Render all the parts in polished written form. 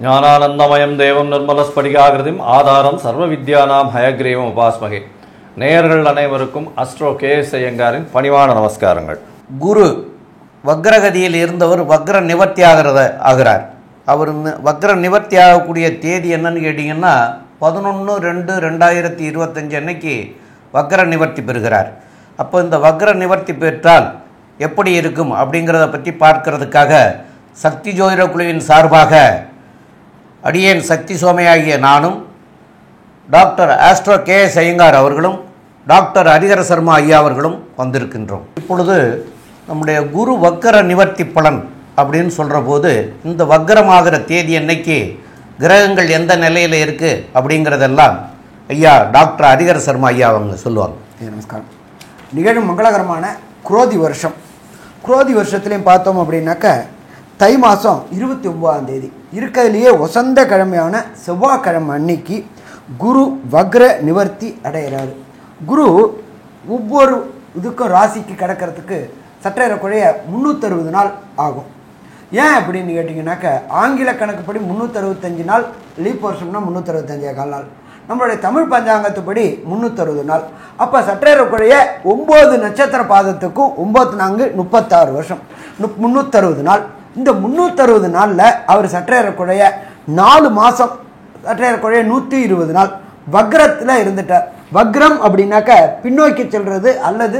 ஞானானந்தமயம் தேவம் நிர்மலஸ்படிகாகிருதிம் ஆதாரம் சர்வ வித்யானாம் ஹயக்ரீவம் உபாஸ்மகே. நேயர்கள் அனைவருக்கும் அஸ்ட்ரோ கேஎஸ் ஐயங்காரின் பணிவான நமஸ்காரங்கள். குரு வக்ரகதியில் இருந்தவர் வக்ர நிவர்த்தி ஆகிறார். அவர் வக்ர நிவர்த்தி ஆகக்கூடிய தேதி என்னன்னு கேட்டிங்கன்னா 11/2/2025 அன்னைக்கு வக்ர நிவர்த்தி பெறுகிறார். அப்போ இந்த வக்ர நிவர்த்தி பெற்றால் எப்படி இருக்கும் அப்படிங்கிறத பற்றி பார்க்கறதுக்காக சக்தி ஜோதிட குழுவின் சார்பாக அடியேன் சக்தி சோமையாகிய நானும் டாக்டர் ஆஸ்ட்ரோ கேஎஸ் ஐயங்கார் அவர்களும் டாக்டர் ஹரிஹர சர்மா ஐயா அவர்களும் வந்திருக்கின்றோம். இப்பொழுது நம்முடைய குரு வக்கர நிவர்த்தி பலன் அப்படின்னு சொல்கிற போது இந்த வக்கரமாகிற தேதி அன்னைக்கு கிரகங்கள் எந்த நிலையில் இருக்குது அப்படிங்கிறதெல்லாம் ஐயா டாக்டர் ஹரிஹர சர்மா ஐயா அவங்க சொல்லுவாங்க. நமஸ்காரம். நிகழும் மங்களகரமான குரோதி வருஷம். குரோதி வருஷத்துலேயும் பார்த்தோம் அப்படின்னாக்க தை மாதம் 29ஆம் தேதி இருக்கிறதுலையே வசந்த கிழமையான செவ்வாய்க்கிழமை அன்னைக்கு குரு வக்ர நிவர்த்தி அடைகிறாரு. குரு ஒவ்வொரு இதுக்கும் ராசிக்கு கிடக்கிறதுக்கு சற்றேறக்குறைய 360 நாள் ஆகும். ஏன் அப்படின்னு கேட்டிங்கனாக்க ஆங்கில கணக்குப்படி 365 நாள், லீப் வருஷம்னா 365 நாள், நம்மளுடைய தமிழ் பஞ்சாங்கத்துப்படி 360 நாள். அப்போ சற்றேறக்குறைய 9 நட்சத்திர பாதத்துக்கும் 9×4 36 வருஷம், 360 நாள். இந்த 360 நாளில் அவர் சற்றேறக்குறைய 4 மாதம், சற்றேறக்குறைய 120 நாள் வக்ரத்தில் இருந்துட்டார். வக்ரம் அப்படின்னாக்க பின்னோக்கி செல்வது அல்லது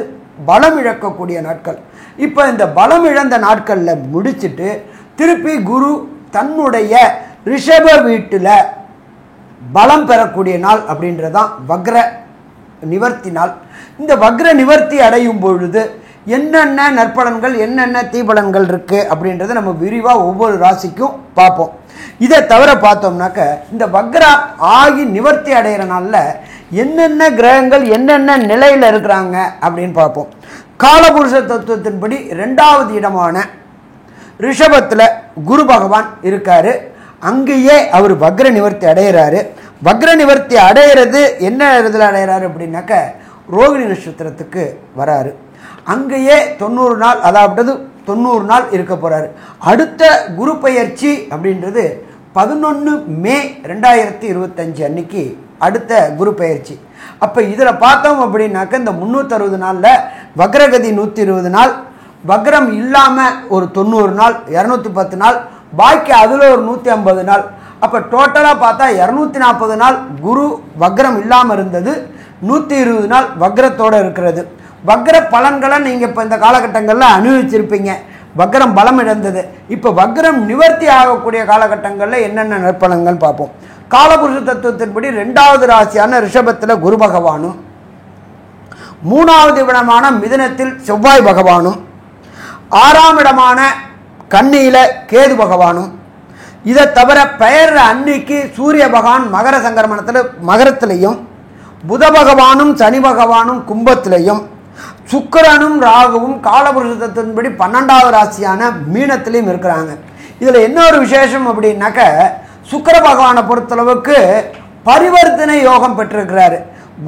பலம் இழக்கக்கூடிய நாட்கள். இப்போ இந்த பலம் இழந்த நாட்களில் முடிச்சுட்டு திருப்பி குரு தன்னுடைய ரிஷப வீட்டில் பலம் பெறக்கூடிய நாள் அப்படின்றதான் வக்ர நிவர்த்தி நாள். இந்த வக்ர நிவர்த்தி அடையும் பொழுது என்னென்ன நற்பலன்கள் என்னென்ன தீபலன்கள் இருக்குது அப்படின்றத நம்ம விரிவாக ஒவ்வொரு ராசிக்கும் பார்ப்போம். இதை தவிர பார்த்தோம்னாக்க இந்த வக்ரா ஆகி நிவர்த்தி அடைகிற நாளில் என்னென்ன கிரகங்கள் என்னென்ன நிலையில் இருக்கிறாங்க அப்படின்னு பார்ப்போம். காலபுருஷ தத்துவத்தின்படி 2வது இடமான ரிஷபத்தில் குரு பகவான் இருக்கார். அங்கேயே அவர் வக்ர நிவர்த்தி அடைகிறாரு. வக்ர நிவர்த்தி அடைகிறது என்ன இதில் அடைகிறாரு அப்படின்னாக்க ரோகிணி நட்சத்திரத்துக்கு வராரு. அங்கேயே 90 நாள், அதாவது 90 நாள் இருக்க போகிறாரு. அடுத்த குரு பெயர்ச்சி அப்படின்றது 11 மே 2025 அன்னைக்கு அடுத்த குரு பெயர்ச்சி. அப்போ இதில் பார்த்தோம் அப்படின்னாக்க இந்த 360 நாளில் வக்ரகதி 120 நாள், வக்ரம் இல்லாமல் ஒரு 90 நாள், 210 நாள், பாக்கி அதில் ஒரு 150 நாள். அப்போ டோட்டலாக பார்த்தா 240 நாள் குரு வக்ரம் இல்லாமல் இருந்தது, 120 நாள் வக்ரத்தோடு இருக்கிறது. வக்ர பலன்களை நீங்கள் இப்போ இந்த காலகட்டங்களில் அனுபவிச்சிருப்பீங்க. வக்ரம் பலம் இழந்தது. இப்போ வக்ரம் நிவர்த்தி ஆகக்கூடிய காலகட்டங்களில் என்னென்ன நற்பலன்கள் பார்ப்போம். காலபுருஷ தத்துவத்தின்படி 2வது ராசியான ரிஷபத்தில் குரு பகவானும், 3வது இடமான மிதுனத்தில் செவ்வாய் பகவானும், 6ஆம் இடமான கன்னியில் கேது பகவானும், இதை தவிர பெயர் அன்னைக்கு சூரிய பகவான் மகர சங்கரமணத்தில் மகரத்திலையும், புத பகவானும் சனி பகவானும் கும்பத்திலையும், சுக்கிரனும் ராகுவும் காலபுருஷ தத்துவத்தின்படி 12வது ராசியான மீனத்திலையும் இருக்கிறாங்க. இதில் என்ன ஒரு விசேஷம் அப்படின்னாக்க சுக்கிர பகவானை பொறுத்தளவுக்கு பரிவர்த்தனை யோகம் பெற்றிருக்கிறாரு.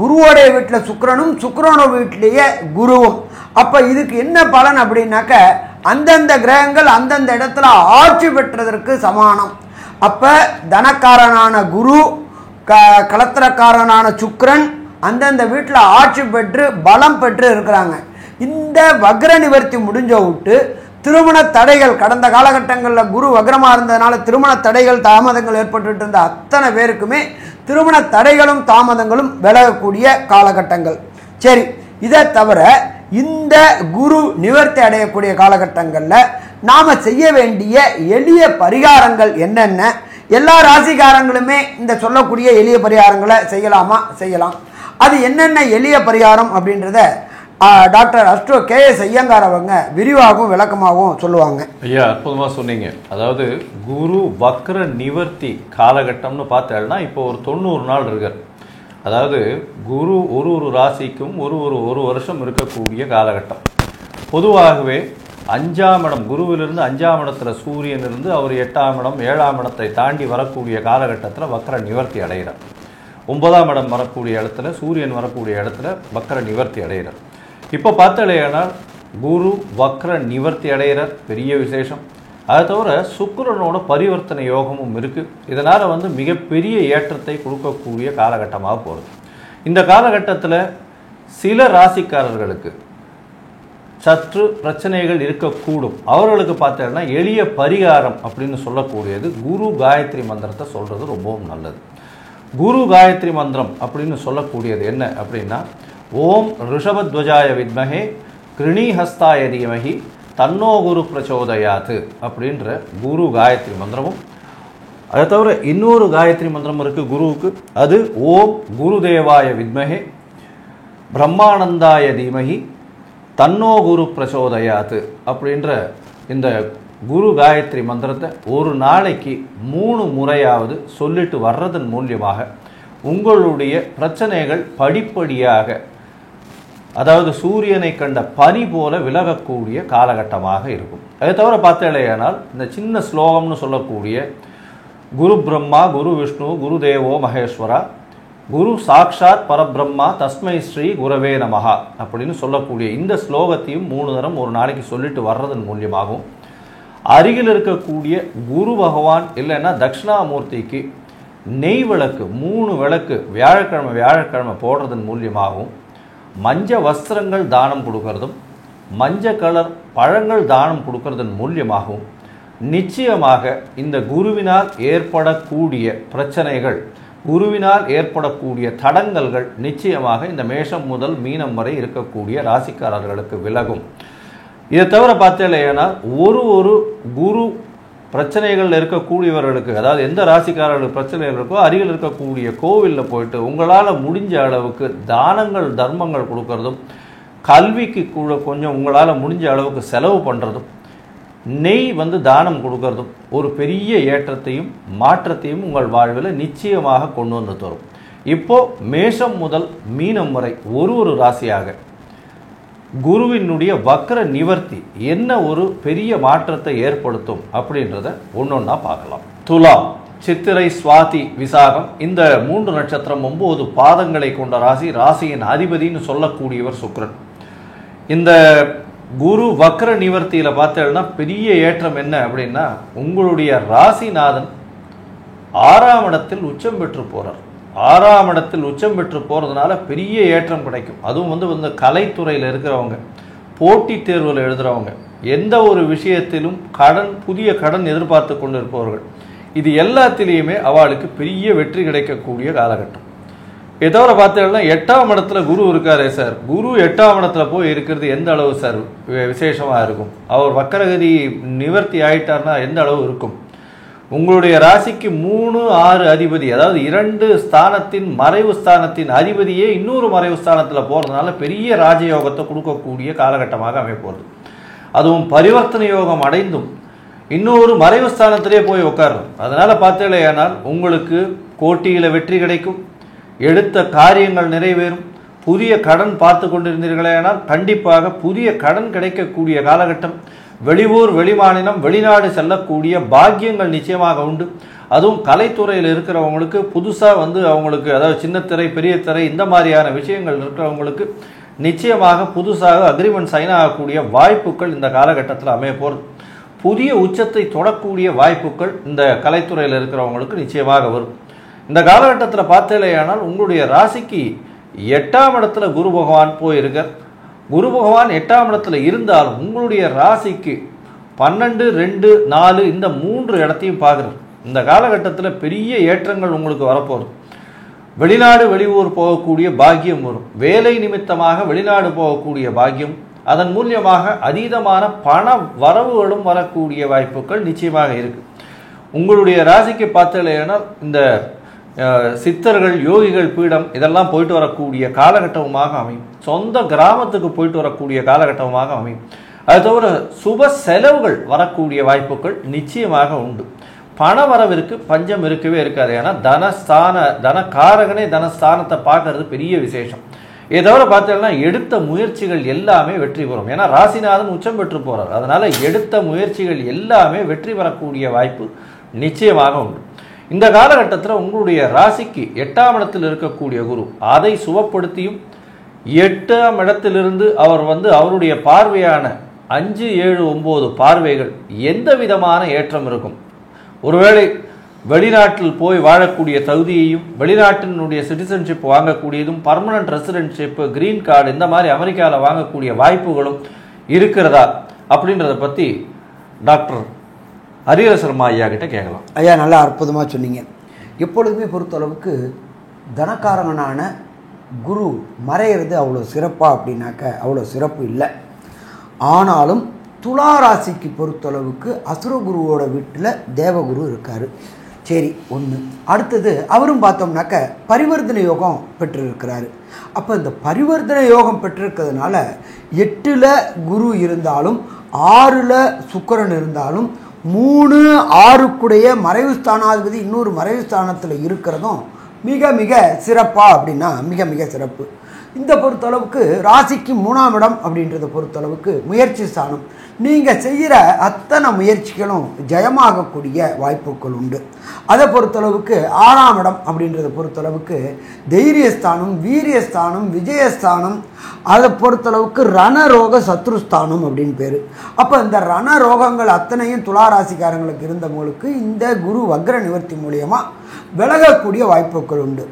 குருவோடைய வீட்டில் சுக்கிரனும் சுக்கிரனோட வீட்டிலேயே குருவும். அப்போ இதுக்கு என்ன பலன் அப்படின்னாக்க அந்தந்த கிரகங்கள் அந்தந்த இடத்துல ஆட்சி பெற்றதற்கு சமானம். அப்போ தனக்காரனான குரு, கலத்திரக்காரனான சுக்கிரன் அந்தந்த வீட்டில் ஆட்சி பெற்று பலம் பெற்று இருக்கிறாங்க. இந்த வக்ர நிவர்த்தி முடிஞ்ச விட்டு திருமண தடைகள், கடந்த காலகட்டங்களில் குரு வக்ரமாக இருந்ததுனால திருமண தடைகள் தாமதங்கள் ஏற்பட்டு இருந்த அத்தனை பேருக்குமே திருமண தடைகளும் தாமதங்களும் விலகக்கூடிய காலகட்டங்கள். சரி, இதை தவிர இந்த குரு நிவர்த்தி அடையக்கூடிய காலகட்டங்களில் நாம் செய்ய வேண்டிய எளிய பரிகாரங்கள் என்னென்ன, எல்லா ராசிக்காரங்களுமே இந்த சொல்லக்கூடிய எளிய பரிகாரங்களை செய்யலாமா? செய்யலாம். அது என்னென்ன எளிய பரிகாரம் அப்படின்றத டாக்டர் அஸ்ட்ரோ கேஎஸ் ஐயங்கார் அவங்க விரிவாகவும் விளக்கமாகவும் சொல்லுவாங்க. ஐயா, அற்புதமாக சொன்னீங்க. அதாவது குரு வக்ர நிவர்த்தி காலகட்டம்னு பார்த்தேன்னா இப்போ ஒரு 90 நாள் இருக்கார். அதாவது குரு ஒரு ராசிக்கும் ஒரு வருஷம் இருக்கக்கூடிய காலகட்டம். பொதுவாகவே 5ஆம் இடம், குருவிலிருந்து 5ஆம் இடத்துல சூரியன் இருந்து அவர் 8ஆம் இடம் 7ஆம் இடத்தை தாண்டி வரக்கூடிய காலகட்டத்தில் வக்ர நிவர்த்தி அடைகிறார். 9ஆம் இடம் வரக்கூடிய இடத்துல சூரியன் வரக்கூடிய இடத்துல வக்ர நிவர்த்தி அடைகிறார். இப்போ பார்த்தாலேனால் குரு வக்ர நிவர்த்தி அடைகிறார், பெரிய விசேஷம். அதை தவிர சுக்கிரனோட பரிவர்த்தனை யோகமும் இருக்குது. இதனால் வந்து மிகப்பெரிய ஏற்றத்தை கொடுக்கக்கூடிய காலகட்டமாக போகிறது. இந்த காலகட்டத்தில் சில ராசிக்காரர்களுக்கு சற்று பிரச்சனைகள் இருக்கக்கூடும். அவர்களுக்கு பார்த்தீங்கன்னா எளிய பரிகாரம் அப்படின்னு சொல்லக்கூடியது குரு காயத்ரி மந்திரத்தை சொல்கிறது ரொம்பவும் நல்லது. குரு காயத்ரி மந்திரம் அப்படின்னு சொல்லக்கூடியது என்ன அப்படின்னா, ஓம் ரிஷபத்வஜாய வித்மஹே கிருணிஹஸ்தாய தீமஹி தன்னோ குரு பிரச்சோதயாத்து அப்படின்ற குரு காயத்ரி மந்திரமும், அதை தவிர இன்னொரு காயத்ரி மந்திரம் இருக்குது குருவுக்கு. அது ஓம் குருதேவாய வித்மஹே பிரம்மானந்தாய தீமஹி தன்னோ குரு பிரச்சோதயாத்து அப்படின்ற இந்த குரு காயத்ரி மந்திரத்தை ஒரு நாளைக்கு 3 முறையாவது சொல்லிட்டு வர்றதன் மூலியமாக உங்களுடைய பிரச்சனைகள் படிப்படியாக, அதாவது சூரியனை கண்ட பனி போல விலகக்கூடிய காலகட்டமாக இருக்கும். அதை தவிர பார்த்தேனால் இந்த சின்ன ஸ்லோகம்னு சொல்லக்கூடிய குரு பிரம்மா குரு விஷ்ணு குரு தேவோ மகேஸ்வரா குரு சாக்ஷாத் பரபிரம்மா தஸ்மை ஸ்ரீ குரவே நமஹா அப்படின்னு சொல்லக்கூடிய இந்த ஸ்லோகத்தையும் 3 தரம் ஒரு நாளைக்கு சொல்லிட்டு வர்றதன் மூலியமாகவும், அருகில் இருக்கக்கூடிய குரு பகவான் இல்லைன்னா தட்சிணாமூர்த்திக்கு நெய் விளக்கு 3 விளக்கு வியாழக்கிழமை போடுறதன் மூலியமாகவும், மஞ்ச வஸ்திரங்கள் தானம் கொடுக்கறதும் மஞ்சள் கலர் பழங்கள் தானம் கொடுக்கறதன் மூலியமாகவும் நிச்சயமாக இந்த குருவினால் ஏற்படக்கூடிய பிரச்சனைகள், குருவினால் ஏற்படக்கூடிய தடங்கல்கள் நிச்சயமாக இந்த மேஷம் முதல் மீனம் வரை இருக்கக்கூடிய ராசிக்காரர்களுக்கு விலகும். இதை தவிர பார்த்தேன்னா ஒரு குரு பிரச்சனைகள் இருக்கக்கூடியவர்களுக்கு, அதாவது எந்த ராசிக்காரர்களுக்கு பிரச்சனைகள் இருக்கோ அருகில் இருக்கக்கூடிய கோவிலில் போயிட்டு உங்களால் முடிஞ்ச அளவுக்கு தானங்கள் தர்மங்கள் கொடுக்கறதும், கல்விக்கு கூட கொஞ்சம் உங்களால் முடிஞ்ச அளவுக்கு செலவு பண்ணுறதும், நெய் வந்து தானம் கொடுக்கறதும் ஒரு பெரிய ஏற்றத்தையும் மாற்றத்தையும் உங்கள் வாழ்வில் நிச்சயமாக கொண்டு வந்து தரும். இப்போது மேஷம் முதல் மீனம் வரை ஒரு ராசியாக குருவினுடைய வக்ர நிவர்த்தி என்ன ஒரு பெரிய மாற்றத்தை ஏற்படுத்தும் அப்படின்றத ஒன்னொன்னா பார்க்கலாம். துலாம், சித்திரை, சுவாதி, விசாகம் இந்த 3 நட்சத்திரம் 9 பாதங்களை கொண்ட ராசி. ராசியின் அதிபதினு சொல்லக்கூடியவர் சுக்கிரன். இந்த குரு வக்ர நிவர்த்தியில் பார்த்தேன்னா பெரிய ஏற்றம் என்ன அப்படின்னா, உங்களுடைய ராசிநாதன் 6ஆம் இடத்தில் உச்சம் பெற்று போறார். 6ஆம் இடத்தில் உச்சம் பெற்று போகிறதுனால பெரிய ஏற்றம் கிடைக்கும். அதுவும் வந்து கலைத்துறையில் இருக்கிறவங்க, போட்டித் தேர்வில் எழுதுகிறவங்க, எந்த ஒரு விஷயத்திலும் புதிய கடன் எதிர்பார்த்து கொண்டு இருப்பவர்கள், இது எல்லாத்திலையுமே அவளுக்கு பெரிய வெற்றி கிடைக்கக்கூடிய காலகட்டம். இதை தவிர பார்த்தீங்கன்னா 8ஆம் இடத்துல குரு இருக்காரே சார், குரு 8ஆம் இடத்துல போய் இருக்கிறது எந்த அளவு சார் விசேஷமாக இருக்கும்? அவர் வக்கரகதி நிவர்த்தி ஆயிட்டார்னா எந்த அளவு இருக்கும்? உங்களுடைய ராசிக்கு 3, 6 அதிபதி, அதாவது 2 ஸ்தானத்தின் மறைவு ஸ்தானத்தின் அதிபதியே இன்னொரு மறைவு ஸ்தானத்தில் போகிறதுனால பெரிய ராஜயோகத்தை கொடுக்கக்கூடிய காலகட்டமாக அமைப்போகுது. அதுவும் பரிவர்த்தனை யோகம் அடைந்தும் இன்னொரு மறைவு ஸ்தானத்திலே போய் உட்காரணும். அதனால் பார்த்தேனால் உங்களுக்கு போட்டியில் வெற்றி கிடைக்கும், எடுத்த காரியங்கள் நிறைவேறும், புதிய கடன் பார்த்து கொண்டிருந்தீர்களேனால் கண்டிப்பாக புதிய கடன் கிடைக்கக்கூடிய காலகட்டம், வெளியூர் வெளிமாநிலம் வெளிநாடு செல்லக்கூடிய பாக்கியங்கள் நிச்சயமாக உண்டு. அதுவும் கலைத்துறையில் இருக்கிறவங்களுக்கு புதுசாக வந்து அவங்களுக்கு, அதாவது சின்னத்திரை பெரிய திரை இந்த மாதிரியான விஷயங்கள் இருக்கிறவங்களுக்கு நிச்சயமாக புதுசாக அக்ரிமெண்ட் சைன் ஆகக்கூடிய வாய்ப்புகள் இந்த காலகட்டத்தில் அமைய போகிறது. புதிய உச்சத்தை தொடக்கூடிய வாய்ப்புகள் இந்த கலைத்துறையில் இருக்கிறவங்களுக்கு நிச்சயமாக வரும். இந்த காலகட்டத்தில் பார்த்தேனால் உங்களுடைய ராசிக்கு 8ஆம் இடத்துல குரு பகவான் போயிருக்கார். குரு பகவான் 8ஆம் இடத்துல இருந்தாலும் உங்களுடைய ராசிக்கு 12, 2, 4 இந்த 3 இடத்தையும் பார்க்குறார். இந்த காலகட்டத்தில் பெரிய ஏற்றங்கள் உங்களுக்கு வரப்போகுது. வெளிநாடு வெளியூர் போகக்கூடிய பாக்கியம் வரும். வேலை நிமித்தமாக வெளிநாடு போகக்கூடிய பாக்கியம், அதன் மூலியமாக அதீதமான பண வரவுகளும் வரக்கூடிய வாய்ப்புகள் நிச்சயமாக இருக்கு. உங்களுடைய ராசிக்கு பார்த்தீங்கன்னா இந்த சித்தர்கள் யோகிகள் பீடம் இதெல்லாம் போயிட்டு வரக்கூடிய காலகட்டமாக அமையும். சொந்த கிராமத்துக்கு போயிட்டு வரக்கூடிய காலகட்டமாக அமையும். அது தவிர சுப செலவுகள் வரக்கூடிய வாய்ப்புகள் நிச்சயமாக உண்டு. பண வரவிற்கு பஞ்சம் இருக்கவே இருக்காது. ஏன்னா தனக்காரகனே தனஸ்தானத்தை பார்க்கறது பெரிய விசேஷம். இதை தவிர பார்த்தீங்கன்னா எடுத்த முயற்சிகள் எல்லாமே வெற்றி பெறும். ஏன்னா ராசிநாதன் உச்சம் பெற்று போறார். அதனால எடுத்த முயற்சிகள் எல்லாமே வெற்றி பெறக்கூடிய வாய்ப்பு நிச்சயமாக உண்டு. இந்த காலகட்டத்தில் உங்களுடைய ராசிக்கு 8ஆம் இடத்தில் இருக்கக்கூடிய குரு அதை சுபப்படுத்தியும் 8ஆம் இடத்திலிருந்து அவர் வந்து அவருடைய பார்வையான 5, 7, 9 பார்வைகள் எந்த விதமான ஏற்றம் இருக்கும்? ஒருவேளை வெளிநாட்டில் போய் வாழக்கூடிய தகுதியையும், வெளிநாட்டினுடைய சிட்டிசன்ஷிப் வாங்கக்கூடியதும், பர்மனன்ட் ரெசிடென்ட்ஷிப், கிரீன் கார்டு இந்த மாதிரி அமெரிக்காவில் வாங்கக்கூடிய வாய்ப்புகளும் இருக்கிறதா அப்படின்றத பற்றி டாக்டர் ஹரிஹர சர்மா ஐயா கிட்ட கேட்கலாம். ஐயா, நல்லா அற்புதமாக சொன்னீங்க. எப்பொழுதுமே பொறுத்தளவுக்கு தனக்காரங்கனான குரு மறையிறது அவ்வளோ சிறப்பாக அப்படின்னாக்க அவ்வளோ சிறப்பு இல்லை. ஆனாலும் துளாராசிக்கு பொறுத்தளவுக்கு அசுரகுருவோட வீட்டில் தேவகுரு இருக்கார். சரி, ஒன்று. அடுத்தது அவரும் பார்த்தோம்னாக்க பரிவர்த்தனை யோகம் பெற்றிருக்கிறாரு. அப்போ இந்த பரிவர்த்தனை யோகம் பெற்றிருக்கிறதுனால 8ல் குரு இருந்தாலும் 6ல் சுக்கிரன் இருந்தாலும் 3, 6க்குடைய மறைவு ஸ்தானாதிபதி இன்னொரு மறைவு ஸ்தானத்தில் இருக்கிறதும் மிக மிக சிறப்பா அப்படின்னா மிக மிக சிறப்பு. இந்த பொறுத்தளவுக்கு ராசிக்கு 3ஆம் இடம் அப்படின்றத பொறுத்தளவுக்கு முயற்சி ஸ்தானம். நீங்கள் செய்கிற அத்தனை முயற்சிகளும் ஜெயமாகக்கூடிய வாய்ப்புகள் உண்டு. அதை பொறுத்தளவுக்கு 6ஆம் இடம் அப்படின்றத பொறுத்தளவுக்கு தைரியஸ்தானம், வீரியஸ்தானம், விஜயஸ்தானம். அதை பொறுத்தளவுக்கு ரணரோக சத்ருஸ்தானம் அப்படின்னு பேர். அப்போ இந்த ரணரோகங்கள் அத்தனையும் துளாராசிக்காரங்களுக்கு இருந்தவங்களுக்கு இந்த குரு வக்ர நிவர்த்தி மூலியமாக விலகக்கூடிய வாய்ப்புகள் உண்டு.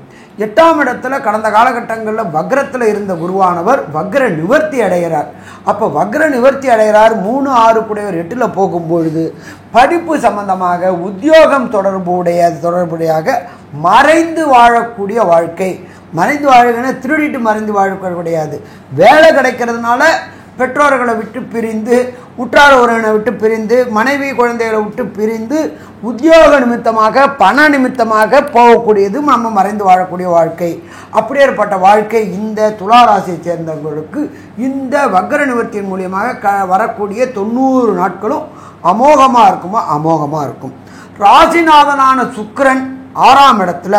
8ஆம் இடத்துல கடந்த காலகட்டங்களில் வக்ரத்தில் இருந்த குருவானவர் வக்ர நிவர்த்தி அடைகிறார். அப்போ வக்ர நிவர்த்தி அடைகிறார். 3, 6 கூடையவர் 8ல் போகும்பொழுது படிப்பு சம்பந்தமாக உத்தியோகம் தொடர்புடையாக மறைந்து வாழக்கூடிய வாழ்க்கை. மறைந்து வாழ்க்கைன்னா திருடிட்டு மறைந்து வாழ கிடையாது. வேலை கிடைக்கிறதுனால பெற்றோர்களை விட்டு பிரிந்து, உற்றார உறவினை விட்டு பிரிந்து, மனைவி குழந்தைகளை விட்டு பிரிந்து உத்தியோக நிமித்தமாக பண நிமித்தமாக போகக்கூடியது நம்ம மறைந்து வாழக்கூடிய வாழ்க்கை. அப்படியேற்பட்ட வாழ்க்கை இந்த துளாராசியை சேர்ந்தவங்களுக்கு இந்த வக்ர நிவர்த்தியின் மூலியமாக வரக்கூடிய 90 நாட்களும் அமோகமாக இருக்குமா? அமோகமாக இருக்கும். ராசிநாதனான சுக்கிரன் 6ஆம் இடத்துல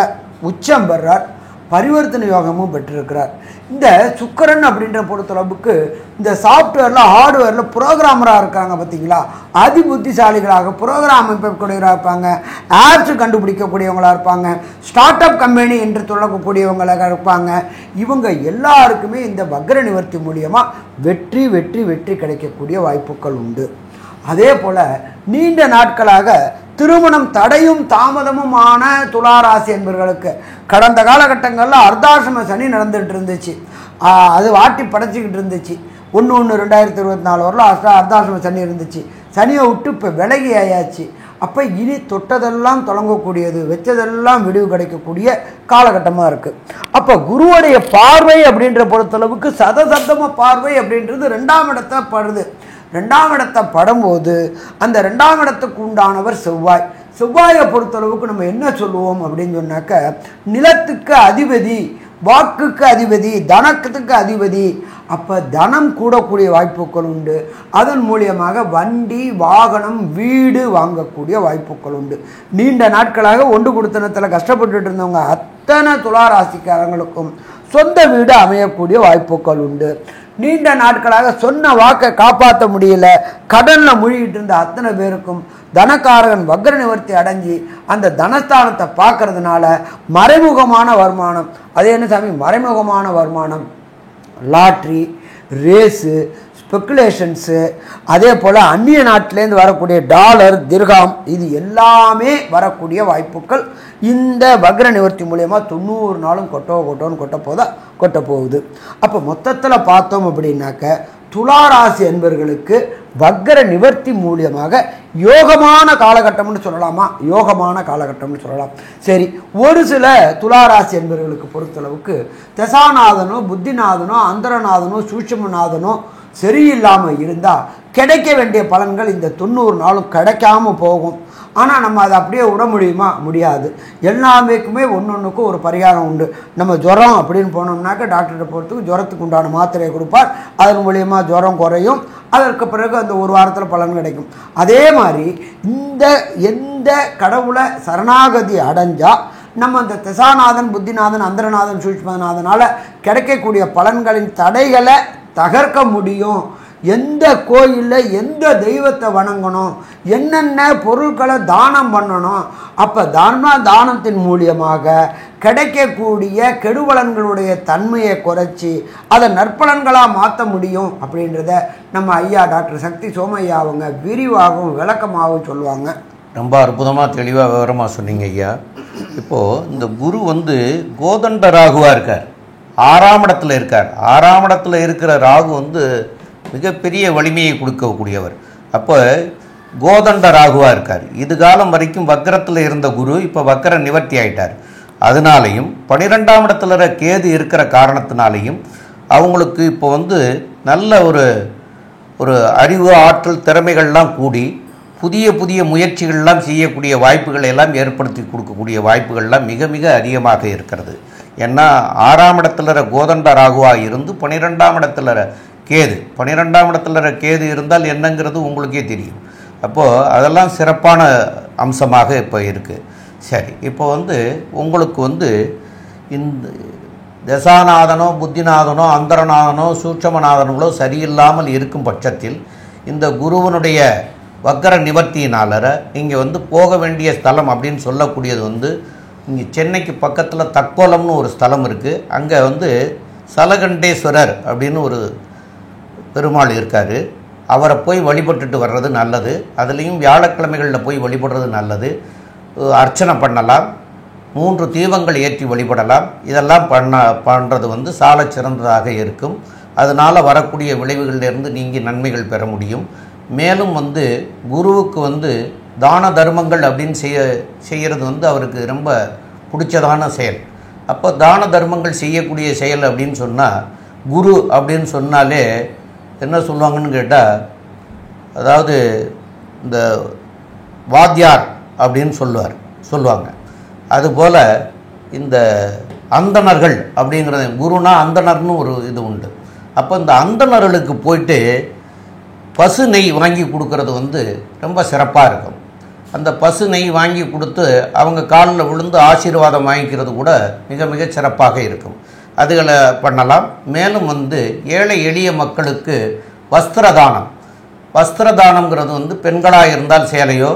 உச்சம் பெறார். பரிவர்த்தனை யோகமும் பெற்றிருக்கிறார். இந்த சுக்கிரன் அப்படின்ற பொறுத்தளவுக்கு இந்த சாஃப்ட்வேரில் ஹார்ட்வேரில் புரோகிராமராக இருக்காங்க பார்த்தீங்களா, அதி புத்திசாலிகளாக புரோகிராம் அமைக்கக்கூடியவராக இருப்பாங்க, ஆப்ஸ் கண்டுபிடிக்கக்கூடியவங்களாக இருப்பாங்க, ஸ்டார்ட் அப் கம்பெனி என்று சொல்லக்கூடியவங்களாக இருப்பாங்க. இவங்க எல்லாருக்குமே இந்த வக்ர நிவர்த்தி மூலியமாக வெற்றி வெற்றி வெற்றி கிடைக்கக்கூடிய வாய்ப்புகள் உண்டு. அதே போல் நீண்ட நாட்களாக திருமணம் தடையும் தாமதமுமான துளாராசி என்பவர்களுக்கு கடந்த காலகட்டங்களில் அர்த்தாசிரம சனி நடந்துகிட்டு இருந்துச்சு. அது வாட்டி படைச்சிக்கிட்டு இருந்துச்சு. 1/1/2024 வரலாம் அர்த்தாசிரம சனி இருந்துச்சு. சனியை விட்டு இப்போ விலகி ஆயாச்சு. அப்போ இனி தொட்டதெல்லாம் தொடங்கக்கூடியது, வச்சதெல்லாம் விடிவு கிடைக்கக்கூடிய காலகட்டமாக இருக்குது. அப்போ குருவுடைய பார்வை அப்படின்ற பொறுத்தளவுக்கு சதசப்தம பார்வை அப்படின்றது 2ஆம் இடத்தை படுது. 2ஆம் இடத்தை படும்போது அந்த 2ஆம் இடத்துக்கு உண்டானவர் செவ்வாய். செவ்வாயை பொறுத்தளவுக்கு நம்ம என்ன சொல்லுவோம் அப்படின்னு சொன்னாக்க, நிலத்துக்கு அதிபதி, வாக்குக்கு அதிபதி, தனத்துக்கு அதிபதி. அப்போ தனம் கூடக்கூடிய வாய்ப்புகள் உண்டு. அதன் மூலியமாக வண்டி, வாகனம், வீடு வாங்கக்கூடிய வாய்ப்புகள் உண்டு. நீண்ட நாட்களாக ஒன்று கொடுத்தனத்தில் கஷ்டப்பட்டு இருந்தவங்க அத்தனை துளாராசிக்காரங்களுக்கும் சொந்த வீடு அமையக்கூடிய வாய்ப்புகள் உண்டு. நீண்ட நாட்களாக சொன்ன வாக்கை காப்பாற்ற முடியல, கடனில் மூழ்கிட்டு இருந்த அத்தனை பேருக்கும் தனக்காரகன் வக்ர நிவர்த்தி அடைஞ்சி அந்த தனஸ்தானத்தை பார்க்கறதுனால மறைமுகமான வருமானம். அது என்ன சாமி மறைமுகமான வருமானம்? லாட்ரி, ரேஸு, ஸ்பெக்குலேஷன்ஸு, அதே போல் அந்நிய நாட்டிலேருந்து வரக்கூடிய டாலர், திர்ஹாம், இது எல்லாமே வரக்கூடிய வாய்ப்புகள் இந்த வக்ர நிவர்த்தி மூலயமா 90 நாளும் கொட்ட போகுது. அப்போ மொத்தத்தில் பார்த்தோம் அப்படின்னாக்க துளாராசி என்பவர்களுக்கு வக்ர நிவர்த்தி மூலியமாக யோகமான காலகட்டம்னு சொல்லலாமா? யோகமான காலகட்டம்னு சொல்லலாம். சரி, ஒரு சில துளாராசி என்பவர்களுக்கு பொறுத்தளவுக்கு தசாநாதனோ, புத்திநாதனோ, அந்தரநாதனோ, சூட்சுமநாதனோ சரியில்லாமல் இருந்தால் கிடைக்க வேண்டிய பலன்கள் இந்த 90 நாளும் கிடைக்காம போகும். ஆனால் நம்ம அதை அப்படியே விட முடியுமா? முடியாது. எல்லாமேக்குமே ஒன்றுக்கும் ஒரு பரிகாரம் உண்டு. நம்ம ஜுரம் அப்படின்னு போனோம்னாக்க டாக்டர்கிட்ட போகிறதுக்கு ஜுரத்துக்கு உண்டான மாத்திரையை கொடுப்பார். அதன் மூலியமாக ஜுரம் குறையும். அதற்கு பிறகு அந்த ஒரு வாரத்தில் பலன் கிடைக்கும். அதே மாதிரி எந்த கடவுளை சரணாகதி அடைஞ்சால் நம்ம அந்த தசாநாதன், புத்திநாதன், அந்தரநாதன், சூட்சுமநாதனால் கிடைக்கக்கூடிய பலன்களின் தடைகளை தகர்க்க முடியும். எந்த கோயிலில் எந்த தெய்வத்தை வணங்கணும், என்னென்ன பொருட்களை தானம் பண்ணணும். அப்போ தானத்தின் மூலியமாக கிடைக்கக்கூடிய கெடுபலன்களுடைய தன்மையை குறைச்சி அதை நற்பலன்களாக மாற்ற முடியும் அப்படின்றத நம்ம ஐயா டாக்டர் சக்தி சோமையா அவங்க விரிவாகவும் விளக்கமாகவும் சொல்லுவாங்க. ரொம்ப அற்புதமாக தெளிவாக விவரமாக சொன்னீங்க ஐயா. இப்போது இந்த குரு கோதண்ட ராகுவாக இருக்கார், 6ஆம் இடத்துல இருக்கார். 6ஆம் இடத்துல இருக்கிற ராகு மிகப்பெரிய வலிமையை கொடுக்கக்கூடியவர். அப்போ கோதண்ட ராகுவாக இருக்கார். இது காலம் வரைக்கும் வக்கரத்தில் இருந்த குரு இப்போ வக்கர நிவர்த்தி ஆயிட்டார். அதனாலையும் 12ஆம் இடத்துல கேது இருக்கிற காரணத்தினாலையும் அவங்களுக்கு இப்போ நல்ல ஒரு அறிவு ஆற்றல் திறமைகள்லாம் கூடி புதிய புதிய முயற்சிகள்லாம் செய்யக்கூடிய வாய்ப்புகளை எல்லாம் ஏற்படுத்தி கொடுக்கக்கூடிய வாய்ப்புகள்லாம் மிக மிக அதிகமாக இருக்கிறது. ஏன்னா 6ஆம் இடத்துல கோதண்ட ராகுவாக இருந்து 12ஆம் இடத்துல கேது, 12ஆம் இடத்துல கேது இருந்தால் என்னங்கிறது உங்களுக்கே தெரியும். அப்போது அதெல்லாம் சிறப்பான அம்சமாக இப்போ இருக்குது. சரி, இப்போ உங்களுக்கு இந்த தசாநாதனோ புத்திநாதனோ அந்தரநாதனோ சூட்சமநாதனங்களோ சரியில்லாமல் இருக்கும் பட்சத்தில் இந்த குருவனுடைய வக்கர நிவர்த்தியினால நீங்கள் போக வேண்டிய ஸ்தலம் அப்படின்னு சொல்லக்கூடியது இங்கே சென்னைக்கு பக்கத்தில் தக்கோலம்னு ஒரு ஸ்தலம் இருக்குது. அங்கே சலகண்டேஸ்வரர் அப்படின்னு ஒரு பெருமாள் இருக்கார். அவரை போய் வழிபட்டுட்டு வர்றது நல்லது. அதுலேயும் வியாழக்கிழமைகளில் போய் வழிபடுறது நல்லது. அர்ச்சனை பண்ணலாம், 3 தீபங்கள் ஏற்றி வழிபடலாம். இதெல்லாம் பண்ணுறது சால சிறந்ததாக இருக்கும். அதனால் வரக்கூடிய விளைவுகளிலிருந்து நீங்கள் நன்மைகள் பெற முடியும். மேலும் குருவுக்கு தான தர்மங்கள் அப்படின்னு செய்கிறது அவருக்கு ரொம்ப பிடிச்சதான செயல். அப்போ தான தர்மங்கள் செய்யக்கூடிய செயல் அப்படின்னு சொன்னால் குரு அப்படின்னு சொன்னாலே என்ன சொல்லுவாங்கன்னு கேட்டால், அதாவது இந்த வாத்தியார் அப்படின்னு சொல்லுவாங்க. அதுபோல் இந்த அந்தணர்கள் அப்படிங்கிறது, குருனா அந்தணர்னு ஒரு இது உண்டு. அப்போ இந்த அந்தணர்களுக்கு போயிட்டு பசு நெய் வாங்கி கொடுக்கறது ரொம்ப சிறப்பாக இருக்கும். அந்த பசு நெய் வாங்கி கொடுத்து அவங்க காலில் விழுந்து ஆசீர்வாதம் வாங்கிக்கிறது கூட மிக மிக சிறப்பாக இருக்கும். அதுகளை பண்ணலாம். மேலும் ஏழை எளிய மக்களுக்கு வஸ்திரதானங்கிறது பெண்களாக இருந்தால் சேலையோ,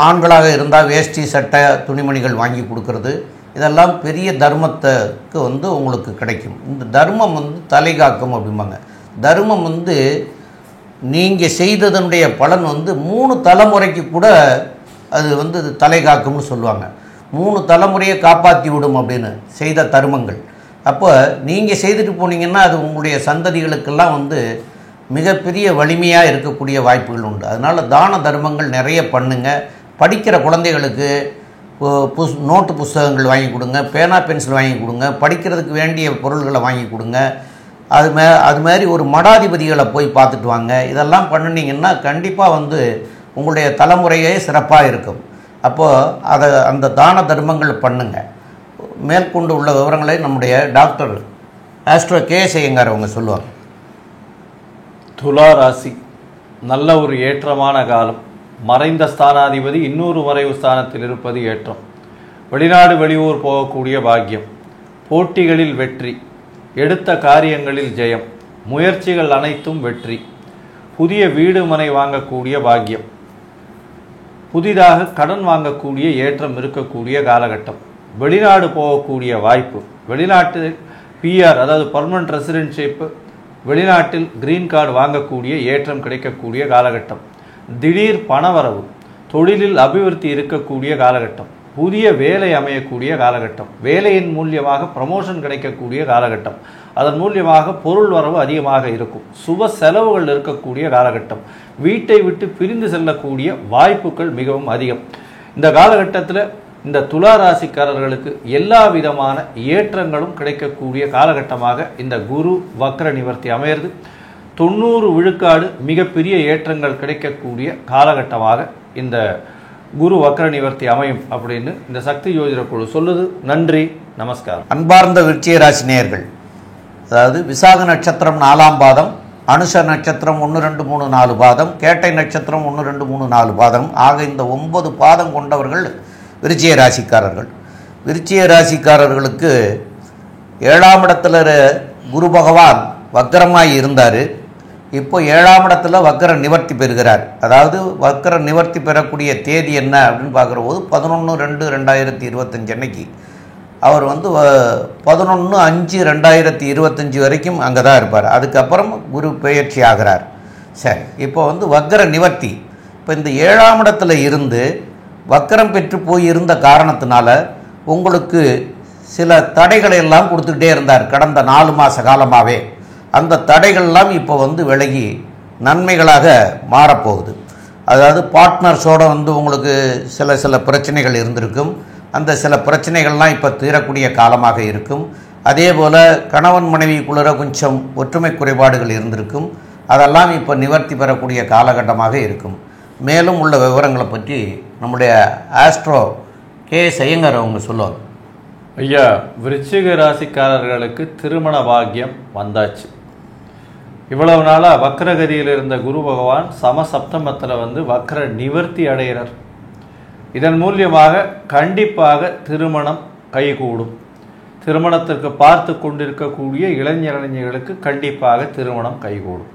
ஆண்களாக இருந்தால் வேஷ்டி சட்டை துணிமணிகள் வாங்கி கொடுக்கறது, இதெல்லாம் பெரிய தர்மத்துக்கு உங்களுக்கு கிடைக்கும். இந்த தர்மம் தலை காக்கும் அப்படிம்பாங்க. தர்மம் நீங்கள் செய்ததனுடைய பலன் 3 தலைமுறைக்கு கூட அது தலை காக்கும்னு சொல்லுவாங்க. 3 தலைமுறையை காப்பாற்றி விடும் அப்படின்னு செய்த தர்மங்கள். அப்போ நீங்கள் செய்துட்டு போனீங்கன்னா அது உங்களுடைய சந்ததிகளுக்கெல்லாம் மிகப்பெரிய வலிமையாக இருக்கக்கூடிய வாய்ப்புகள் உண்டு. அதனால் தான தர்மங்கள் நிறைய பண்ணுங்கள். படிக்கிற குழந்தைகளுக்கு நோட்டு புஸ்தகங்கள் வாங்கி கொடுங்க, பேனா பென்சில் வாங்கி கொடுங்க, படிக்கிறதுக்கு வேண்டிய பொருள்களை வாங்கி கொடுங்க. அது மாதிரி ஒரு மடாதிபதிகளை போய் பார்த்துட்டு வாங்க. இதெல்லாம் பண்ணினீங்கன்னா கண்டிப்பாக உங்களுடைய தலைமுறையே சிறப்பாக இருக்கும். அப்போது அந்த தான தர்மங்கள் பண்ணுங்கள். மேற்கொண்டு உள்ள விவரங்களை நம்முடைய டாக்டர் ஆஸ்ட்ரோ கே.எஸ். ஐயங்கார் அவங்க சொல்லுவாங்க. துலா ராசி நல்ல ஒரு ஏற்றமான காலம். மறைந்த ஸ்தானாதிபதி இன்னொரு மறைவு ஸ்தானத்தில் இருப்பது ஏற்றம். வெளிநாடு வெளியூர் போகக்கூடிய பாக்கியம், போட்டிகளில் வெற்றி, எடுத்த காரியங்களில் ஜெயம், முயற்சிகள் அனைத்தும் வெற்றி, புதிய வீடு மனை வாங்கக்கூடிய பாக்கியம், புதிதாக கடன் வாங்கக்கூடிய ஏற்றம் இருக்கக்கூடிய காலகட்டம், வெளிநாடு போகக்கூடிய வாய்ப்பு, வெளிநாட்டில் பிஆர் அதாவது பர்மனன்ட் ரெசிடென்ஷிப், வெளிநாட்டில் கிரீன் கார்டு வாங்கக்கூடிய ஏற்றம் கிடைக்கக்கூடிய காலகட்டம், திடீர் பணவரவு, தொழிலில் அபிவிருத்தி இருக்கக்கூடிய காலகட்டம், புதிய வேலை அமையக்கூடிய காலகட்டம், வேலையின் மூலியமாக ப்ரமோஷன் கிடைக்கக்கூடிய காலகட்டம், அதன் மூலியமாக பொருள் வரவு அதிகமாக இருக்கும், சுப செலவுகள் இருக்கக்கூடிய காலகட்டம், வீட்டை விட்டு பிரிந்து செல்லக்கூடிய வாய்ப்புகள் மிகவும் அதிகம். இந்த காலகட்டத்தில் இந்த துலா ராசிக்காரர்களுக்கு எல்லா விதமான ஏற்றங்களும் கிடைக்கக்கூடிய காலகட்டமாக இந்த குரு வக்ர நிவர்த்தி அமையிறது. 90 விழுக்காடு மிகப்பெரிய ஏற்றங்கள் கிடைக்கக்கூடிய காலகட்டமாக இந்த குரு வக்ர நிவர்த்தி அமையும் அப்படின்னு இந்த சக்தி ஜோதிட குழு சொல்லுது. நன்றி, நமஸ்காரம். அன்பார்ந்த விருச்சிக ராசி நேயர்கள், அதாவது விசாக நட்சத்திரம் 4ஆம் பாதம், அனுஷ நட்சத்திரம் 1, 2, 3, 4 பாதம், கேட்டை நட்சத்திரம் 1, 2, 3, 4 பாதம் ஆக இந்த 9 பாதம் கொண்டவர்கள் விருச்சிக ராசிக்காரர்கள். விருச்சிக ராசிக்காரர்களுக்கு 7ஆம் இடத்துல குரு பகவான் வக்ரமாய் இருந்தார். இப்போ 7ஆம் இடத்துல வக்கர நிவர்த்தி பெறுகிறார். அதாவது வக்கர நிவர்த்தி பெறக்கூடிய தேதி என்ன அப்படின்னு பார்க்குற போது 11/2/2025 அன்னைக்கு அவர் வந்து 11/5/2025 வரைக்கும் அங்கே தான் இருப்பார். அதுக்கப்புறம் குரு பெயர்ச்சி ஆகிறார். சரி, இப்போ வந்து வக்கர நிவர்த்தி. இப்போ இந்த 7ஆம் இடத்துல இருந்து வக்கரம் பெற்று போய் இருந்த காரணத்தினால உங்களுக்கு சில தடைகளை எல்லாம் கொடுத்துக்கிட்டே இருந்தார் கடந்த 4 மாத காலமாகவே. அந்த தடைகள்லாம் இப்போ வந்து விலகி நன்மைகளாக மாறப்போகுது. அதாவது பார்ட்னர்ஸோடு வந்து உங்களுக்கு சில பிரச்சனைகள் இருந்திருக்கும். அந்த சில பிரச்சனைகள்லாம் இப்போ தீரக்கூடிய காலமாக இருக்கும். அதே போல் கணவன் மனைவிக்குள்ள கொஞ்சம் ஒற்றுமை குறைபாடுகள் இருந்திருக்கும். அதெல்லாம் இப்போ நிவர்த்தி பெறக்கூடிய காலகட்டமாக இருக்கும். மேலும் உள்ள விவரங்களை பற்றி நம்முடைய ஆஸ்ட்ரோ கே ஐயங்கார் அவங்க சொல்லுவாங்க. ஐயா, விருச்சிக ராசிக்காரர்களுக்கு திருமண பாக்கியம் வந்தாச்சு. இவ்வளவு நாளாக வக்ரகதியில் இருந்த குரு பகவான் சமசப்தமத்தில் வந்து வக்ர நிவர்த்தி அடைகிறார். இதன் மூலியமாக கண்டிப்பாக திருமணம் கைகூடும். திருமணத்திற்கு பார்த்து கொண்டிருக்கக்கூடிய இளைஞர்களுக்கு கண்டிப்பாக திருமணம் கைகூடும்.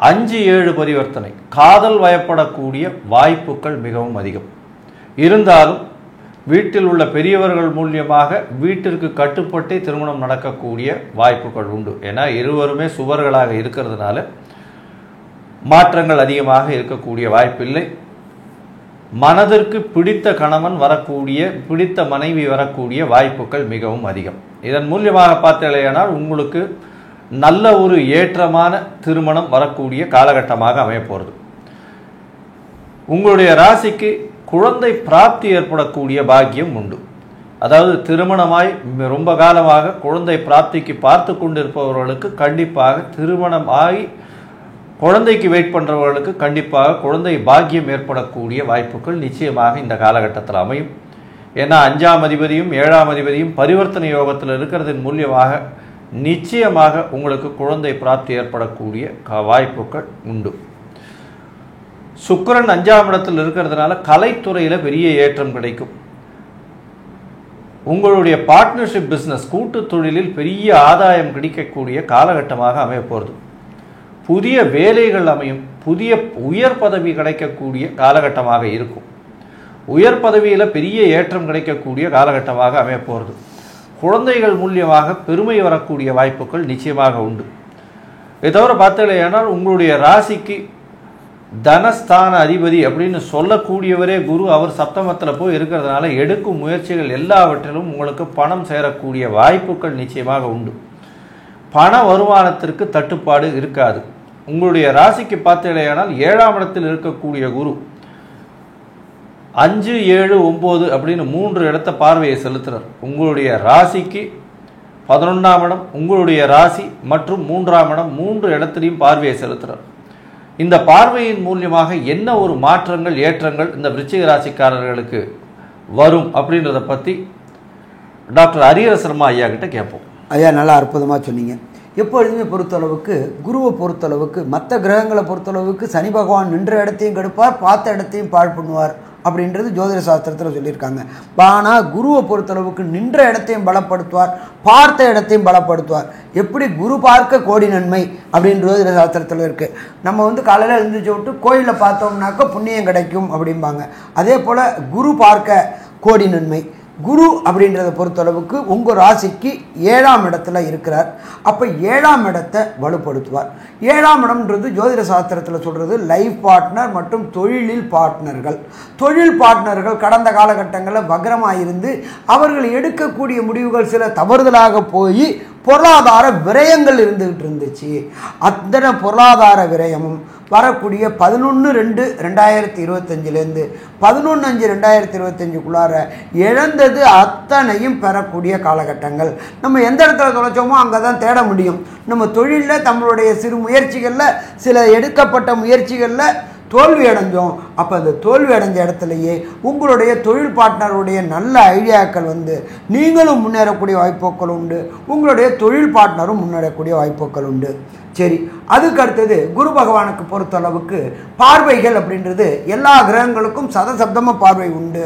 5-7 பரிவர்த்தனை, காதல் வயப்படக்கூடிய வாய்ப்புகள் மிகவும் அதிகம். இருந்தாலும் வீட்டில் உள்ள பெரியவர்கள் மூலியமாக வீட்டிற்கு கட்டுப்பட்டே திருமணம் நடக்கக்கூடிய வாய்ப்புகள் உண்டு. ஏன்னா இருவருமே சுவர்களாக இருக்கிறதுனால மாற்றங்கள் அதிகமாக இருக்கக்கூடிய வாய்ப்பில்லை. மனதிற்கு பிடித்த கணவன் வரக்கூடிய, பிடித்த மனைவி வரக்கூடிய வாய்ப்புகள் மிகவும் அதிகம். இதன் மூலியமாக பார்த்தீர்களானால் உங்களுக்கு நல்ல ஒரு ஏற்றமான திருமணம் வரக்கூடிய காலகட்டமாக அமைய போகிறது. உங்களுடைய ராசிக்கு குழந்தை பிராப்தி ஏற்படக்கூடிய பாக்கியம் உண்டு. அதாவது திருமணமாய் ரொம்ப காலமாக குழந்தை பிராப்திக்கு பார்த்து கொண்டிருப்பவர்களுக்கு கண்டிப்பாக திருமணம் ஆகி குழந்தைக்கு வெயிட் பண்ணுறவர்களுக்கு கண்டிப்பாக குழந்தை பாக்கியம் ஏற்படக்கூடிய வாய்ப்புகள் நிச்சயமாக இந்த காலகட்டத்தில் அமையும். ஏன்னா 5ஆம் அதிபதியும் 7ஆம் அதிபதியும் பரிவர்த்தனை யோகத்தில் இருக்கிறதன் மூலியமாக நிச்சயமாக உங்களுக்கு குழந்தை பிராப்தி ஏற்படக்கூடிய வாய்ப்புகள் உண்டு. சுக்கிரன் 5ஆம் இடத்தில் இருக்கிறதுனால கலைத்துறையில் பெரிய ஏற்றம் கிடைக்கும். உங்களுடைய பார்ட்னர்ஷிப் பிஸ்னஸ், கூட்டு தொழிலில் பெரிய ஆதாயம் கிடைக்கக்கூடிய காலகட்டமாக அமைய போகிறது. புதிய வேலைகள் அமையும். புதிய உயர் பதவி கிடைக்கக்கூடிய காலகட்டமாக இருக்கும். உயர் பதவியில் பெரிய ஏற்றம் கிடைக்கக்கூடிய காலகட்டமாக அமைய போகிறது. குழந்தைகள் மூலியமாக பெருமை வரக்கூடிய வாய்ப்புகள் நிச்சயமாக உண்டு. இதை தவிர பார்த்தீங்கன்னா உங்களுடைய ராசிக்கு தனஸ்தான அதிபதி அப்படின்னு சொல்லக்கூடியவரே குரு, அவர் சப்தமத்தில் போய் இருக்கிறதுனால எடுக்கும் முயற்சிகள் எல்லாவற்றிலும் உங்களுக்கு பணம் சேரக்கூடிய வாய்ப்புகள் நிச்சயமாக உண்டு. பண வருமானத்திற்கு தட்டுப்பாடு இருக்காது. உங்களுடைய ராசிக்கு பார்த்தீங்கன்னா 7ஆம் இடத்தில் இருக்கக்கூடிய குரு 5, 7, 9 அப்படின்னு 3 இடத்த பார்வையை செலுத்துறார். உங்களுடைய ராசிக்கு 11ஆம் இடம், உங்களுடைய ராசி மற்றும் 3ஆம் இடம் 3 இடத்திலையும் பார்வையை செலுத்துறார். இந்த பார்வையின் மூலியமாக என்ன ஒரு மாற்றங்கள் ஏற்றங்கள் இந்த விருச்சிக ராசிக்காரர்களுக்கு வரும் அப்படின்றத பற்றி டாக்டர் ஹரிஹர சர்மா ஐயா கிட்ட கேட்போம். ஐயா, நல்லா அற்புதமாக சொன்னீங்க. எப்பொழுதுமே பொறுத்தளவுக்கு, குருவை பொறுத்தளவுக்கு, மற்ற கிரகங்களை பொறுத்தளவுக்கு சனி பகவான் நின்ற இடத்தையும் கெடுப்பார், பார்த்த இடத்தையும் பாழ் பண்ணுவார் அப்படின்றது ஜோதிட சாஸ்திரத்தில் சொல்லியிருக்காங்க. ஆனால் குருவை பொறுத்தளவுக்கு நின்ற இடத்தையும் பலப்படுத்துவார், பார்த்த இடத்தையும் பலப்படுத்துவார். எப்படி குரு பார்க்க கோடி நன்மை அப்படின்னு ஜோதிட சாஸ்திரத்தில் இருக்குது. நம்ம வந்து காலையில் எழுந்திரிச்சு விட்டு கோயிலில் பார்த்தோம்னாக்க புண்ணியம் கிடைக்கும் அப்படிம்பாங்க. அதே போல் குரு பார்க்க கோடி நன்மை. குரு அப்படின்றத பொறுத்தளவுக்கு உங்கள் ராசிக்கு 7ஆம் இடத்துல இருக்கிறார். அப்போ 7ஆம் இடத்தை வலுப்படுத்துவார். 7ஆம் இடம்ன்றது ஜோதிட சாஸ்திரத்தில் சொல்கிறது லைஃப் பார்ட்னர் மற்றும் தொழிலில் பார்ட்னர்கள். தொழில் பார்ட்னர்கள் கடந்த காலகட்டங்களில் வக்ரமாக இருந்து அவர்கள் எடுக்கக்கூடிய முடிவுகள் சில தவறுதலாக போய் பொருளாதார விரயங்கள் இருந்துகிட்டு இருந்துச்சு. அத்தனை பொருளாதார விரயமும் வரக்கூடிய 11/2/2025 11/5/2025 இழந்தது அத்தனையும் பெறக்கூடிய காலகட்டங்கள். நம்ம எந்த இடத்துல தொலைச்சோமோ அங்கே தான் தேட முடியும். நம்ம தொழிலில் நம்மளுடைய சிறு முயற்சிகளில், சில எடுக்கப்பட்ட முயற்சிகளில் தோல்வி அடைஞ்சோம். அப்போ அந்த தோல்வி அடைஞ்ச இடத்துலையே உங்களுடைய தொழில் பார்ட்னருடைய நல்ல ஐடியாக்கள் வந்து நீங்களும் முன்னேறக்கூடிய வாய்ப்புகள் உண்டு, உங்களுடைய தொழில் பார்ட்னரும் முன்னேறக்கூடிய வாய்ப்புகள் உண்டு. சரி, அதுக்கு அடுத்தது குரு பகவானுக்கு பொறுத்தளவுக்கு பார்வைகள் அப்படின்றது எல்லா கிரகங்களுக்கும் சதசப்தம பார்வை உண்டு.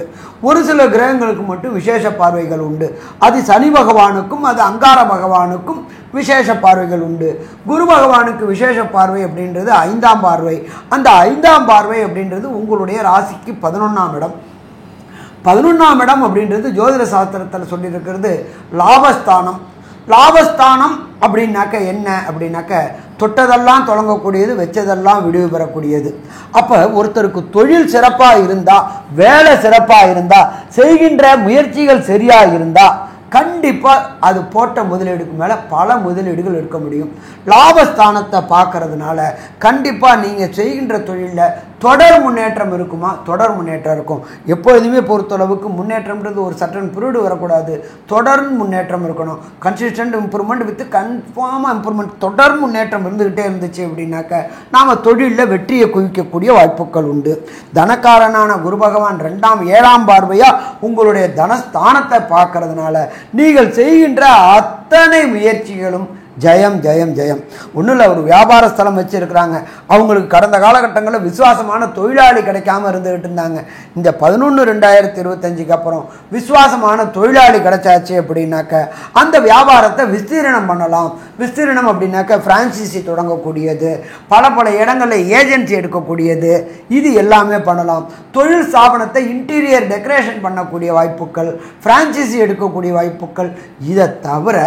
ஒரு சில கிரகங்களுக்கு மட்டும் விசேஷ பார்வைகள் உண்டு. அது சனி பகவானுக்கும் அது அங்கார பகவானுக்கும் விசேஷ பார்வைகள் உண்டு. குரு பகவானுக்கு விசேஷ பார்வை அப்படின்றது 5ஆம் பார்வை. அந்த 5ஆம் பார்வை அப்படின்றது உங்களுடைய ராசிக்கு 11ஆம் இடம். 11ஆம் இடம் அப்படின்றது ஜோதிட சாஸ்திரத்தில் சொல்லியிருக்கிறது லாபஸ்தானம். லாபஸ்தானம் அப்படின்னாக்க என்ன அப்படின்னாக்க தொட்டதெல்லாம் தொடங்கக்கூடியது, வச்சதெல்லாம் விடுவி பெறக்கூடியது. அப்போ ஒருத்தருக்கு தொழில் சிறப்பாக இருந்தால், வேலை சிறப்பாக இருந்தால், செய்கின்ற முயற்சிகள் சரியாக இருந்தால் கண்டிப்பாக அது போட்ட முதலீடுக்கு மேலே பல முதலீடுகள் எடுக்க முடியும். லாபஸ்தானத்தை பார்க்கறதுனால கண்டிப்பாக நீங்கள் செய்கின்ற தொழிலில் தொடர் முன்னேற்றம் இருக்குமா? தொடர் முன்னேற்றம் இருக்கும். எப்பொழுதுமே பொறுத்தளவுக்கு முன்னேற்றம்ன்றது ஒரு சட்டன் பீரியடு வரக்கூடாது. தொடர் முன்னேற்றம் இருக்கணும். கன்சிஸ்டன்ட் இம்ப்ரூவ்மெண்ட் வித் கன்ஃபார்மாக இம்ப்ரூவ்மெண்ட். தொடர் முன்னேற்றம் இருந்துக்கிட்டே இருந்துச்சு அப்படின்னாக்க நாம் தொழிலில் வெற்றியை குவிக்கக்கூடிய வாய்ப்புகள் உண்டு. தனக்காரனான குரு பகவான் 7ஆம் பார்வையாக உங்களுடைய தனஸ்தானத்தை பார்க்கறதுனால நீங்கள் செய்கின்ற அத்தனை முயற்சிகளும் ஜெயம் ஜெயம் ஜெயம். ஒன்றும் இல்லை, ஒரு வியாபார ஸ்தலம் வச்சுருக்கிறாங்க. அவங்களுக்கு கடந்த காலகட்டங்களில் விசுவாசமான தொழிலாளி கிடைக்காம இருந்துகிட்டு இருந்தாங்க. இந்த 11/2025க்கு அப்புறம் விசுவாசமான தொழிலாளி கிடைச்சாச்சு அப்படின்னாக்க அந்த வியாபாரத்தை விஸ்தீரணம் பண்ணலாம். விஸ்தீரணம் அப்படின்னாக்க ஃப்ரான்ச்சைசி தொடங்கக்கூடியது, பல இடங்களில் ஏஜென்சி எடுக்கக்கூடியது, இது எல்லாமே பண்ணலாம். தொழில் ஸ்தாபனத்தை இன்டீரியர் டெக்கரேஷன் பண்ணக்கூடிய வாய்ப்புகள், ஃப்ரான்ச்சைசி எடுக்கக்கூடிய வாய்ப்புகள். இதை தவிர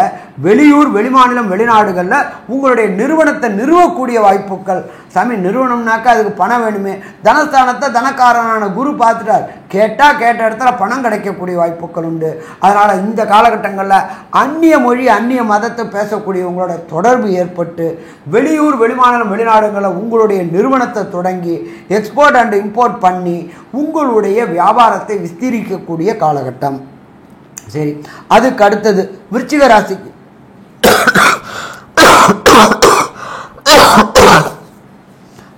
வெளியூர், வெளிமாநிலம், வெளிநாடுகளில் உங்களுடைய நிறுவனத்தை நிறுவக்கூடிய வாய்ப்புகள். சாமி, நிறுவனம்னாக்கா அதுக்கு பணம் வேணுமே. தனஸ்தானத்தை தனக்காரனான குரு பார்த்துட்டார். கேட்டால் கேட்ட இடத்துல பணம் கிடைக்கக்கூடிய வாய்ப்புகள் உண்டு. அதனால் இந்த காலகட்டங்களில் அந்நிய மொழி, அந்நிய மதத்தை பேசக்கூடிய உங்களோட தொடர்பு ஏற்பட்டு வெளியூர், வெளிமாநிலம், வெளிநாடுகளில் உங்களுடைய நிறுவனத்தை தொடங்கி எக்ஸ்போர்ட் அண்ட் இம்போர்ட் பண்ணி உங்களுடைய வியாபாரத்தை விஸ்தீரிக்கக்கூடிய காலகட்டம். சரி, அதுக்கு அடுத்தது விருச்சிக ராசிக்கு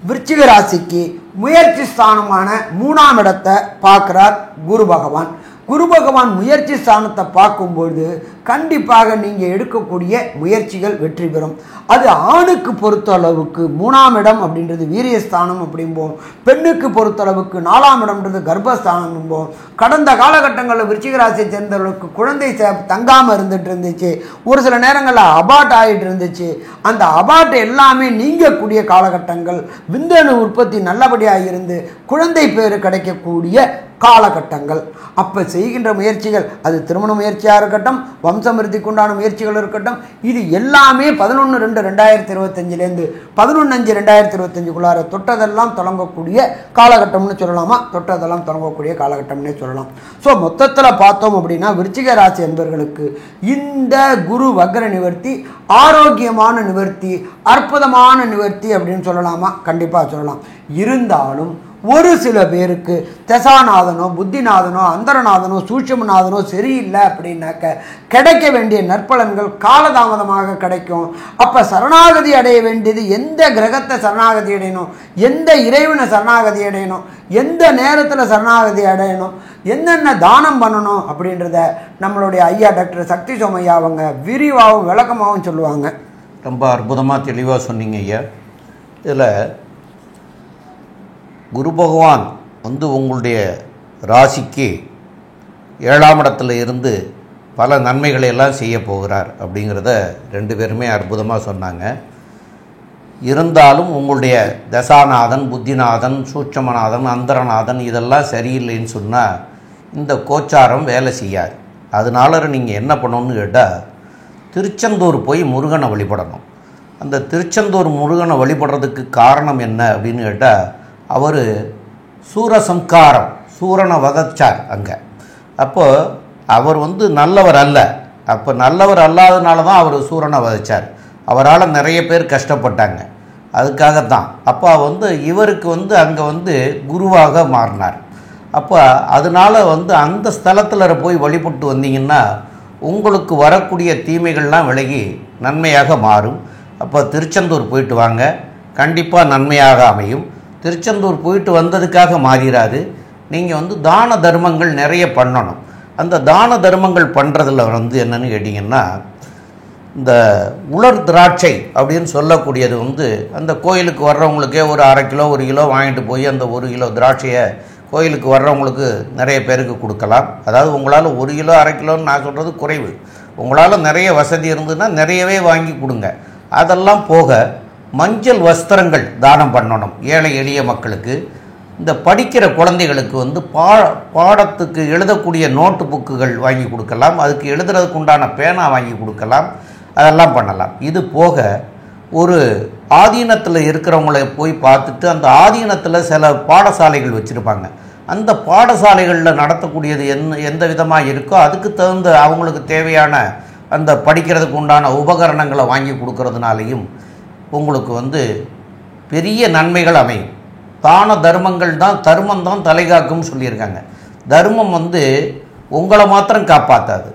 விருச்சிக ராசிக்கு முயற்சி ஸ்தானமான 3ஆம் இடத்தை பார்க்கிறார் குரு பகவான். குரு பகவான் முயற்சி ஸ்தானத்தை பார்க்கும்பொழுது கண்டிப்பாக நீங்கள் எடுக்கக்கூடிய முயற்சிகள் வெற்றி பெறும். அது ஆணுக்கு பொறுத்தளவுக்கு 3ஆம் இடம் அப்படின்றது வீரியஸ்தானம் அப்படிம்போம். பெண்ணுக்கு பொறுத்தளவுக்கு 4ஆம் இடம்ன்றது கர்ப்பஸ்தானம் என்போம். கடந்த காலகட்டங்களில் விருச்சிக ராசியை சேர்ந்தவர்களுக்கு குழந்தை தங்காமல் இருந்துட்டு இருந்துச்சு. ஒரு சில நேரங்களில் அபார்ட் ஆகிட்டு இருந்துச்சு. அந்த அபார்ட் எல்லாமே நீங்கக்கூடிய காலகட்டங்கள். விந்தணு உற்பத்தி நல்லபடியாக இருந்து குழந்தை பேர் கிடைக்கக்கூடிய காலகட்டங்கள். அப்போ செய்கின்ற முயற்சிகள், அது திருமண முயற்சியாக இருக்கட்டும், வம்சமிருத்திக்கு உண்டான முயற்சிகள் இருக்கட்டும், இது எல்லாமே 11/2/2025லேருந்து 11/5/2025க்குள்ளார தொட்டதெல்லாம் தொடங்கக்கூடிய காலகட்டம்னு சொல்லலாமா? தொட்டதெல்லாம் தொடங்கக்கூடிய காலகட்டம்னே சொல்லலாம். ஸோ மொத்தத்தில் பார்த்தோம் அப்படின்னா விருச்சிக ராசி என்பவர்களுக்கு இந்த குரு வக்ர நிவர்த்தி ஆரோக்கியமான நிவர்த்தி, அற்புதமான நிவர்த்தி அப்படின்னு சொல்லலாமா? கண்டிப்பாக சொல்லலாம். இருந்தாலும் ஒரு சில பேருக்கு தசாநாதனோ, புத்திநாதனோ, அந்தரநாதனோ, சூட்சுமநாதனோ சரியில்லை அப்படின்னாக்க கிடைக்க வேண்டிய நற்பலன்கள் காலதாமதமாக கிடைக்கும். அப்போ சரணாகதி அடைய வேண்டியது எந்த கிரகத்தை சரணாகதி அடையணும், எந்த இறைவனை சரணாகதி அடையணும், எந்த நேரத்தில் சரணாகதி அடையணும், என்னென்ன தானம் பண்ணணும் அப்படின்றத நம்மளுடைய ஐயா டாக்டர் சக்தி சோமையா அவங்க விரிவாகவும் விளக்கமாகவும் சொல்லுவாங்க. ரொம்ப அற்புதமாக தெளிவாக சொன்னீங்க ஐயா. இதில் குரு பகவான் உங்களுடைய ராசிக்கு 7ஆம் இடத்துல இருந்து பல நன்மைகளை எல்லாம் செய்ய போகிறார் அப்படிங்கிறத 2 பேருமே அற்புதமாக சொன்னாங்க. இருந்தாலும் உங்களுடைய தசாநாதன், புத்திநாதன், சூட்சமநாதன், அந்தரநாதன் இதெல்லாம் சரியில்லைன்னு சொன்னால் இந்த கோச்சாரம் வேலை செய்யாது. அதனால நீங்கள் என்ன பண்ணணும்னு கேட்டால் திருச்செந்தூர் போய் முருகனை வழிபடணும். அந்த திருச்செந்தூர் முருகனை வழிபடுறதுக்கு காரணம் என்ன அப்படின்னு கேட்டால், அவர் சூரசம்காரம், சூரனை வதச்சார் அங்கே. அப்போ அவர் நல்லவர் அல்ல. அப்போ நல்லவர் அல்லாதனால தான் அவர் சூரனை வதச்சார். அவரால் நிறைய பேர் கஷ்டப்பட்டாங்க. அதுக்காகத்தான் அப்போ இவருக்கு அங்கே குருவாக மாறினார். அப்போ அதனால் அந்த ஸ்தலத்தில் போய் வழிபட்டு வந்தீங்கன்னா உங்களுக்கு வரக்கூடிய தீமைகள்லாம் விலகி நன்மையாக மாறும். அப்போ திருச்செந்தூர் போயிட்டு வாங்க, கண்டிப்பாக நன்மையாக அமையும். திருச்செந்தூர் போயிட்டு வந்ததுக்காக மாறிடாது. நீங்கள் தான தர்மங்கள் நிறைய பண்ணணும். அந்த தான தர்மங்கள் பண்ணுறதுல என்னன்னு கேட்டிங்கன்னா, இந்த உலர் திராட்சை அப்படின்னு சொல்லக்கூடியது வந்து அந்த கோயிலுக்கு வர்றவங்களுக்கே ஒரு 1/2 கிலோ 1 கிலோ வாங்கிட்டு போய் அந்த 1 கிலோ திராட்சையை கோயிலுக்கு வர்றவங்களுக்கு நிறைய பேருக்கு கொடுக்கலாம். அதாவது உங்களால் 1 கிலோ 1/2 கிலோன்னு நான் சொல்கிறது குறைவு. உங்களால் நிறைய வசதி இருந்ததுன்னா நிறையவே வாங்கி கொடுங்க. அதெல்லாம் போக மஞ்சள் வஸ்திரங்கள் தானம் பண்ணணும் ஏழை எளிய மக்களுக்கு. இந்த படிக்கிற குழந்தைகளுக்கு வந்து பாடத்துக்கு எழுதக்கூடிய நோட்டு புக்குகள் வாங்கி கொடுக்கலாம். அதுக்கு எழுதுறதுக்கு உண்டான பேனா வாங்கி கொடுக்கலாம். அதெல்லாம் பண்ணலாம். இது போக ஒரு ஆதீனத்தில் இருக்கிறவங்கள போய் பார்த்துட்டு அந்த ஆதீனத்தில் சில பாடசாலைகள் வச்சுருப்பாங்க. அந்த பாடசாலைகளில் நடத்தக்கூடியது எந்த விதமாக இருக்கோ அதுக்கு தகுந்த அவங்களுக்கு தேவையான அந்த படிக்கிறதுக்கு உண்டான உபகரணங்களை வாங்கி கொடுக்கறதுனாலையும் உங்களுக்கு வந்து பெரிய நன்மைகள் அமையும். தான தர்மங்கள் தான் தர்மம் தான் தலைகாக்கும்னு சொல்லியிருக்காங்க. தர்மம் வந்து உங்களை மாத்திரம் காப்பாற்றாது,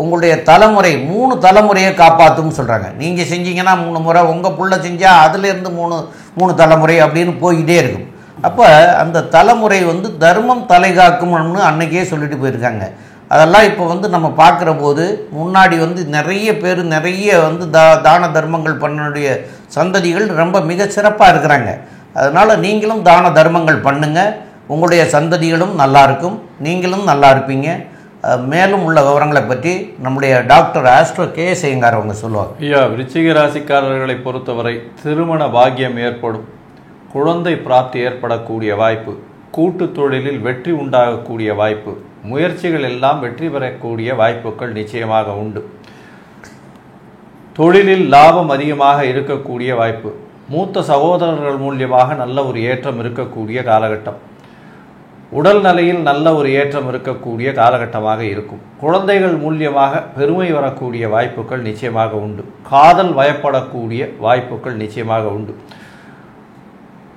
உங்களுடைய தலைமுறை 3 தலைமுறையை காப்பாற்றும்னு சொல்கிறாங்க. நீங்கள் செஞ்சீங்கன்னா 3 முறை, உங்கள் புள்ள செஞ்சால் அதுலேருந்து 3 தலைமுறை அப்படின்னு போய்கிட்டே இருக்கும். அப்போ அந்த தலைமுறை வந்து தர்மம் தலைகாக்கும்னு அன்றைக்கே சொல்லிட்டு போயிருக்காங்க. அதெல்லாம் இப்போ வந்து நம்ம பார்க்குற போது முன்னாடி வந்து நிறைய பேர் நிறைய வந்து தான தர்மங்கள் பண்ணக்கூடிய சந்ததிகள் ரொம்ப மிக சிறப்பாக இருக்கிறாங்க. அதனால் நீங்களும் தான தர்மங்கள் பண்ணுங்கள். உங்களுடைய சந்ததிகளும் நல்லாயிருக்கும், நீங்களும் நல்லா இருப்பீங்க. மேலும் உள்ள விவரங்களை பற்றி நம்முடைய டாக்டர் ஆஸ்ட்ரோ கே.எஸ். ஐயங்கார் அவங்க சொல்லுவாங்க. ஐயா, விருச்சிக ராசிக்காரர்களை பொறுத்தவரை திருமண பாக்கியம் ஏற்படும், குழந்தை பிராப்தி ஏற்படக்கூடிய வாய்ப்பு, கூட்டு தொழிலில் வெற்றி உண்டாகக்கூடிய வாய்ப்பு, முயற்சிகள் எல்லாம் வெற்றி பெறக்கூடிய வாய்ப்புகள் நிச்சயமாக உண்டு. தொழிலில் லாபம் அதிகமாக இருக்கக்கூடிய வாய்ப்பு, மூத்த சகோதரர்கள் மூலியமாக நல்ல ஒரு ஏற்றம் இருக்கக்கூடிய காலகட்டம், உடல் நிலையில் நல்ல ஒரு ஏற்றம் இருக்கக்கூடிய காலகட்டமாக இருக்கும். குழந்தைகள் மூலியமாக பெருமை வரக்கூடிய வாய்ப்புகள் நிச்சயமாக உண்டு. காதல் வயப்படக்கூடிய வாய்ப்புகள் நிச்சயமாக உண்டு.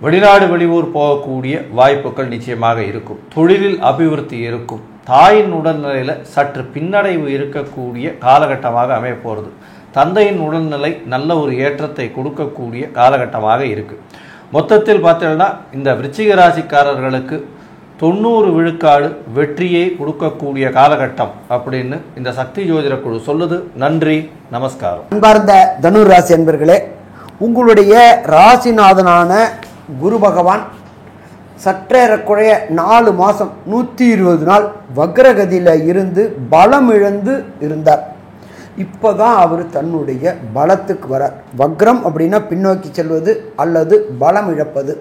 வெளிநாடு வெளியூர் போகக்கூடிய வாய்ப்புகள் நிச்சயமாக இருக்கும். தொழிலில் அபிவிருத்தி இருக்கும். தாயின் உடல்நிலையில் சற்று பின்னடைவு இருக்கக்கூடிய காலகட்டமாக அமைய போகிறது. தந்தையின் உடல்நிலை நல்ல ஒரு ஏற்றத்தை கொடுக்கக்கூடிய காலகட்டமாக இருக்குது. மொத்தத்தில் பார்த்தீங்கன்னா இந்த விருச்சிக ராசிக்காரர்களுக்கு 90 விழுக்காடு வெற்றியை கொடுக்கக்கூடிய காலகட்டம் அப்படின்னு இந்த சக்தி ஜோதிட குழு சொல்லுது. நன்றி, நமஸ்காரம். அன்பார்ந்த தனுர் ராசி என்பர்களே, உங்களுடைய ராசிநாதனான குரு பகவான் சற்றேறக்குறைய 4 மாதம் 120 நாள் வக்ரகதியில் இருந்து பலம் இழந்து இருந்தார். இப்போ தான் அவர் தன்னுடைய பலத்துக்கு வரார். வக்ரம் அப்படின்னா பின்னோக்கி செல்வது அல்லது பலம் இழப்பது.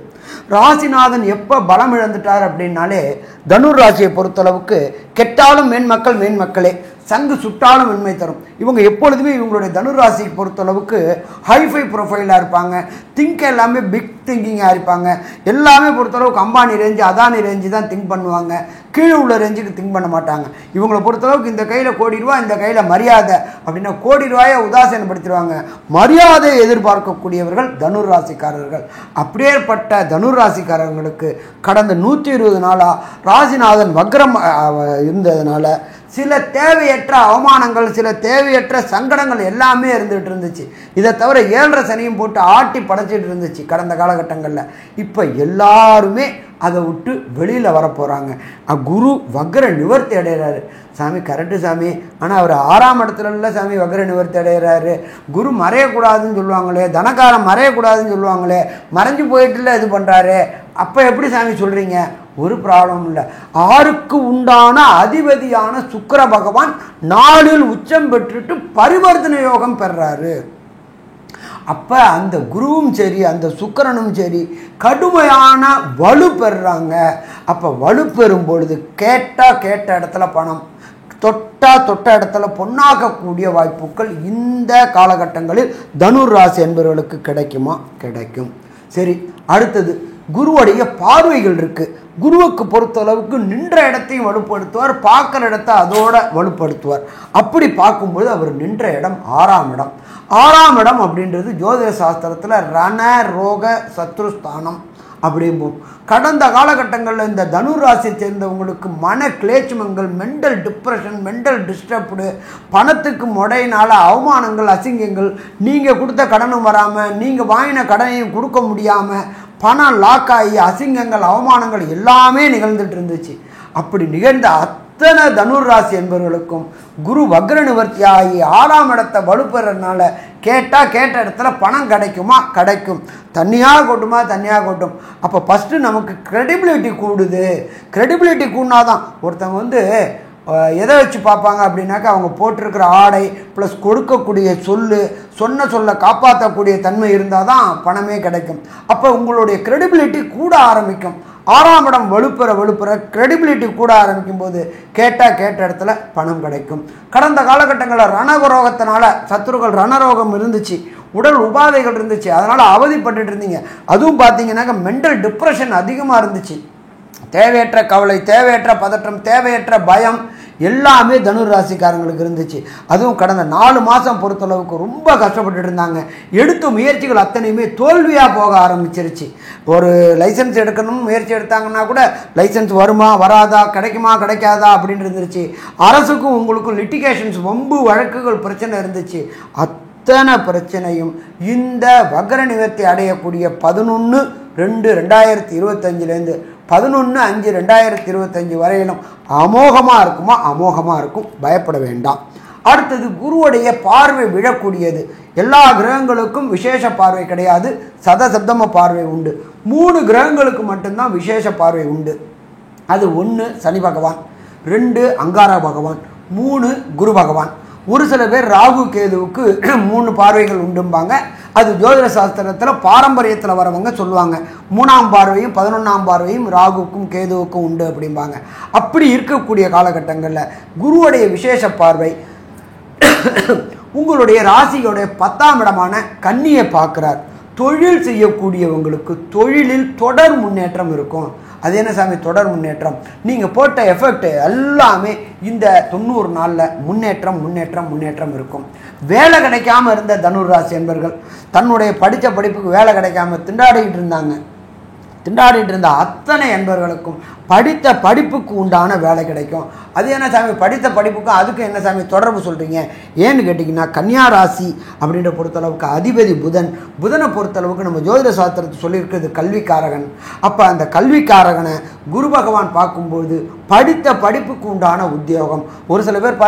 ராசிநாதன் எப்போ பலம் இழந்துட்டார் அப்படின்னாலே தனுர் ராசியை பொறுத்தளவுக்கு கெட்டாலும் மேன்மக்கள் மேன்மக்களே, சங்கு சுட்டாலும் நன்மை தரும். இவங்க எப்பொழுதுமே இவங்களுடைய தனுர் ராசியை பொறுத்தளவுக்கு ஹைஃபை ப்ரொஃபைலாக இருப்பாங்க. திங்க் எல்லாமே பிக் திங்கிங்காக இருப்பாங்க. எல்லாமே பொறுத்தளவுக்கு அம்பானி ரேஞ்சு அதானி ரேஞ்சு தான் திங்க் பண்ணுவாங்க. கீழே உள்ள ரேஞ்சுக்கு திங்க் பண்ண மாட்டாங்க. இவங்களை பொறுத்தளவுக்கு இந்த கையில் கோடி ரூபா, இந்த கையில் மரியாதை அப்படின்னா கோடி ரூபாயை உதாசீனப்படுத்திடுவாங்க. மரியாதையை எதிர்பார்க்கக்கூடியவர்கள் தனுர் ராசிக்காரர்கள். அப்படியேற்பட்ட தனுர் ராசிக்காரர்களுக்கு கடந்த 120 நாளாக ராசிநாதன் வக்ரம் இருந்ததுனால சில தேவையற்ற அவமானங்கள், சில தேவையற்ற சங்கடங்கள் எல்லாமே இருந்துகிட்டு இருந்துச்சு. இதை தவிர 7.5 சனியும் போட்டு ஆட்டி படைச்சிட்டு இருந்துச்சு கடந்த காலகட்டங்களில். இப்போ எல்லாருமே அதை விட்டு வெளியில் வரப்போகிறாங்க. குரு வக்ர நிவர்த்தி அடைகிறாரு. சாமி கரெக்டு சாமி, ஆனால் அவர் 6ஆம் இடத்துல இல்லை சாமி வக்ர நிவர்த்தி அடைகிறாரு. குரு மறையக்கூடாதுன்னு சொல்லுவாங்களே, தனக்காரம் மறையக்கூடாதுன்னு சொல்லுவாங்களே, மறைஞ்சு போயிட்டுல இது பண்ணுறாரு, அப்போ எப்படி சாமி சொல்கிறீங்க? ஒரு ப்ராப்ளம் இல்லை. 6க்கு உண்டான அதிபதியான சுக்கிர பகவான் 4இல் உச்சம் பெற்றுட்டு பரிவர்த்தனை யோகம் பெறாரு. அப்போ அந்த குருவும் சரி அந்த சுக்கிரனும் சரி கடுமையான வலு பெறுறாங்க. அப்போ வலு பெறும் பொழுது கேட்ட இடத்துல பணம், தொட்ட இடத்துல பொன்னாக்கக்கூடிய வாய்ப்புகள் இந்த காலகட்டங்களில் தனுர் ராசி என்பவர்களுக்கு கிடைக்குமா? கிடைக்கும். சரி, அடுத்தது குருவுடைய பார்வைகள் இருக்குது. குருவுக்கு பொறுத்தளவுக்கு நின்ற இடத்தையும் வலுப்படுத்துவார், பார்க்குற இடத்த அதோட வலுப்படுத்துவார். அப்படி பார்க்கும்போது அவர் நின்ற இடம் 6ஆம் இடம். 6ஆம் இடம் அப்படின்றது ஜோதிட சாஸ்திரத்தில் ரண ரோக சத்ருஸ்தானம் அப்படிம்போம். கடந்த காலகட்டங்களில் இந்த தனுர் ராசியை சேர்ந்தவங்களுக்கு மன கிளேச்சமங்கள், மென்டல் டிப்ரெஷன், மென்டல் டிஸ்டர்ப்டு, பணத்துக்கு முடையினால அவமானங்கள், அசிங்கங்கள், நீங்கள் கொடுத்த கடனும் வராமல் நீங்கள் வாங்கின கடனையும் கொடுக்க முடியாமல் பணம் லாக் ஆகி அசிங்கங்கள், அவமானங்கள் எல்லாமே நிகழ்ந்துட்டு இருந்துச்சு. அப்படி நிகழ்ந்த அத்தனை தனுர் ராசி என்பவர்களுக்கும் குரு வக்ர நிவர்த்தி ஆகி 6ஆம் இடத்தை வலுப்பெறதுனால கேட்ட இடத்துல பணம் கிடைக்குமா? கிடைக்கும். தனியாக கொட்டுமா? தனியாக கொட்டும். அப்போ ஃபஸ்ட்டு நமக்கு க்ரெடிபிலிட்டி கூடுது. க்ரெடிபிலிட்டி கூடினாதான் ஒருத்தவங்க எதை வச்சு பார்ப்பாங்க அப்படின்னாக்கா அவங்க போட்டிருக்கிற ஆடை ப்ளஸ் கொடுக்கக்கூடிய சொன்ன சொல்ல காப்பாற்றக்கூடிய தன்மை இருந்தால் தான் பணமே கிடைக்கும். அப்போ உங்களுடைய க்ரெடிபிலிட்டி கூட ஆரம்பிக்கும். 6ஆம் இடம் வலுப்பெற க்ரெடிபிலிட்டி கூட ஆரம்பிக்கும் போது கேட்ட இடத்துல பணம் கிடைக்கும். கடந்த காலகட்டங்களில் ரணரோகத்தினால சத்துருக்கள் ரணரோகம் இருந்துச்சு, உடல் உபாதைகள் இருந்துச்சு, அதனால் அவதிப்பட்டு இருந்தீங்க. அதுவும் பார்த்தீங்கன்னாக்கா மென்டல் டிப்ரெஷன் அதிகமாக இருந்துச்சு. தேவையற்ற கவலை, தேவையற்ற பதற்றம், தேவையற்ற பயம் எல்லாமே தனுர் ராசிக்காரங்களுக்கு இருந்துச்சு. அதுவும் கடந்த 4 மாதம் பொறுத்தளவுக்கு ரொம்ப கஷ்டப்பட்டு இருந்தாங்க. எடுத்த முயற்சிகள் அத்தனையுமே தோல்வியாக போக ஆரம்பிச்சிருச்சு. ஒரு லைசன்ஸ் எடுக்கணும்னு முயற்சி எடுத்தாங்கன்னா கூட லைசன்ஸ் வருமா வராதா, கிடைக்குமா கிடைக்காதா அப்படின்னு இருந்துருச்சு. அரசுக்கும் உங்களுக்கும் லிட்டிகேஷன்ஸ், வம்பு வழக்குகள் பிரச்சனை இருந்துச்சு. அத்தனை பிரச்சனையும் இந்த வக்ர நிவர்த்தி அடையக்கூடிய 11/2/2025 11/5/2025 வரையிலும் அமோகமாக இருக்குமா? அமோகமாக இருக்கும். பயப்பட வேண்டாம். அடுத்தது குருவுடைய பார்வை விழக்கூடியது. எல்லா கிரகங்களுக்கும் விசேஷ பார்வை கிடையாது, சதசப்தம பார்வை உண்டு. 3 கிரகங்களுக்கு மட்டும்தான் விசேஷ பார்வை உண்டு. அது 1 சனி பகவான், 2 அங்கார பகவான், 3 குரு பகவான். ஒரு சில பேர் ராகு கேதுவுக்கு 3 பார்வைகள் உண்டும்பாங்க. அது ஜோதிட சாஸ்திரத்தில் பாரம்பரியத்தில் வரவங்க சொல்லுவாங்க. 3ஆம் பார்வையும் 11ஆம் பார்வையும் ராகுக்கும் கேதுவுக்கும் உண்டு அப்படிம்பாங்க. அப்படி இருக்கக்கூடிய காலகட்டங்களில் குருவுடைய விசேஷ பார்வை உங்களுடைய ராசியோடைய 10ஆம் இடமான கன்னியை பார்க்குறார். தொழில் செய்யக்கூடியவங்களுக்கு தொழிலில் தொடர் முன்னேற்றம் இருக்கும். அது என்ன சாமி தொடர் முன்னேற்றம்? நீங்கள் போட்ட எஃபெக்ட் எல்லாமே இந்த 90 நாளில் முன்னேற்றம் இருக்கும். வேலை கிடைக்காம இருந்த தனுர் ராசி என்பர்கள் தன்னுடைய படித்த படிப்புக்கு வேலை கிடைக்காம திண்டாடிட்டு இருந்த அத்தனை என்பவர்களுக்கும் படித்த படிப்புக்கு உண்டான வேலை கிடைக்கும். அது என்ன சாமி படித்த படிப்புக்கும் அதுக்கும் என்ன சாமி தொடர்பு சொல்கிறீங்க? ஏன்னு கேட்டிங்கன்னா கன்னியா ராசி அப்படின்ற பொறுத்தளவுக்கு அதிபதி புதனை பொறுத்தளவுக்கு நம்ம ஜோதிட சாஸ்திரத்தை சொல்லியிருக்கிறது கல்விக்காரகன். அப்போ அந்த கல்விக்காரகனை குரு பகவான் பார்க்கும்போது படித்த படிப்புக்கு உண்டான உத்தியோகம். ஒரு சில பேர்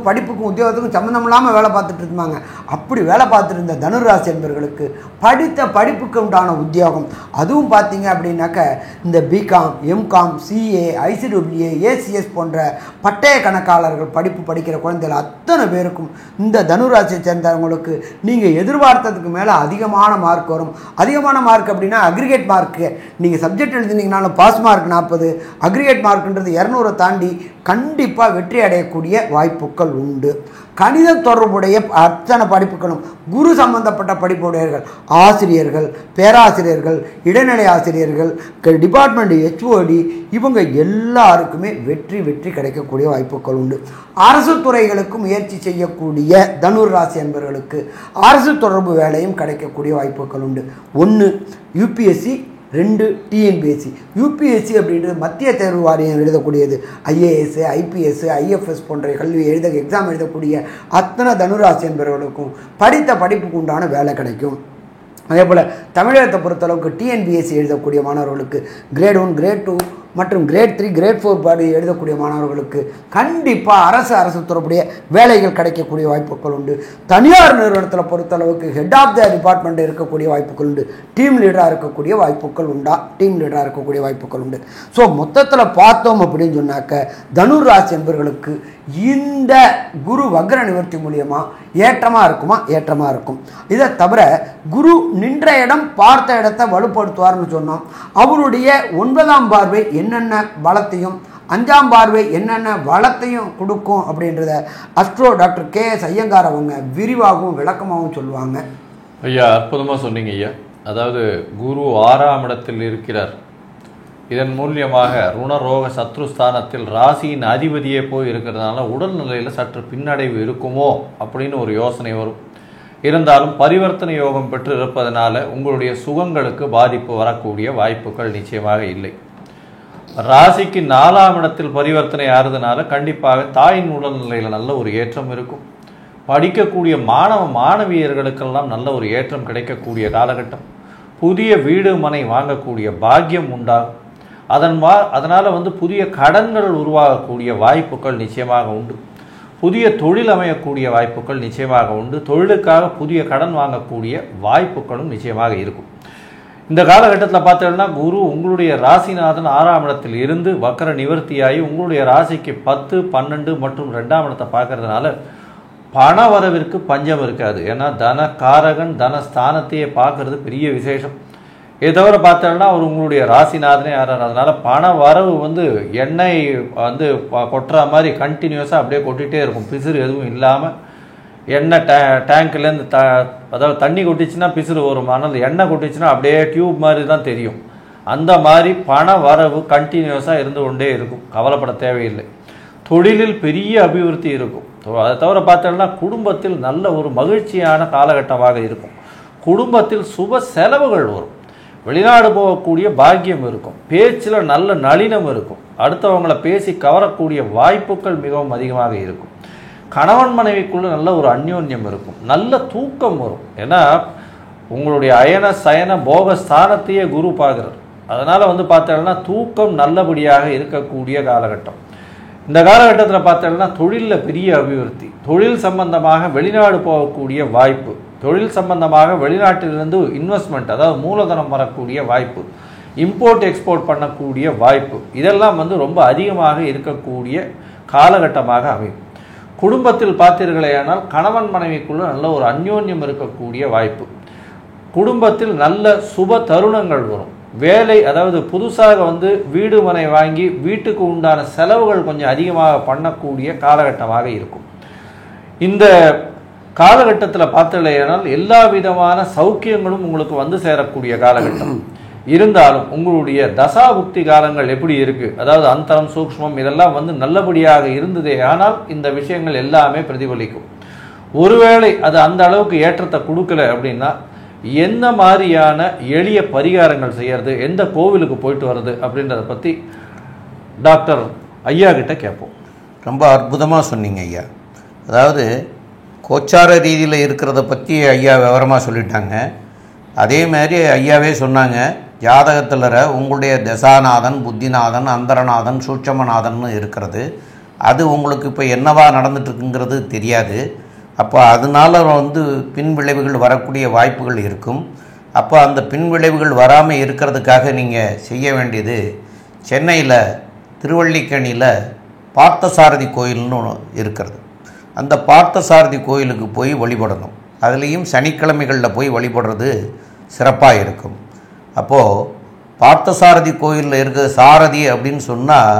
படிப்புக்கும் உத்தியோகத்துக்கும் சம்மந்தம் இல்லாமல் வேலை பார்த்துட்டு இருந்தாங்க. அப்படி வேலை பார்த்துட்டு இருந்த தனுராசி என்பவர்களுக்கு படித்த படிப்புக்கு உண்டான உத்தியோகம். அதுவும் பார்த்தீங்க அப்படின்னாக்க இந்த BCom, MCom, CA, ICWA, ACS போன்ற பட்டய கணக்காளர்கள் படிப்பு படிக்கிற குழந்தைகள் அத்தனை பேருக்கும் இந்த தனுராசியை சேர்ந்தவங்களுக்கு நீங்கள் எதிர்பார்த்ததுக்கு மேலே அதிகமான மார்க் வரும். அதிகமான மார்க் அப்படின்னா அக்ரிகேட் மார்க்கு. நீங்கள் சப்ஜெக்ட் எழுதினீங்கனாலும் பாஸ் மார்க் 40, அக்ரிகேட் மார்க்ன்றது 200 தாண்டி கண்டிப்பாக வெற்றி அடையக்கூடிய வாய்ப்புகள் உண்டு. கணித தொடர்புடைய அத்தனை படிப்புகளும் குரு சம்பந்தப்பட்ட படிப்புடையவர்கள், ஆசிரியர்கள், பேராசிரியர்கள், இடைநிலை ஆசிரியர்கள், டிபார்ட்மெண்ட் ஹெச்ஓடி இவங்க எல்லாருக்குமே வெற்றி கிடைக்கக்கூடிய வாய்ப்புகள் உண்டு. அரசு துறைகளுக்கும் முயற்சி செய்யக்கூடிய தனுர் ராசி என்பவர்களுக்கு அரசு தொடர்பு வேலையும் கிடைக்கக்கூடிய வாய்ப்புகள் உண்டு. 1 யூபிஎஸ்சி, 2 டிஎன்பிஎஸ்சி. யூபிஎஸ்சி அப்படின்றது மத்திய தேர்வு வாரியம் எழுதக்கூடியது. ஐஏஎஸ், ஐபிஎஸ், ஐஎஃப்எஸ் போன்ற எக்ஸாம் எழுதக்கூடிய அத்தனை தனுராசி என்பவர்களுக்கும் படித்த படிப்புக்கு உண்டான வேலை கிடைக்கும். அதே போல் தமிழகத்தை பொறுத்தளவுக்கு டிஎன்பிஎஸ்சி எழுதக்கூடிய மாணவர்களுக்கு கிரேட் 1, கிரேட் 2 மற்றும் கிரேட் 3, கிரேட் 4 பாடி எழுதக்கூடிய மாணவர்களுக்கு கண்டிப்பாக அரசு தொடர்புடைய வேலைகள் கிடைக்கக்கூடிய வாய்ப்புகள் உண்டு. தனியார் நிறுவனத்தில் பொறுத்தளவுக்கு ஹெட் ஆஃப் த டிபார்ட்மெண்ட் இருக்கக்கூடிய வாய்ப்புகள் உண்டு. டீம் லீடராக இருக்கக்கூடிய வாய்ப்புகள் உண்டு. ஸோ மொத்தத்தில் பார்த்தோம் அப்படின்னு சொன்னாக்க தனுர் ராசி என்பவர்களுக்கு இந்த குரு வக்ர நிவர்த்தி மூலியமாக ஏற்றமாக இருக்குமா? ஏற்றமாக இருக்கும். இதை தவிர குரு நின்ற இடம் பார்த்த இடத்தை வலுப்படுத்துவார்னு சொன்னோம். அவருடைய 9ஆம் பார்வை என்னென்ன பலத்தையும் 5ஆம் பார்வை என்னென்ன வளத்தையும் கொடுக்கும் அப்படின்றத அஸ்ட்ரோ டாக்டர் KS ஐயங்கார் அவங்க விரிவாகவும் விளக்கமாகவும் சொல்லுவாங்க. ஐயா அற்புதமாக சொன்னீங்க ஐயா. அதாவது குரு 6ஆம் இடத்தில் இருக்கிறார். இதன் மூலியமாக ருணரோக சத்ருஸ்தானத்தில் ராசியின் அதிபதியே போய் இருக்கிறதுனால உடல்நிலையில் சற்று பின்னடைவு இருக்குமோ அப்படின்னு ஒரு யோசனை வரும். இருந்தாலும் பரிவர்த்தனை யோகம் பெற்று இருப்பதனால உங்களுடைய சுகங்களுக்கு பாதிப்பு வரக்கூடிய வாய்ப்புகள் நிச்சயமாக இல்லை. ராசிக்கு 4ஆம் இடத்தில் பரிவர்த்தனை ஆறுதனால கண்டிப்பாக தாயின் உடல்நிலையில் நல்ல ஒரு ஏற்றம் இருக்கும். படிக்கக்கூடிய மாணவியர்களுக்கெல்லாம் நல்ல ஒரு ஏற்றம் கிடைக்கக்கூடிய காலகட்டம். புதிய வீடு மனை வாங்கக்கூடிய பாக்கியம் உண்டாகும். அதனால் வந்து புதிய கடன்கள் உருவாகக்கூடிய வாய்ப்புகள் நிச்சயமாக உண்டு. புதிய தொழில் அமையக்கூடிய வாய்ப்புகள் நிச்சயமாக உண்டு. தொழிலுக்காக புதிய கடன் வாங்கக்கூடிய வாய்ப்புகளும் நிச்சயமாக இருக்கும். இந்த காலகட்டத்தில் பார்த்தீங்கன்னா குரு உங்களுடைய ராசிநாதன் 6ஆம் இடத்தில் இருந்து வக்கர நிவர்த்தியாகி உங்களுடைய ராசிக்கு 10, 12 மற்றும் 2ஆம் இடத்தை பார்க்கறதுனால பண வரவிற்கு பஞ்சம் இருக்காது. ஏன்னா தன காரகன் தனஸ்தானத்தையே பார்க்கறது பெரிய விசேஷம். இதை தவிர பார்த்தோம்னா அவர் உங்களுடைய ராசிநாதனே ஆறார். அதனால பண வரவு வந்து எண்ணெய் வந்து கொட்டுற மாதிரி கண்டினியூஸாக அப்படியே கொட்டிகிட்டே இருக்கும். பிசுறு எதுவும் இல்லாமல் எண்ணெய் டேங்க்லேருந்து அதாவது தண்ணி கொட்டிச்சுன்னா பிசுறு வரும். ஆனால் எண்ணெய் கொட்டிச்சுன்னா அப்படியே டியூப் மாதிரி தான் தெரியும். அந்த மாதிரி பண வரவு கண்டினியூஸாக இருந்து கொண்டே இருக்கும். கவலைப்பட தேவையில்லை. தொழிலில் பெரிய அபிவிருத்தி இருக்கும். அதை தவிர பார்த்தோம்னா குடும்பத்தில் நல்ல ஒரு மகிழ்ச்சியான காலகட்டமாக இருக்கும். குடும்பத்தில் சுப செலவுகள் வரும். வெளிநாடு போகக்கூடிய பாக்கியம் இருக்கும். பேச்சில் நல்ல நளினம் இருக்கும். அடுத்தவங்களை பேசி கவரக்கூடிய வாய்ப்புகள் மிகவும் அதிகமாக இருக்கும். கணவன் மனைவிக்குள்ள நல்ல ஒரு அந்யோன்யம் இருக்கும். நல்ல தூக்கம் வரும். ஏன்னா உங்களுடைய அயன சயன போக ஸ்தானத்தையே குரு பார்க்குறார். அதனால் வந்து பார்த்தோம்னா தூக்கம் நல்லபடியாக இருக்கக்கூடிய காலகட்டம். இந்த காலகட்டத்தில் பார்த்தோம்னா தொழிலில் பெரிய அபிவிருத்தி. தொழில் சம்பந்தமாக வெளிநாடு போகக்கூடிய வாய்ப்பு. தொழில் சம்பந்தமாக வெளிநாட்டிலிருந்து இன்வெஸ்ட்மெண்ட் அதாவது மூலதனம் வரக்கூடிய வாய்ப்பு. இம்போர்ட் எக்ஸ்போர்ட் பண்ணக்கூடிய வாய்ப்பு. இதெல்லாம் வந்து ரொம்ப அதிகமாக இருக்கக்கூடிய காலகட்டமாக அமையும். குடும்பத்தில் பார்த்தீர்களேயானால் கணவன் மனைவிக்குள்ள நல்ல ஒரு அந்யோன்யம் இருக்கக்கூடிய வாய்ப்பு. குடும்பத்தில் நல்ல சுப தருணங்கள் வரும். வேலை அதாவது புதுசாக வந்து வீடு மனை வாங்கி வீட்டுக்கு உண்டான செலவுகள் கொஞ்சம் அதிகமாக பண்ணக்கூடிய காலகட்டமாக இருக்கும். இந்த காலகட்டத்தில் பார்த்தீங்களேனால் எல்லா விதமான சௌக்கியங்களும் உங்களுக்கு வந்து சேரக்கூடிய காலகட்டம். இருந்தாலும் உங்களுடைய தசாபுக்தி காலங்கள் எப்படி இருக்கு, அதாவது அந்தரம் சூக்ஷ்மம் இதெல்லாம் வந்து நல்லபடியாக இருந்ததே ஆனால் இந்த விஷயங்கள் எல்லாமே பிரதிபலிக்கும். ஒருவேளை அது அந்த அளவுக்கு ஏற்றத்தை கொடுக்கல அப்படின்னா என்ன மாதிரியான எளிய பரிகாரங்கள் செய்யறது, எந்த கோவிலுக்கு போயிட்டு வர்றது அப்படின்றத பற்றி டாக்டர் ஐயா கிட்ட கேட்போம். ரொம்ப அற்புதமாக சொன்னீங்க ஐயா. அதாவது கோச்சார ரீதியில் இருக்கிறத பற்றி ஐயா விவரமாக சொல்லிட்டாங்க. அதே மாதிரி ஐயாவே சொன்னாங்க ஜாதகத்தில் உங்களுடைய தசாநாதன் புத்திநாதன் அந்தரநாதன் சூட்சமநாதன் இருக்கிறது. அது உங்களுக்கு இப்போ என்னவா நடந்துட்டுருக்குங்கிறது தெரியாது. அப்போ அதனால் வந்து பின் விளைவுகள் வரக்கூடிய வாய்ப்புகள் இருக்கும். அப்போ அந்த பின் விளைவுகள் வராமல் இருக்கிறதுக்காக நீங்கள் செய்ய வேண்டியது சென்னையில் திருவல்லிக்கேணியில் பார்த்தசாரதி கோயில்னு இருக்கிறது. அந்த பார்த்தசாரதி கோயிலுக்கு போய் வழிபடணும். அதுலேயும் சனிக்கிழமைகளில் போய் வழிபடுறது சிறப்பாக இருக்கும். அப்போது பார்த்தசாரதி கோயிலில் இருக்கிற சாரதி அப்படின்னு சொன்னால்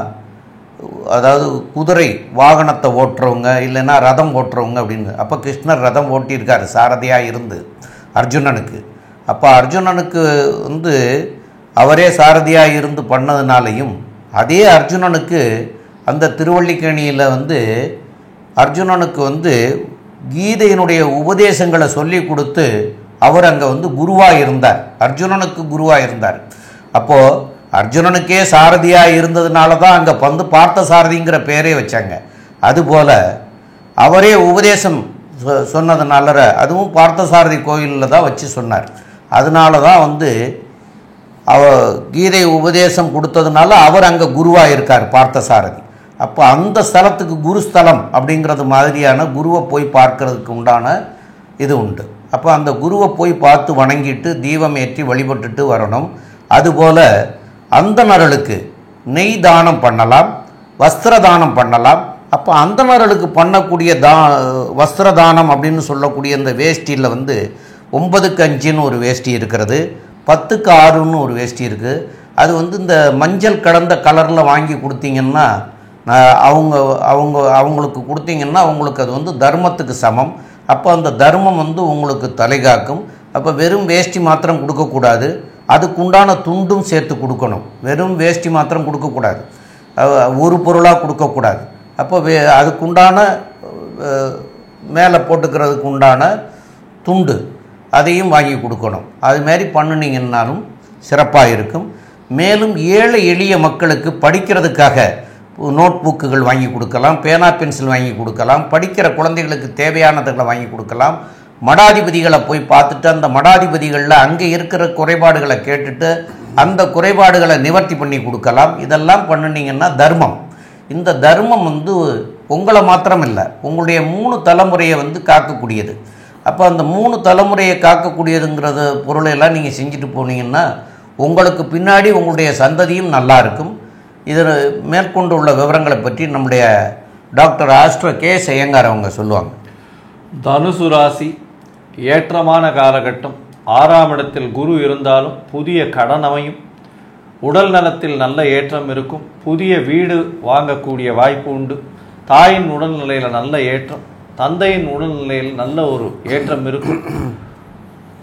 அதாவது குதிரை வாகனத்தை ஓட்டுறவங்க இல்லைன்னா ரதம் ஓட்டுறவங்க அப்படின்னு. அப்போ கிருஷ்ணர் ரதம் ஓட்டியிருக்கார் சாரதியாக இருந்து அர்ஜுனனுக்கு. அப்போ அர்ஜுனனுக்கு வந்து அவரே சாரதியாக இருந்து பண்ணதுனாலையும் அதே அர்ஜுனனுக்கு அந்த திருவல்லிக்கேணியில் வந்து அர்ஜுனனுக்கு வந்து கீதையினுடைய உபதேசங்களை சொல்லி கொடுத்து அவர் அங்கே வந்து குருவாக இருந்தார். அர்ஜுனனுக்கு குருவாக இருந்தார். அப்போது அர்ஜுனனுக்கே சாரதியாக இருந்ததுனால தான் அங்கே வந்து பார்த்த சாரதிங்கிற பேரே வச்சாங்க. அதுபோல் அவரே உபதேசம் சொன்னதுனால அதுவும் பார்த்தசாரதி கோயிலில் தான் வச்சு சொன்னார். அதனால தான் வந்து கீதை உபதேசம் கொடுத்ததுனால அவர் அங்கே குருவாக இருக்கார் பார்த்தசாரதி. அப்போ அந்த ஸ்தலத்துக்கு குருஸ்தலம் அப்படிங்கிறது மாதிரியான குருவை போய் பார்க்கறதுக்கு உண்டான இது உண்டு. அப்போ அந்த குருவை போய் பார்த்து வணங்கிட்டு தீபம் ஏற்றி வழிபட்டுட்டு வரணும். அதுபோல் அந்தணர்களுக்கு நெய் தானம் பண்ணலாம், வஸ்திர தானம் பண்ணலாம். அப்போ அந்தணர்களுக்கு பண்ணக்கூடிய வஸ்திர தானம் அப்படின்னு சொல்லக்கூடிய இந்த வேஷ்டியில் வந்து 9க்கு 5ன்னு ஒரு வேஷ்டி இருக்கிறது, 10க்கு 6ன்னு ஒரு வேஷ்டி இருக்குது. அது வந்து இந்த மஞ்சள் கலந்த கலரில் வாங்கி கொடுத்தீங்கன்னா அவங்களுக்கு கொடுத்தீங்கன்னா அவங்களுக்கு அது வந்து தர்மத்துக்கு சமம். அப்போ அந்த தர்மம் வந்து உங்களுக்கு தலைகாக்கும். அப்போ வெறும் வேஷ்டி மாத்திரம் கொடுக்கக்கூடாது, அதுக்குண்டான துண்டும் சேர்த்து கொடுக்கணும். வெறும் வேஷ்டி மாத்திரம் கொடுக்கக்கூடாது, ஒரு பொருளாக கொடுக்கக்கூடாது. அப்போ அதுக்குண்டான மேலே போட்டுக்கிறதுக்கு உண்டான துண்டு அதையும் வாங்கி கொடுக்கணும். அதுமாரி பண்ணினீங்கன்னாலும் சிறப்பாக இருக்கும். மேலும் ஏழை எளிய மக்களுக்கு படிக்கிறதுக்காக நோட் புக்குகள் வாங்கி கொடுக்கலாம், பேனா பென்சில் வாங்கி கொடுக்கலாம், படிக்கிற குழந்தைகளுக்கு தேவையானதுகளை வாங்கி கொடுக்கலாம். மடாதிபதிகளை போய் பார்த்துட்டு அந்த மடாதிபதிகளில் அங்கே இருக்கிற குறைபாடுகளை கேட்டுட்டு அந்த குறைபாடுகளை நிவர்த்தி பண்ணி கொடுக்கலாம். இதெல்லாம் பண்ணினீங்கன்னா தர்மம். இந்த தர்மம் உங்களை மாத்திரம் இல்லை, உங்களுடைய 3 தலைமுறையை காக்கக்கூடியது. அப்போ அந்த 3 தலைமுறையை காக்கக்கூடியதுங்கிறது பொருளையெல்லாம் நீங்கள் செஞ்சுட்டு போனீங்கன்னா உங்களுக்கு பின்னாடி உங்களுடைய சந்ததியும் நல்லா இருக்கும். இதில் மேற்கொண்டு உள்ள விவரங்களை பற்றி நம்முடைய டாக்டர் ஆஸ்ட்ரோ கே.எஸ். ஐயங்கார் அவங்க சொல்லுவாங்க. தனுசு ராசி ஏற்றமான காலகட்டம். 6ஆம் இடத்தில் குரு இருந்தாலும் புதிய கடன் அமையும். உடல் நலத்தில் நல்ல ஏற்றம் இருக்கும். புதிய வீடு வாங்கக்கூடிய வாய்ப்பு உண்டு. தாயின் உடல்நிலையில் நல்ல ஏற்றம், தந்தையின் உடல்நிலையில் நல்ல ஒரு ஏற்றம் இருக்கும்.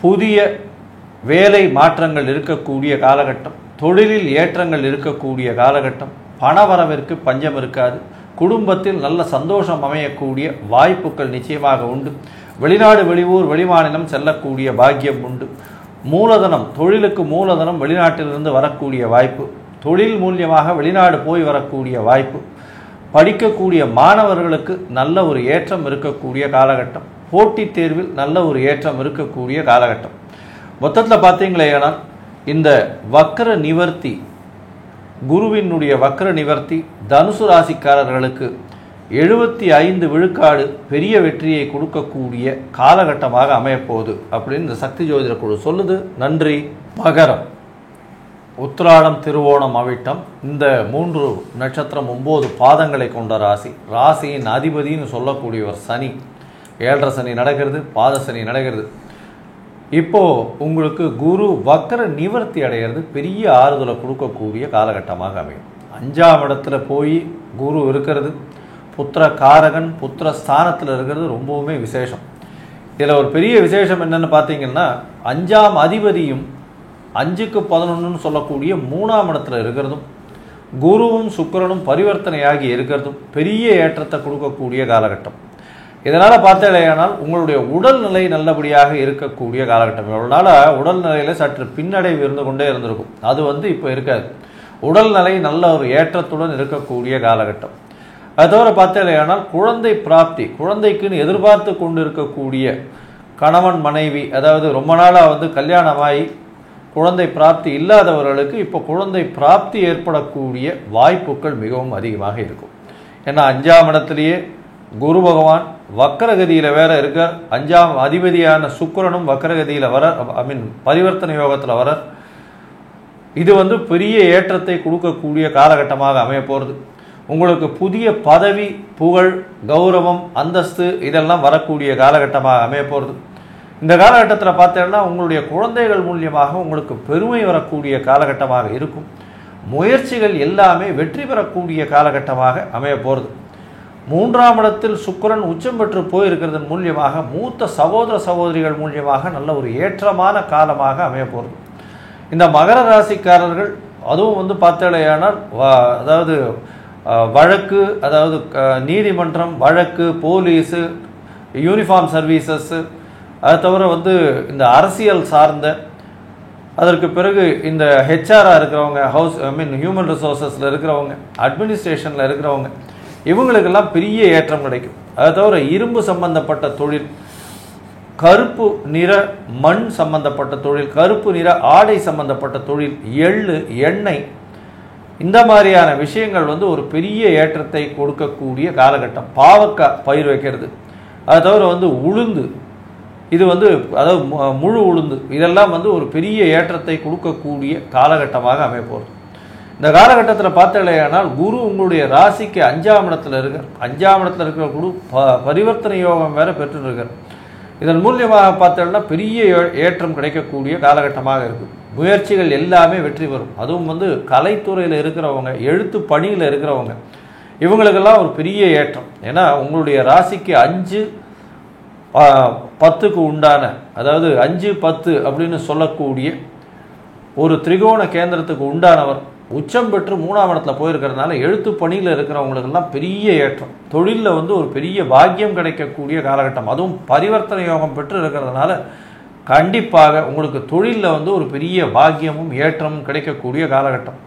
புதிய வேலை மாற்றங்கள் இருக்கக்கூடிய காலகட்டம். தொழிலில் ஏற்றங்கள் இருக்கக்கூடிய காலகட்டம். பணவரவிற்கு பஞ்சம் இருக்காது. குடும்பத்தில் நல்ல சந்தோஷம் அமையக்கூடிய வாய்ப்புகள் நிச்சயமாக உண்டு. வெளிநாடு, வெளியூர், வெளிமாநிலம் செல்லக்கூடிய பாக்கியம் உண்டு. மூலதனம், தொழிலுக்கு மூலதனம் வெளிநாட்டிலிருந்து வரக்கூடிய வாய்ப்பு. தொழில் மூலியமாக வெளிநாடு போய் வரக்கூடிய வாய்ப்பு. படிக்கக்கூடிய மாணவர்களுக்கு நல்ல ஒரு ஏற்றம் இருக்கக்கூடிய காலகட்டம். போட்டித் தேர்வில் நல்ல ஒரு ஏற்றம் இருக்கக்கூடிய காலகட்டம். மொத்தத்தில் பார்த்தீங்களேனா இந்த வக்ர நிவர்த்தி, குருவினுடைய வக்ர நிவர்த்தி தனுசு ராசிக்காரர்களுக்கு 75 விழுக்காடு பெரிய வெற்றியை கொடுக்கக்கூடிய காலகட்டமாக அமையப்போகுது அப்படின்னு இந்த சக்தி ஜோதிட குழு சொல்லுது. நன்றி. மகரம், உத்திராடம், திருவோணம், அவிட்டம் இந்த 3 நட்சத்திரம் 9 பாதங்களை கொண்ட ராசி. ராசியின் அதிபதினு சொல்லக்கூடியவர் சனி. 7.5 சனி நடக்கிறது, பாத சனி நடக்கிறது. இப்போது உங்களுக்கு குரு வக்ர நிவர்த்தி அடைகிறது பெரிய ஆறுதலை கொடுக்கக்கூடிய காலகட்டமாக அமையும். 5ஆம் இடத்துல போய் குரு இருக்கிறது. புத்திர காரகன் புத்திர ஸ்தானத்தில் இருக்கிறது ரொம்பவுமே விசேஷம். இதில் ஒரு பெரிய விசேஷம் என்னென்னு பார்த்தீங்கன்னா 5ஆம் அதிபதியும் 5க்கு 11ன்னு சொல்லக்கூடிய 3ஆம் இடத்துல இருக்கிறதும் குருவும் சுக்கிரனும் பரிவர்த்தனையாகி இருக்கிறதும் பெரிய ஏற்றத்தை கொடுக்கக்கூடிய காலகட்டம். இதனால் பார்த்தேனால் உங்களுடைய உடல்நிலை நல்லபடியாக இருக்கக்கூடிய காலகட்டம். இவ்வளோனால உடல்நிலையில் சற்று பின்னடைவு இருந்து கொண்டே இருந்திருக்கும். அது இப்போ இருக்காது. உடல்நிலை நல்ல ஒரு ஏற்றத்துடன் இருக்கக்கூடிய காலகட்டம். அது தவிர பார்த்தேனால் குழந்தை பிராப்தி, குழந்தைக்குன்னு எதிர்பார்த்து கொண்டு இருக்கக்கூடிய கணவன் மனைவி, அதாவது ரொம்ப நாளாக கல்யாணமாகி குழந்தை பிராப்தி இல்லாதவர்களுக்கு இப்போ குழந்தை பிராப்தி ஏற்படக்கூடிய வாய்ப்புகள் மிகவும் அதிகமாக இருக்கும். ஏன்னா 5ஆம் இடத்துலையே குரு பகவான் வக்கரகதியில் வேற இருக்கார். 5ஆம் அதிபதியான சுக்கிரனும் வக்கரகதியில் வர, பரிவர்த்தனை யோகத்தில் வர. இது பெரிய ஏற்றத்தை கொடுக்கக்கூடிய காலகட்டமாக அமைய போகிறது. உங்களுக்கு புதிய பதவி, புகழ், கௌரவம், அந்தஸ்து இதெல்லாம் வரக்கூடிய காலகட்டமாக அமைய போகிறது. இந்த காலகட்டத்தில் பார்த்தீங்கன்னா உங்களுடைய குழந்தைகள் மூலியமாக உங்களுக்கு பெருமை வரக்கூடிய காலகட்டமாக இருக்கும். முயற்சிகள் எல்லாமே வெற்றி பெறக்கூடிய காலகட்டமாக அமைய போகிறது. 3ஆம் இடத்தில் சுக்கிரன் உச்சம் பெற்று போயிருக்கிறதன் மூலியமாக மூத்த சகோதர சகோதரிகள் மூலியமாக நல்ல ஒரு ஏற்றமான காலமாக அமைய போகிறது. இந்த மகர ராசிக்காரர்கள் அதுவும் பார்த்தேனால் அதாவது வழக்கு, அதாவது நீதிமன்றம், வழக்கு, போலீஸு, யூனிஃபார்ம் சர்வீசஸ்ஸு, அது தவிர இந்த அரசியல் சார்ந்த, அதற்கு பிறகு இந்த ஹெச்ஆராக இருக்கிறவங்க, ஹியூமன் ரிசோர்ஸஸில் இருக்கிறவங்க, அட்மினிஸ்ட்ரேஷனில் இருக்கிறவங்க, இவங்களுக்கெல்லாம் பெரிய ஏற்றம் கிடைக்கும். அது தவிர இரும்பு சம்பந்தப்பட்ட தொழில், கருப்பு நிற மண் சம்பந்தப்பட்ட தொழில், கருப்பு நிற ஆடை சம்பந்தப்பட்ட தொழில், எள்ளு, எண்ணெய், இந்த மாதிரியான விஷயங்கள் ஒரு பெரிய ஏற்றத்தை கொடுக்கக்கூடிய காலகட்டம். பாவக்காய் பயிர் வைக்கிறது, அது தவிர உளுந்து, இது அதாவது முழு உளுந்து, இதெல்லாம் ஒரு பெரிய ஏற்றத்தை கொடுக்கக்கூடிய காலகட்டமாக அமைய போகிறது. இந்த காலகட்டத்தில் பார்த்தேனால் குரு உங்களுடைய ராசிக்கு 5ஆம் இடத்துல இருக்கார். 5ஆம் இடத்துல இருக்கிற குரு பரிவர்த்தனை யோகம் வேற பெற்றுருக்கார். இதன் மூலியமாக பார்த்தோம்னா பெரிய ஏற்றம் கிடைக்கக்கூடிய காலகட்டமாக இருக்குது. முயற்சிகள் எல்லாமே வெற்றி பெறும். அதுவும் கலைத்துறையில் இருக்கிறவங்க, எழுத்து பணியில் இருக்கிறவங்க, இவங்களுக்கெல்லாம் ஒரு பெரிய ஏற்றம். ஏன்னா உங்களுடைய ராசிக்கு 5, 10க்கு உண்டான, அதாவது 5, 10 அப்படின்னு சொல்லக்கூடிய ஒரு திரிகோண கேந்திரத்துக்கு உண்டானவர் உச்சம் பெற்று 3ஆம் இடத்துல போயிருக்கிறதுனால எழுத்து பணியில் இருக்கிறவங்களுக்கெல்லாம் பெரிய ஏற்றம். தொழிலில் ஒரு பெரிய பாக்கியம் கிடைக்கக்கூடிய காலகட்டம். அதுவும் பரிவர்த்தனை யோகம் பெற்று இருக்கிறதுனால கண்டிப்பாக உங்களுக்கு தொழிலில் ஒரு பெரிய பாக்கியமும் ஏற்றமும் கிடைக்கக்கூடிய காலகட்டம்.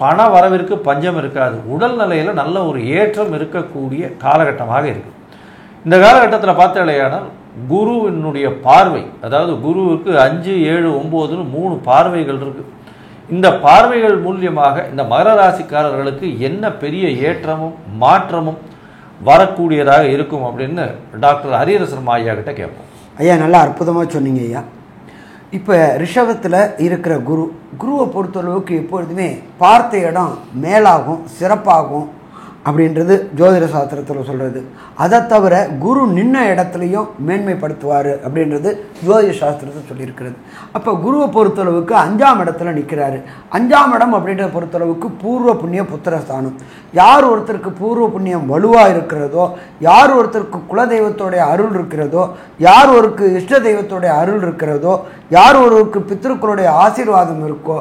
பண வரவிற்கு பஞ்சம் இருக்காது. உடல் நிலையில் நல்ல ஒரு ஏற்றம் இருக்கக்கூடிய காலகட்டமாக இருக்குது. இந்த காலகட்டத்தில் பார்த்தீங்கன்னா குருவினுடைய பார்வை, அதாவது குருவுக்கு 5, 7, 9ன்னு 3 பார்வைகள் இருக்கு. இந்த பார்வைகள் மூலியமாக இந்த மகர ராசிக்காரர்களுக்கு என்ன பெரிய ஏற்றமும் மாற்றமும் வரக்கூடியதாக இருக்கும் அப்படின்னு டாக்டர் ஹரிஹரசர்மா ஐயா கிட்ட கேட்போம். ஐயா நல்லா அற்புதமாக சொன்னீங்க ஐயா. இப்போ ரிஷபத்தில் இருக்கிற குருவை பொறுத்தளவுக்கு எப்பொழுதுமே பார்த்த இடம் மேலாகும், சிறப்பாகும் அப்படின்றது ஜோதிட சாஸ்திரத்தில் சொல்கிறது. அதை தவிர குரு நின்ன இடத்துலையும் மேன்மைப்படுத்துவார் அப்படின்றது ஜோதிட சாஸ்திரத்தை சொல்லியிருக்கிறது. அப்போ குருவை பொறுத்தளவுக்கு 5ஆம் இடத்துல நிற்கிறாரு. 5ஆம் இடம் அப்படின்றத பொறுத்தளவுக்கு பூர்வ புண்ணிய புத்திரஸ்தானம். யார் ஒருத்தருக்கு பூர்வ புண்ணியம் வலுவாக இருக்கிறதோ, யார் ஒருத்தருக்கு குலதெய்வத்தோடைய அருள் இருக்கிறதோ, யார் ஒருக்கு இஷ்ட தெய்வத்தோடைய அருள் இருக்கிறதோ, யார் ஒருவருக்கு பித்ருக்களுடைய ஆசீர்வாதம் இருக்கோ,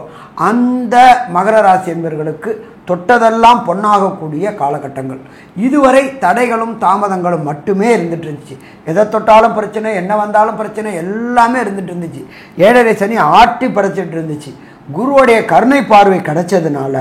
அந்த மகர ராசி என்பவர்களுக்கு தொட்டதெல்லாம் பொன்னாகக்கூடிய காலகட்டங்கள். இதுவரை தடைகளும் தாமதங்களும் மட்டுமே இருந்துட்டு இருந்துச்சு. எதை தொட்டாலும் பிரச்சனை, என்ன வந்தாலும் பிரச்சனை, எல்லாமே இருந்துட்டு இருந்துச்சு. 7.5 சனி ஆட்டி படைச்சிட்டு இருந்துச்சு. குருவுடைய கருணை பார்வை கிடைச்சதுனால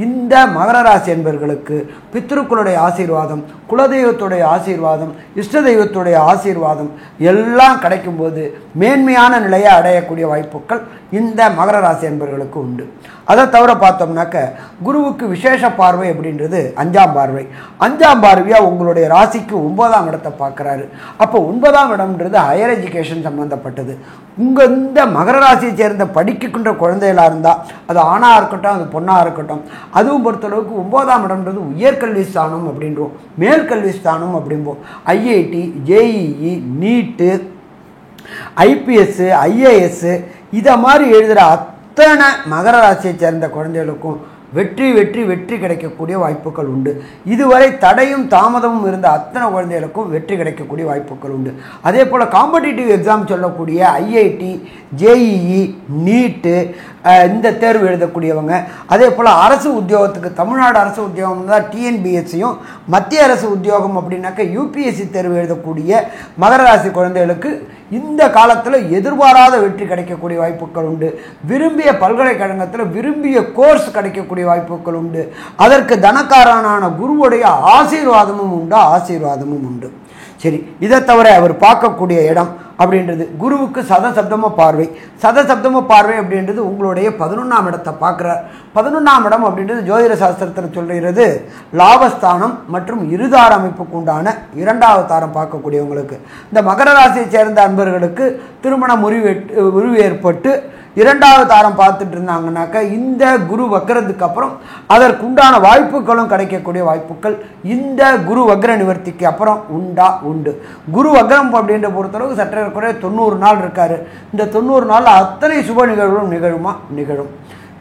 இந்த மகர ராசி என்பவர்களுக்கு பித்ருக்களுடைய ஆசீர்வாதம், குலதெய்வத்துடைய ஆசீர்வாதம், இஷ்ட தெய்வத்துடைய ஆசீர்வாதம் எல்லாம் கிடைக்கும்போது மேன்மையான நிலையை அடையக்கூடிய வாய்ப்புகள் இந்த மகர ராசி என்பவர்களுக்கு உண்டு. அதை தவிர பார்த்தோம்னாக்க குருவுக்கு விசேஷ பார்வை அப்படின்றது 5ஆம் பார்வை. 5ஆம் பார்வையாக உங்களுடைய ராசிக்கு 9ஆம் இடத்தை பார்க்குறாரு. அப்போ 9ஆம் இடம்ன்றது ஹையர் எஜுகேஷன் சம்மந்தப்பட்டது. இந்த மகர ராசியை சேர்ந்த படிக்கின்ற குழந்தைகளாக இருந்தால் அது ஆணாக இருக்கட்டும், அது பொண்ணாக இருக்கட்டும், அதுவும் பொறுத்தளவுக்கு 9ஆம் இடம்ன்றது உயர்கல்வி ஸ்தானம் அப்படின்றோம், மேல்கல்வி ஸ்தானம் அப்படிம்போம். ஐஐடி, ஜேஇஇ, நீட்டு, ஐபிஎஸ், ஐஏஎஸ் இதை மாதிரி எழுதுகிற அத்தனை மகர ராசியை சேர்ந்த குழந்தைகளுக்கும் வெற்றி வெற்றி வெற்றி கிடைக்கக்கூடிய வாய்ப்புகள் உண்டு. இதுவரை தடையும் தாமதமும் இருந்த அத்தனை குழந்தைகளுக்கும் வெற்றி கிடைக்கக்கூடிய வாய்ப்புகள் உண்டு. அதே போல் காம்படிட்டிவ் எக்ஸாம் சொல்லக்கூடிய ஐஐடி, ஜேஇஇ, நீட்டு இந்த தேர்வு எழுதக்கூடியவங்க, அதே போல் அரசு உத்தியோகத்துக்கு தமிழ்நாடு அரசு உத்தியோகம் தான் டிஎன்பிஎஸ்சியும், மத்திய அரசு உத்தியோகம் அப்படின்னாக்க யூபிஎஸ்சி தேர்வு எழுதக்கூடிய மகர ராசி குழந்தைகளுக்கு இந்த காலத்தில் எதிர்பாராத வெற்றி கிடைக்கக்கூடிய வாய்ப்புகள் உண்டு. விரும்பிய பல்கலைக்கழகத்தில் விரும்பிய கோர்ஸ் கிடைக்கக்கூடிய வாய்ப்புகள் உண்டு. அதற்கு தனக்காரனான குருவுடைய ஆசீர்வாதமும் உண்டு. சரி, இதை தவிர அவர் பார்க்கக்கூடிய இடம் அப்படின்றது குருவுக்கு சதசப்தம பார்வை. சதசப்தம பார்வை அப்படின்றது உங்களுடைய 11ஆம் இடத்தை பார்க்குறார். 11ஆம் இடம் அப்படின்றது ஜோதிட சாஸ்திரத்தில் சொல்கிறது லாபஸ்தானம் மற்றும் இருதார அமைப்புக்கு உண்டான 2வது தாரம் பார்க்கக்கூடியவங்களுக்கு. இந்த மகர ராசியை சேர்ந்த அன்பர்களுக்கு திருமண முறிவு ஏற்பட்டு 2வது தாரம் பார்த்துட்டு இருந்தாங்கன்னாக்க இந்த குரு வக்ரத்துக்கு அப்புறம் அதற்குண்டான வாய்ப்புகளும் கிடைக்கக்கூடிய வாய்ப்புகள் இந்த குரு வக்ர நிவர்த்திக்கு அப்புறம் உண்டு. குரு வக்ரம் அப்படின்ற பொறுத்தளவுக்கு சற்ற குறைய 90 நாள் இருக்காரு. இந்த 90 நாள் அத்தனை சுப நிகழ்வுகளும் நிகழும்.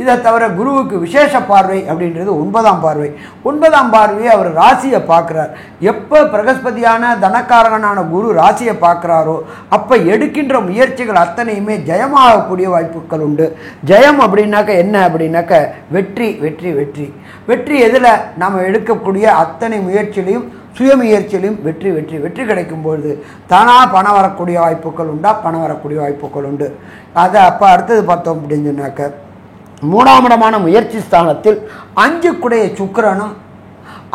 இதை தவிர குருவுக்கு விசேஷ பார்வை அப்படின்றது 9ஆம் பார்வை. 9ஆம் பார்வையை அவர் ராசியை பார்க்குறார். எப்போ பிரகஸ்பதியான தனக்காரகனான குரு ராசியை பார்க்குறாரோ அப்போ எடுக்கின்ற முயற்சிகள் அத்தனையுமே ஜெயமாகக்கூடிய வாய்ப்புகள் உண்டு. ஜெயம் அப்படின்னாக்க என்ன அப்படின்னாக்க வெற்றி வெற்றி வெற்றி வெற்றி. எதில் நாம் எடுக்கக்கூடிய அத்தனை முயற்சியிலையும் சுயமுயற்சியிலையும் வெற்றி வெற்றி வெற்றி கிடைக்கும்பொழுது தானாக பணம் வரக்கூடிய வாய்ப்புகள் உண்டு. அதை அப்போ அடுத்தது பார்த்தோம் அப்படின்னு சொன்னாக்க 3ஆம் இடமான முயற்சி ஸ்தானத்தில் 5 குடைய சுக்கிரனும்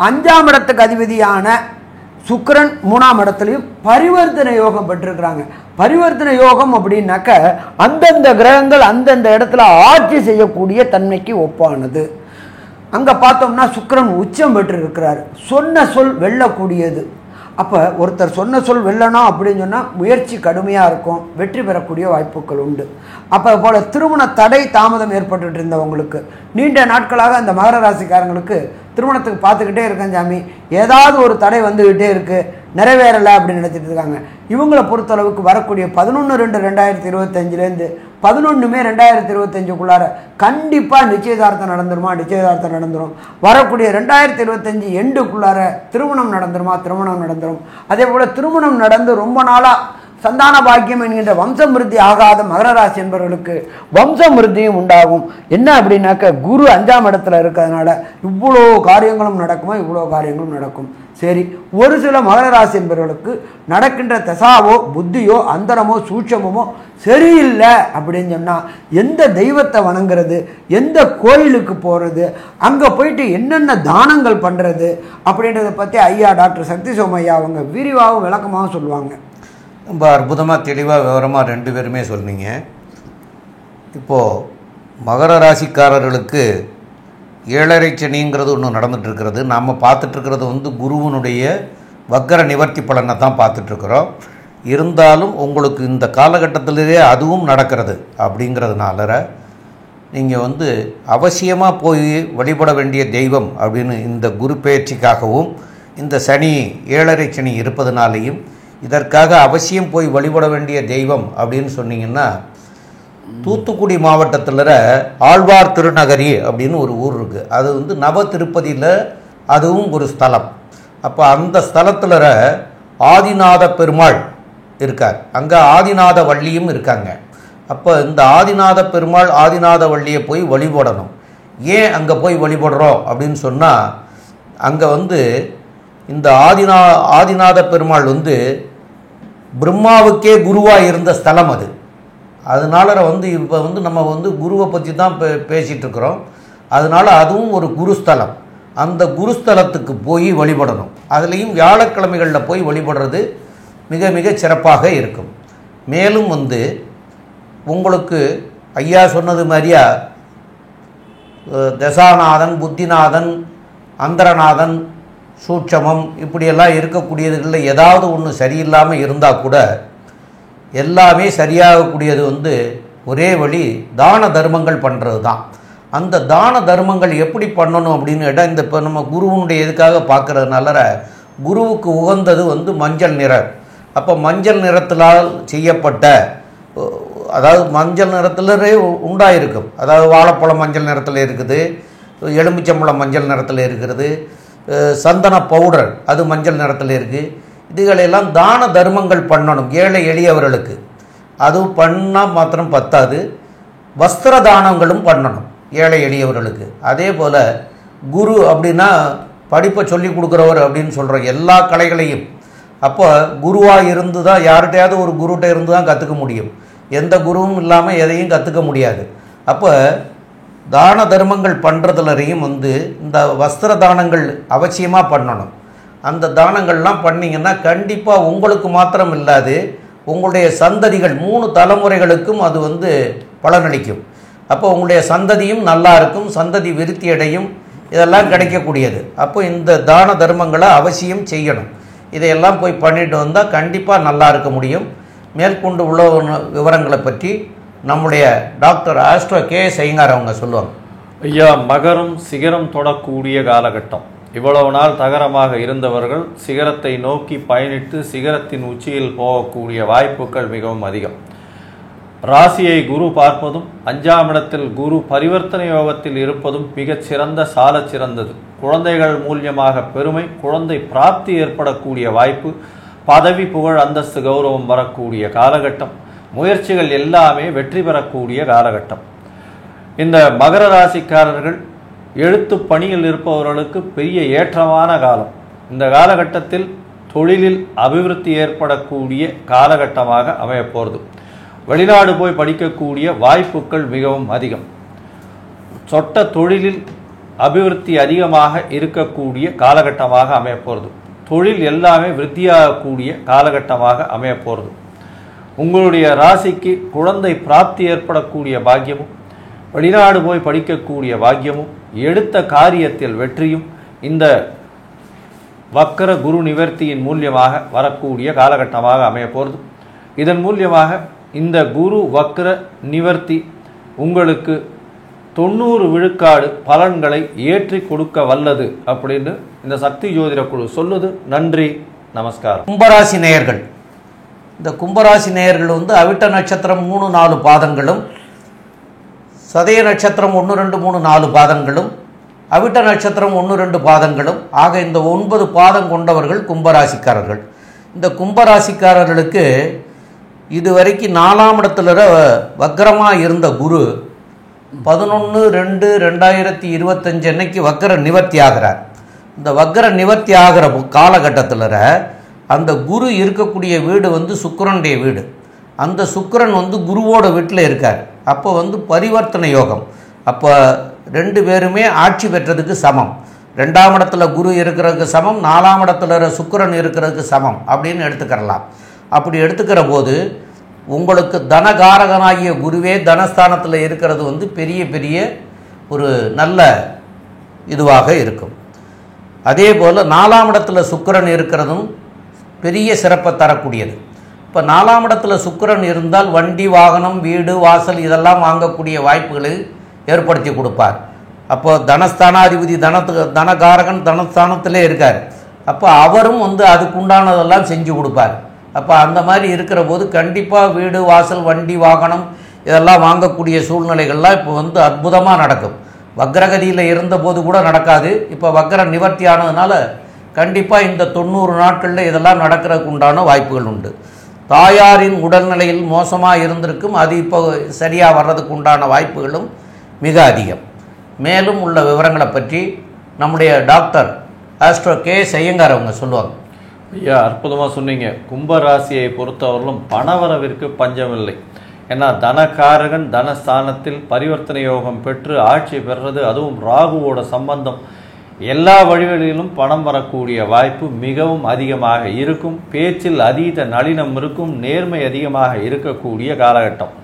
5ஆம் இடத்துக்கு அதிபதியான சுக்கிரன் 3ஆம் இடத்துலையும் பரிவர்த்தனை யோகம் பெற்றிருக்கிறாங்க. பரிவர்த்தனை யோகம் அப்படின்னாக்க அந்தந்த கிரகங்கள் அந்தந்த இடத்துல ஆட்சி செய்யக்கூடிய தன்மைக்கு ஒப்பானது. அங்கே பார்த்தோம்னா சுக்கிரன் உச்சம் பெற்றிருக்கிறார். சொன்ன சொல் வெல்லக்கூடியது. அப்போ ஒருத்தர் சொன்ன சொல் வெல்லணும் அப்படின்னு சொன்னால் முயற்சி கடுமையாக இருக்கும், வெற்றி பெறக்கூடிய வாய்ப்புகள் உண்டு. அப்போ போல் திருமண தடை தாமதம் ஏற்பட்டு இருந்தவங்களுக்கு நீண்ட நாட்களாக அந்த மகர ராசிக்காரங்களுக்கு திருமணத்துக்கு பார்த்துக்கிட்டே இருக்கேன் சாமி, ஏதாவது ஒரு தடை வந்துக்கிட்டே இருக்குது, நிறைவேறலை அப்படின்னு நினச்சிட்டு இருக்காங்க. இவங்களை பொறுத்தளவுக்கு வரக்கூடிய 11/2/2025 11 மே 2025 கண்டிப்பாக நிச்சயதார்த்தம் நடந்துரும். வரக்கூடிய 2025 எண்டுக்குள்ளார திருமணம் நடந்துரும். அதே போல் திருமணம் நடந்து ரொம்ப நாளாக சந்தான பாக்கியம் என்கின்ற வம்சமிருத்தி ஆகாத மகர ராசி என்பவர்களுக்கு வம்சமிருத்தியும் உண்டாகும். என்ன அப்படின்னாக்க குரு 5ஆம் இடத்துல இருக்கிறதுனால இவ்வளோ காரியங்களும் நடக்கும். சரி, ஒரு சில மகர ராசி என்பவர்களுக்கு நடக்கின்ற தசாவோ புத்தியோ அந்தரமோ சூட்சமோ சரியில்லை அப்படின்னு சொன்னால் எந்த தெய்வத்தை வணங்குறது, எந்த கோயிலுக்கு போகிறது, அங்கே போயிட்டு என்னென்ன தானங்கள் பண்ணுறது அப்படின்றத பற்றி ஐயா டாக்டர் சக்தி சோமையா அவங்க விரிவாகவும் விளக்கமாகவும் சொல்லுவாங்க. ரொம்ப அற்புதமாக தெளிவாக விவரமாக 2 பேருமே சொன்னீங்க. இப்போது மகர ராசிக்காரர்களுக்கு 7.5 சனிங்கிறது ஒன்று நடந்துகிட்ருக்கிறது. நாம் பார்த்துட்ருக்கிறது வந்து குருவனுடைய வக்கர நிவர்த்தி பலனை தான் பார்த்துட்ருக்குறோம். இருந்தாலும் உங்களுக்கு இந்த காலகட்டத்திலேயே அதுவும் நடக்கிறது அப்படிங்கிறதுனால நீங்கள் வந்து அவசியமாக போய் வழிபட வேண்டிய தெய்வம் அப்படின்னு இந்த குரு பயிற்சிக்காகவும் இந்த சனி 7.5 சனி இருப்பதனாலேயும் இதற்காக அவசியம் போய் வழிபட வேண்டிய தெய்வம் அப்படின்னு சொன்னீங்கன்னா, தூத்துக்குடி மாவட்டத்தில் ஆழ்வார் திருநகரி அப்படின்னு ஒரு ஊர் இருக்குது. அது வந்து நவ திருப்பதியில் அதுவும் ஒரு ஸ்தலம். அப்போ அந்த ஸ்தலத்தில் ஆதிநாத பெருமாள் இருக்கார், அங்கே ஆதிநாத வள்ளியும் இருக்காங்க. அப்போ இந்த ஆதிநாத பெருமாள் ஆதிநாத வள்ளியை போய் வழிபடணும். ஏன் அங்கே போய் வழிபடுறோம் அப்படின்னு சொன்னால், அங்கே வந்து இந்த ஆதிநாத பெருமாள் வந்து பிரம்மாவுக்கே குருவாக இருந்த ஸ்தலம் அது. அதனால வந்து இப்போ வந்து நம்ம வந்து குருவை பற்றி தான் பேசிகிட்டு இருக்கிறோம். அதனால் அதுவும் ஒரு குருஸ்தலம். அந்த குருஸ்தலத்துக்கு போய் வழிபடணும். அதுலேயும் வியாழக்கிழமைகளில் போய் வழிபடுறது மிக மிக சிறப்பாக இருக்கும். மேலும் வந்து உங்களுக்கு ஐயா சொன்னது மாதிரியா தசாநாதன், புத்திநாதன், அந்தரநாதன், சூட்சமம் இப்படியெல்லாம் இருக்கக்கூடியதுகளில் ஏதாவது ஒன்று சரியில்லாமல் இருந்தால் கூட எல்லாமே சரியாகக்கூடியது வந்து ஒரே வழி தான தர்மங்கள் பண்ணுறது தான். அந்த தான தர்மங்கள் எப்படி பண்ணணும் அப்படின்னு கேட்டால், இந்த இப்போ நம்ம குருவனுடைய எதுக்காக பார்க்குறதுனால குருவுக்கு உகந்தது வந்து மஞ்சள் நிறம். அப்போ மஞ்சள் நிறத்தினால் செய்யப்பட்ட, அதாவது மஞ்சள் நிறத்திலே உண்டாயிருக்கும். அதாவது வாழைப்பழம் மஞ்சள் நிறத்தில் இருக்குது, எலுமிச்சம்பழம் மஞ்சள் நிறத்தில் இருக்கிறது, சந்தன பவுடர் அது மஞ்சள் நிறத்தில் இருக்குது. இதுகளெல்லாம் தான தர்மங்கள் பண்ணணும் ஏழை எளியவர்களுக்கு. அதுவும் பண்ணால் மாத்திரம் பத்தாது, வஸ்திர தானங்களும் பண்ணணும் ஏழை எளியவர்களுக்கு. அதே போல் குரு அப்படின்னா படிப்பை சொல்லி கொடுக்குறவர் அப்படின்னு சொல்கிறோம், எல்லா கலைகளையும். அப்போ குருவாக இருந்து தான், யார்கிட்டையாவது ஒரு குருகிட்ட இருந்து தான் கற்றுக்க முடியும். எந்த குருவும் இல்லாமல் எதையும் கற்றுக்க முடியாது. அப்போ தான தர்மங்கள் பண்ணுறதுலையும் வந்து இந்த வஸ்திர தானங்கள் அவசியமாக பண்ணணும். அந்த தானங்கள்லாம் பண்ணிங்கன்னா கண்டிப்பாக உங்களுக்கு மாத்திரம் இல்லாது உங்களுடைய சந்ததிகள் 3 தலைமுறைகளுக்கும் அது வந்து பலனளிக்கும். அப்போ உங்களுடைய சந்ததியும் நல்லா இருக்கும், சந்ததி விருத்தி அடையும், இதெல்லாம் கிடைக்கக்கூடியது. அப்போ இந்த தான தர்மங்களை அவசியம் செய்யணும். இதையெல்லாம் போய் பண்ணிட்டு வந்தால் கண்டிப்பாக நல்லா இருக்க முடியும். மேற்கொண்டு உள்ள விவரங்களை பற்றி நம்முடைய டாக்டர் ஆஸ்ட்ரோ கே.எஸ். ஐயங்கார் அவங்க சொல்லுவாங்க. ஐயா, மகரம் சிகரம் தொடக்கூடிய காலகட்டம். இவ்வளவு நாள் தகரமாக இருந்தவர்கள் சிகரத்தை நோக்கி பயணித்து சிகரத்தின் உச்சியில் போகக்கூடிய வாய்ப்புகள் மிகவும் அதிகம். ராசியை குரு பார்ப்பதும் 5ஆம் இடத்தில் குரு பரிவர்த்தனை யோகத்தில் இருப்பதும் மிகச் சிறந்த சாலச் சிறந்தது. குழந்தைகள் மூலியமாக பெருமை, குழந்தை பிராப்தி ஏற்படக்கூடிய வாய்ப்பு, பதவி, புகழ், அந்தஸ்து, கௌரவம் வரக்கூடிய காலகட்டம். முயற்சிகள் எல்லாமே வெற்றி பெறக்கூடிய காலகட்டம். இந்த மகர ராசிக்காரர்கள் எழுத்து பணியில் இருப்பவர்களுக்கு பெரிய ஏற்றமான காலம். இந்த காலகட்டத்தில் தொழிலில் அபிவிருத்தி ஏற்படக்கூடிய காலகட்டமாக அமையப்போகிறது. வெளிநாடு போய் படிக்கக்கூடிய வாய்ப்புகள் மிகவும் அதிகம். சொட்ட தொழிலில் அபிவிருத்தி அதிகமாக இருக்கக்கூடிய காலகட்டமாக அமையப்போகிறது. தொழில் எல்லாமே விருத்தியாகக்கூடிய காலகட்டமாக அமையப்போகிறது. உங்களுடைய ராசிக்கு குழந்தை பிராப்தி ஏற்படக்கூடிய பாக்கியமும், வெளிநாடு போய் படிக்கக்கூடிய பாக்கியமும், எடுத்த காரியத்தில் வெற்றியும் இந்த வக்கர குரு நிவர்த்தியின் மூலியமாக வரக்கூடிய காலகட்டமாக அமையப்போகிறது. இதன் மூலியமாக இந்த குரு வக்கர நிவர்த்தி உங்களுக்கு 90 விழுக்காடு பலன்களை ஏற்றி கொடுக்க வல்லது அப்படின்னு இந்த சக்தி ஜோதிட குழு சொல்லுது. நன்றி, நமஸ்காரம். கும்பராசி நேயர்கள், இந்த கும்பராசி நேயர்கள் வந்து அவிட்ட நட்சத்திரம் 3-4 பாதங்களும், சதய நட்சத்திரம் 1, 2, 3, 4 பாதங்களும், அவிட்ட நட்சத்திரம் 1, 2 பாதங்களும் ஆக இந்த 9 பாதம் கொண்டவர்கள் கும்பராசிக்காரர்கள். இந்த கும்பராசிக்காரர்களுக்கு இதுவரைக்கும் 4ஆம் இடத்துல வக்கரமாக இருந்த குரு 11/2/2025 அன்னைக்கு வக்கர நிவர்த்தி ஆகிறார். இந்த வக்கர நிவர்த்தி ஆகிற காலகட்டத்தில் அந்த குரு இருக்கக்கூடிய வீடு வந்து சுக்கிரனுடைய வீடு. அந்த சுக்கிரன் வந்து குருவோட வீட்டில் இருக்கார். அப்போ வந்து பரிவர்த்தனை யோகம். அப்போ 2 பேருமே ஆட்சி பெற்றதுக்கு சமம். 2ஆம் இடத்துல குரு இருக்கிறதுக்கு சமம், 4ஆம் இடத்துல சுக்கிரன் இருக்கிறதுக்கு சமம் அப்படின்னு எடுத்துக்கிறலாம். அப்படி எடுத்துக்கிற போது உங்களுக்கு தனகாரகனாகிய குருவே தனஸ்தானத்தில் இருக்கிறது வந்து பெரிய பெரிய ஒரு நல்ல இதுவாக இருக்கும். அதே போல் 4ஆம் இடத்துல சுக்கிரன் இருக்கிறதும் பெரிய சிறப்பை தரக்கூடியது. இப்போ 4ஆம் இடத்துல சுக்கிரன் இருந்தால் வண்டி வாகனம் வீடு வாசல் இதெல்லாம் வாங்கக்கூடிய வாய்ப்புகளை ஏற்படுத்தி கொடுப்பார். அப்போ தனஸ்தானாதிபதி தனகாரகன் தனஸ்தானத்திலே இருக்கார். அப்போ அவரும் வந்து அதுக்குண்டானதெல்லாம் செஞ்சு கொடுப்பார். அப்போ அந்த மாதிரி இருக்கிற போது கண்டிப்பாக வீடு வாசல் வண்டி வாகனம் இதெல்லாம் வாங்கக்கூடிய சூழ்நிலைகள்லாம் இப்போ வந்து அற்புதமாக நடக்கும். வக்ரகதியில் இருந்தபோது கூட நடக்காது. இப்போ வக்ர நிவர்த்தி ஆனதுனால கண்டிப்பாக இந்த 90 நாட்களில் இதெல்லாம் நடக்கிறதுக்கு உண்டான வாய்ப்புகள் உண்டு. தாயாரின் உடல்நிலையில் மோசமாக இருந்திருக்கும், அது இப்போ சரியாக வர்றதுக்கு உண்டான வாய்ப்புகளும் மிக அதிகம். மேலும் உள்ள விவரங்களை பற்றி நம்முடைய டாக்டர் ஆஸ்ட்ரோ கே ஐயங்கார் அவங்க சொல்லுவாங்க. ஐயா, அற்புதமாக சொன்னீங்க. கும்பராசியை பொறுத்தவரையிலும் பணவரவிற்கு பஞ்சமில்லை. ஏன்னா தனகாரகன் தனஸ்தானத்தில் பரிவர்த்தனை யோகம் பெற்று ஆட்சி பெறுறது, அதுவும் ராகுவோட சம்பந்தம், எல்லா வழிகளிலும் பணம் வரக்கூடிய வாய்ப்பு மிகவும் அதிகமாக இருக்கும். பேச்சில் அதீத நளினம் இருக்கும், நேர்மை அதிகமாக இருக்கக்கூடிய காலகட்டம்.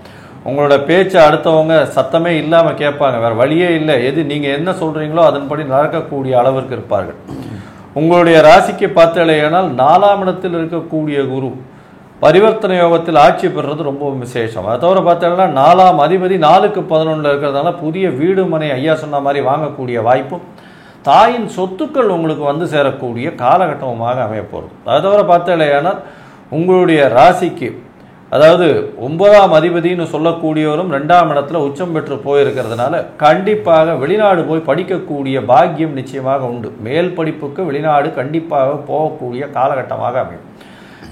உங்களோட பேச்சு அடுத்தவங்க சத்தமே இல்லாமல் கேட்பாங்க, வேறு வழியே இல்லை, எது நீங்கள் என்ன சொல்கிறீங்களோ அதன்படி நடக்கக்கூடிய அளவிற்கு இருப்பார்கள். உங்களுடைய ராசிக்கு பார்த்தலையானால் 4ஆம் இடத்தில் இருக்கக்கூடிய குரு பரிவர்த்தனை யோகத்தில் ஆட்சி பெறுறது ரொம்ப விசேஷம். அதை தவிர பார்த்தீங்கன்னா 4ஆம் அதிபதி 4க்கு 11 இருக்கிறதுனால புதிய வீடு மனை ஐயா சொன்ன மாதிரி வாங்கக்கூடிய வாய்ப்பும் தாயின் சொத்துக்கள் உங்களுக்கு வந்து சேரக்கூடிய காலகட்டமாக அமைய போகிறது. அதை தவிர பார்த்தலையானால் உங்களுடைய ராசிக்கு அதாவது 9ஆம் அதிபதினு சொல்லக்கூடியவரும் 2ஆம் இடத்துல உச்சம் பெற்று போயிருக்கிறதுனால கண்டிப்பாக வெளிநாடு போய் படிக்கக்கூடிய பாக்கியம் நிச்சயமாக உண்டு. மேல் படிப்புக்கு வெளிநாடு கண்டிப்பாக போகக்கூடிய காலகட்டமாக அமையும்.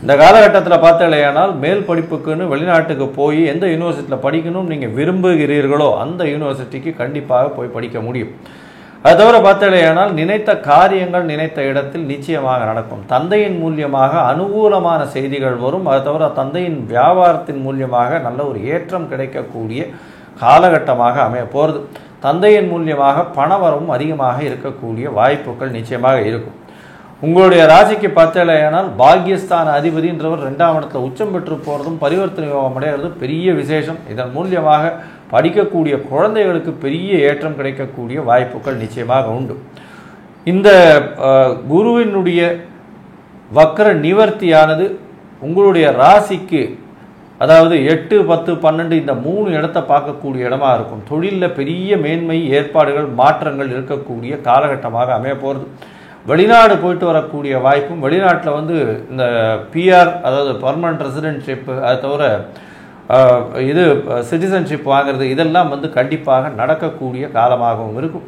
இந்த காலகட்டத்தில் பார்த்தலையானால் மேல் படிப்புக்குன்னு வெளிநாட்டுக்கு போய் எந்த யூனிவர்சிட்டியில் படிக்கணும்னு நீங்கள் விரும்புகிறீர்களோ அந்த யூனிவர்சிட்டிக்கு கண்டிப்பாக போய் படிக்க முடியும். அது தவிர பார்த்தலையானால் நினைத்த காரியங்கள் நினைத்த இடத்தில் நிச்சயமாக நடக்கும். தந்தையின் மூலியமாக அனுகூலமான செய்திகள் வரும். அது தவிர தந்தையின் வியாபாரத்தின் மூலியமாக நல்ல ஒரு ஏற்றம் கிடைக்கக்கூடிய காலகட்டமாக அமைய போகிறது. தந்தையின் மூலியமாக பணவரவும் அதிகமாக இருக்கக்கூடிய வாய்ப்புகள் நிச்சயமாக இருக்கும். உங்களுடைய ராசிக்கு பார்த்தலையானால் பாக்யஸ்தான அதிபதின்றவர் 2ஆம் இடத்துல உச்சம் பெற்று போகிறதும் பரிவர்த்தனை யோகம் அடைகிறதும் பெரிய விசேஷம். இதன் மூலியமாக படிக்கக்கூடிய குழந்தைகளுக்கு பெரிய ஏற்றம் கிடைக்கக்கூடிய வாய்ப்புகள் நிச்சயமாக உண்டு. இந்த குருவினுடைய வக்ர நிவர்த்தியானது உங்களுடைய ராசிக்கு அதாவது 8, 10, 12 இந்த 3 இடத்தை பார்க்கக்கூடிய இடமா இருக்கும். தொழிலில் பெரிய மேன்மை ஏற்பாடுகள் மாற்றங்கள் இருக்கக்கூடிய காலகட்டமாக அமைய போகிறது. வெளிநாடு போயிட்டு வரக்கூடிய வாய்ப்பும், வெளிநாட்டில் வந்து இந்த பிஆர் அதாவது பர்மனன்ட் ரெசிடென்ட்ஷிப்பு, அதை தவிர இது சிட்டிசன்ஷிப் வாங்கிறது, இதெல்லாம் வந்து கண்டிப்பாக நடக்கக்கூடிய காலமாகவும் இருக்கும்.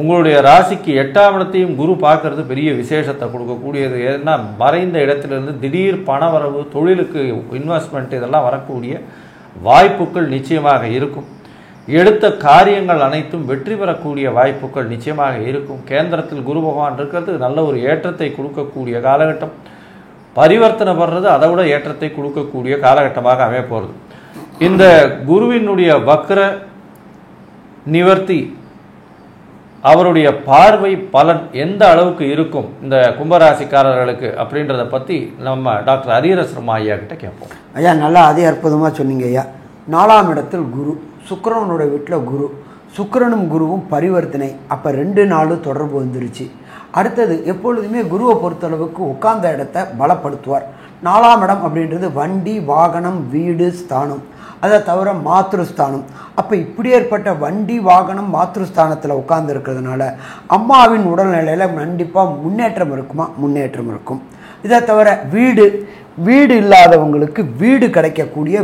உங்களுடைய ராசிக்கு 8ஆம் இடத்தையும் குரு பார்க்கறது பெரிய விசேஷத்தை கொடுக்கக்கூடியது. ஏன்னா மறைந்த இடத்திலிருந்து திடீர் பணவரவு, தொழிலுக்கு இன்வெஸ்ட்மெண்ட் இதெல்லாம் வரக்கூடிய வாய்ப்புகள் நிச்சயமாக இருக்கும். எடுத்த காரியங்கள் அனைத்தும் வெற்றி பெறக்கூடிய வாய்ப்புகள் நிச்சயமாக இருக்கும். கேந்திரத்தில் குரு பகவான் இருக்கிறது நல்ல ஒரு ஏற்றத்தை கொடுக்கக்கூடிய காலகட்டம். பரிவர்த்தனை படுறது அதை விட ஏற்றத்தை கொடுக்கக்கூடிய காலகட்டமாக அமைய போகிறது. இந்த குருவினுடைய வக்ர நிவர்த்தி அவருடைய பார்வை பலன் எந்த அளவுக்கு இருக்கும் இந்த கும்பராசிக்காரர்களுக்கு அப்படின்றத பற்றி நம்ம டாக்டர் ஹரிஹரசர்மா ஐயா கிட்ட கேட்போம். ஐயா நல்லா அதே அற்புதமாக சொன்னீங்க ஐயா. 4ஆம் இடத்தில் குரு, சுக்கிரனோட வீட்டில் குரு, சுக்கிரனும் குருவும் பரிவர்த்தனை, அப்போ 2 நாள் தொடர்பு வந்துருச்சு. அடுத்தது எப்பொழுதுமே குருவை பொறுத்தளவுக்கு உட்கார்ந்த இடத்தை பலப்படுத்துவார். 4ஆம் இடம் அப்படின்றது வண்டி வாகனம் வீடு ஸ்தானம், அதை தவிர மாத்ருஸ்தானம். அப்போ இப்படி ஏற்பட்ட வண்டி வாகனம் மாத்ருஸ்தானத்தில் உட்கார்ந்து இருக்கிறதுனால அம்மாவின் உடல்நிலையில் கண்டிப்பாக முன்னேற்றம் இருக்குமா? முன்னேற்றம் இருக்கும். இதை தவிர வீடு இல்லாதவங்களுக்கு வீடு கிடைக்கக்கூடிய,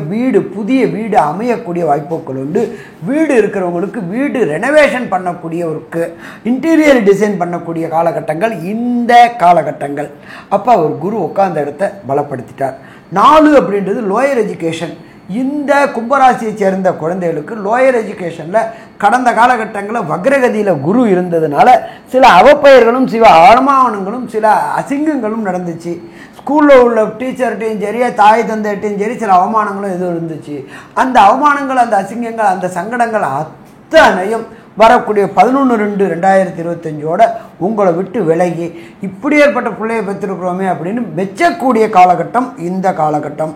புதிய வீடு அமையக்கூடிய வாய்ப்புகள் உண்டு. வீடு இருக்கிறவங்களுக்கு வீடு ரெனோவேஷன் பண்ணக்கூடியவருக்கு இன்டீரியர் டிசைன் பண்ணக்கூடிய காலகட்டங்கள் இந்த காலகட்டங்கள். அப்போ அவர் குரு உட்கார்ந்த இடத்தை பலப்படுத்திட்டார். 4 அப்படின்றது லோயர் எஜுகேஷன். இந்த கும்பராசியை சேர்ந்த குழந்தைகளுக்கு லோயர் எஜுகேஷனில் கடந்த காலகட்டங்களில் வக்ரகதியில் குரு இருந்ததுனால சில அவப்பெயர்களும் சில அவமானங்களும் சில அசிங்கங்களும் நடந்துச்சு. ஸ்கூலில் உள்ள டீச்சர்கிட்டையும் சரி தாய் தந்தைகிட்டையும் சரி சில அவமானங்களும் எதுவும் இருந்துச்சு. அந்த அவமானங்கள் அந்த அசிங்கங்கள் அந்த சங்கடங்கள் அத்தனையும் வரக்கூடிய 11/2/2025 உங்களை விட்டு விலகி இப்படி ஏற்பட்ட பிள்ளையை பெற்றிருக்கிறோமே அப்படின்னு மெச்சக்கூடிய காலகட்டம் இந்த காலகட்டம்.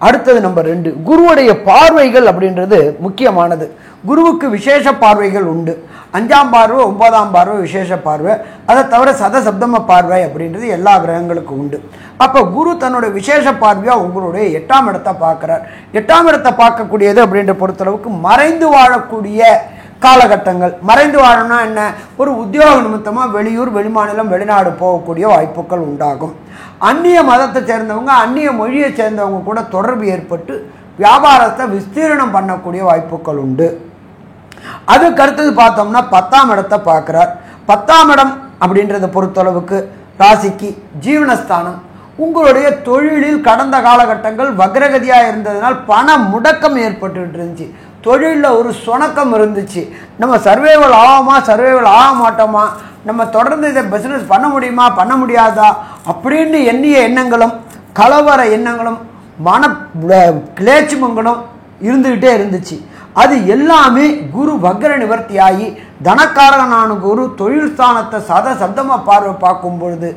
அடுத்தது நம்பர் 2, குருவுடைய பார்வைகள் அப்படின்றது முக்கியமானது. குருவுக்கு விசேஷ பார்வைகள் உண்டு. 5ஆம் பார்வை, 9ஆம் பார்வை விசேஷ பார்வை. அதை தவிர சதசப்தம பார்வை அப்படின்றது எல்லா கிரகங்களுக்கும் உண்டு. அப்போ குரு தன்னுடைய விசேஷ பார்வையாக உங்களுடைய 8ஆம் இடத்தை பார்க்குறார். 8ஆம் இடத்தை பார்க்கக்கூடியது அப்படின்ற பொறுத்தளவுக்கு மறைந்து வாழக்கூடிய காலகட்டங்கள். மறைந்து வாழணும்னா என்ன? ஒரு உத்தியோக நிமித்தமாக வெளியூர், வெளிமாநிலம், வெளிநாடு போகக்கூடிய வாய்ப்புகள் உண்டாகும். அந்நிய மதத்தை சேர்ந்தவங்க, அந்நிய மொழியை சேர்ந்தவங்க கூட தொடர்பு ஏற்பட்டு வியாபாரத்தை விஸ்தீரணம் பண்ணக்கூடிய வாய்ப்புகள் உண்டு. அதுக்கு அடுத்தது பார்த்தோம்னா 10ஆம் இடத்தை பார்க்குறார். 10ஆம் இடம் அப்படின்றத பொறுத்தளவுக்கு ராசிக்கு ஜீவனஸ்தானம். உங்களுடைய தொழிலில் கடந்த காலகட்டங்கள் வக்ரகதியாக இருந்ததுனால் பண முடக்கம் ஏற்பட்டுட்டு இருந்துச்சு. தொழிலில் ஒரு சுணக்கம் இருந்துச்சு. நம்ம சர்வைவல் ஆகுமா, சர்வைவல் ஆக மாட்டோமா, நம்ம தொடர்ந்து இதை பிஸ்னஸ் பண்ண முடியுமா, பண்ண முடியாதா அப்படின்னு எண்ணிய எண்ணங்களும் கலவர எண்ணங்களும் மன கிளேச்சுமங்களும் இருந்துக்கிட்டே இருந்துச்சு. அது எல்லாமே குரு வக்ர நிவர்த்தியாகி தனக்காரகனான குரு தொழில் ஸ்தானத்தை சப்தமாக பார்வை பார்க்கும் பொழுது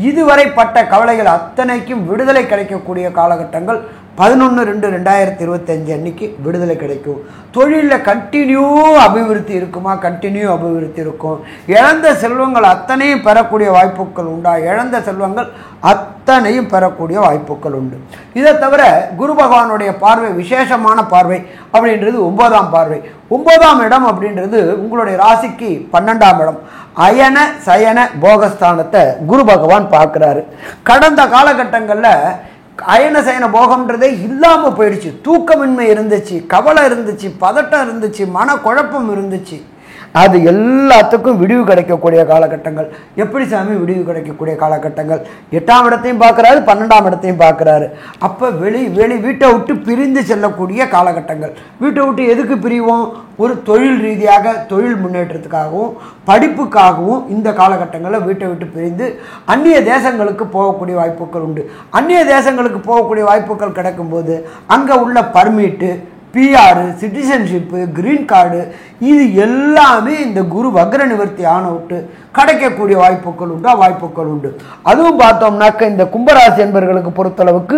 இதுவரை பட்ட கவலைகள் அத்தனைக்கும் விடுதலை கிடைக்கக்கூடிய காலகட்டங்கள் 11/2/2025 அன்னைக்கு விடுதலை கிடைக்கும். தொழிலில் கண்டினியூ அபிவிருத்தி இருக்குமா? கண்டினியூ அபிவிருத்தி இருக்கும். இழந்த செல்வங்கள் அத்தனையும் பெறக்கூடிய வாய்ப்புகள் உண்டா? இழந்த செல்வங்கள் அத்தனையும் பெறக்கூடிய வாய்ப்புகள் உண்டு. இதை தவிர குரு பகவானுடைய பார்வை விசேஷமான பார்வை அப்படின்றது 9ஆம் பார்வை. 9ஆம் இடம் அப்படின்றது உங்களுடைய ராசிக்கு 12ஆம் இடம். அயன சயன போகஸ்தானத்தை குரு பகவான் பார்க்குறாரு. கடந்த காலகட்டங்களில் அயன சயன போகம்ன்றதே இல்லாமல் போயிடுச்சு. தூக்கமின்மை இருந்துச்சு, கவலை இருந்துச்சு, பதட்டம் இருந்துச்சு, மனக்குழப்பம் இருந்துச்சு. அது எல்லாத்துக்கும் விடிவு கிடைக்கக்கூடிய காலகட்டங்கள். எப்படி சாமி விடிவு கிடைக்கக்கூடிய காலகட்டங்கள்? 8ஆம் இடத்தையும் பார்க்குறாரு, 12ஆம் இடத்தையும் பார்க்குறாரு. அப்போ வீட்டை விட்டு பிரிந்து செல்லக்கூடிய காலகட்டங்கள். வீட்டை விட்டு எதுக்கு பிரிவோம்? ஒரு தொழில் ரீதியாக, தொழில் முன்னேற்றத்துக்காகவும் படிப்புக்காகவும் இந்த காலகட்டங்களில் வீட்டை விட்டு பிரிந்து அந்நிய தேசங்களுக்கு போகக்கூடிய வாய்ப்புகள் உண்டு. அந்நிய தேசங்களுக்கு போகக்கூடிய வாய்ப்புகள் கிடைக்கும்போது அங்கே உள்ள permit, PR, citizenship, green card இது எல்லாமே இந்த குரு வக்ர நிவர்த்தி ஆன விட்டு கிடைக்கக்கூடிய வாய்ப்புகள் உண்டு. அதுவும் பார்த்தோம்னாக்க இந்த கும்பராசி என்பவர்களுக்கு பொறுத்தளவுக்கு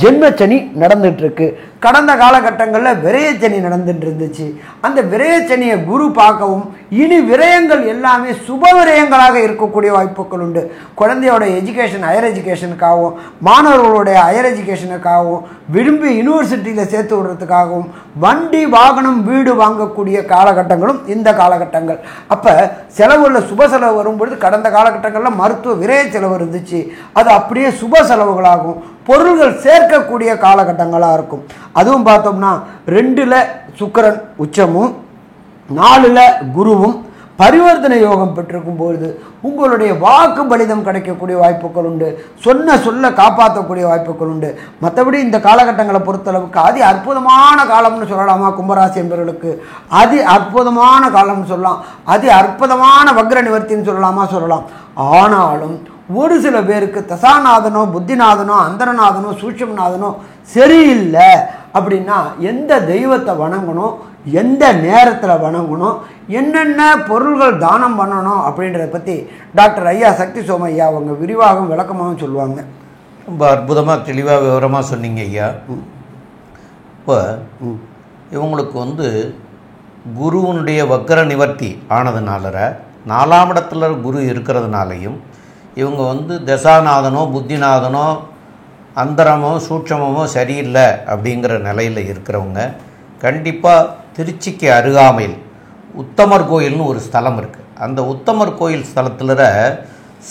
ஜென்மச்சனி நடந்துட்டு இருக்கு. கடந்த காலகட்டங்களில் விரயச்சனி நடந்துட்டு இருந்துச்சு. அந்த விரயச்சனியை குரு பார்க்கவும் இனி விரயங்கள் எல்லாமே சுப விரயங்களாக இருக்கக்கூடிய வாய்ப்புகள் உண்டு. குழந்தையோட எஜுகேஷன், ஹையர் எஜுகேஷனுக்காகவும் மாணவர்களுடைய ஹையர் எஜுகேஷனுக்காகவும் விரும்பி யூனிவர்சிட்டியில் சேர்த்து விடுறதுக்காகவும் வண்டி, வாகனம், வீடு வாங்கக்கூடிய காலகட்டங்களும் இந்த காலகட்டங்கள். அப்போ செலவுள்ள சுப செலவு வரும்பொழுது கடந்த காலகட்டங்களில் மருத்துவ விரய செலவு இருந்துச்சு. அது அப்படியே சுப செலவுகளாகும். பொருள்கள் சேர்க்கக்கூடிய காலகட்டங்களாக இருக்கும். அதுவும் பார்த்தோம்னா 2ல் சுக்கிரன் உச்சமும் 4ல் குருவும் பரிவர்த்தனை யோகம் பெற்றிருக்கும் பொழுது உங்களுடைய வாக்கு பலிதம் கிடைக்கக்கூடிய வாய்ப்புகள் உண்டு. சொல்ல காப்பாற்றக்கூடிய வாய்ப்புகள் உண்டு. மற்றபடி இந்த காலகட்டங்களை பொறுத்தளவுக்கு அதி அற்புதமான காலம்னு சொல்லலாமா? கும்பராசி என்பவர்களுக்கு அதி அற்புதமான காலம்னு சொல்லலாம். அதி அற்புதமான வக்ர நிவர்த்தின்னு சொல்லலாம். ஆனாலும் ஒரு சில பேருக்கு தசாநாதனோ, புத்திநாதனோ, அந்தரநாதனோ, சூட்சமநாதனோ சரியில்லை அப்படின்னா எந்த தெய்வத்தை வணங்கணும், எந்த நேரத்தில் வணங்கணும், என்னென்ன பொருள்கள் தானம் பண்ணணும் அப்படின்றத பற்றி டாக்டர் ஐயா சக்தி சோமையா அவங்க விரிவாகவும் விளக்கமாகவும் சொல்லுவாங்க. ரொம்ப அற்புதமாக தெளிவாக விவரமாக சொன்னீங்க ஐயா. இப்போ இவங்களுக்கு குருவனுடைய வக்கர நிவர்த்தி ஆனதுனால 4ஆம் இடத்துல குரு இருக்கிறதுனாலையும் இவங்க தசாநாதனோ, புத்திநாதனோ, அந்தரமோ, சூட்சமோ சரியில்லை அப்படிங்கிற நிலையில் இருக்கிறவங்க கண்டிப்பாக திருச்சிக்கு அருகாமையில் உத்தமர் கோயில்னு ஒரு ஸ்தலம் இருக்குது. அந்த உத்தமர் கோயில் ஸ்தலத்தில்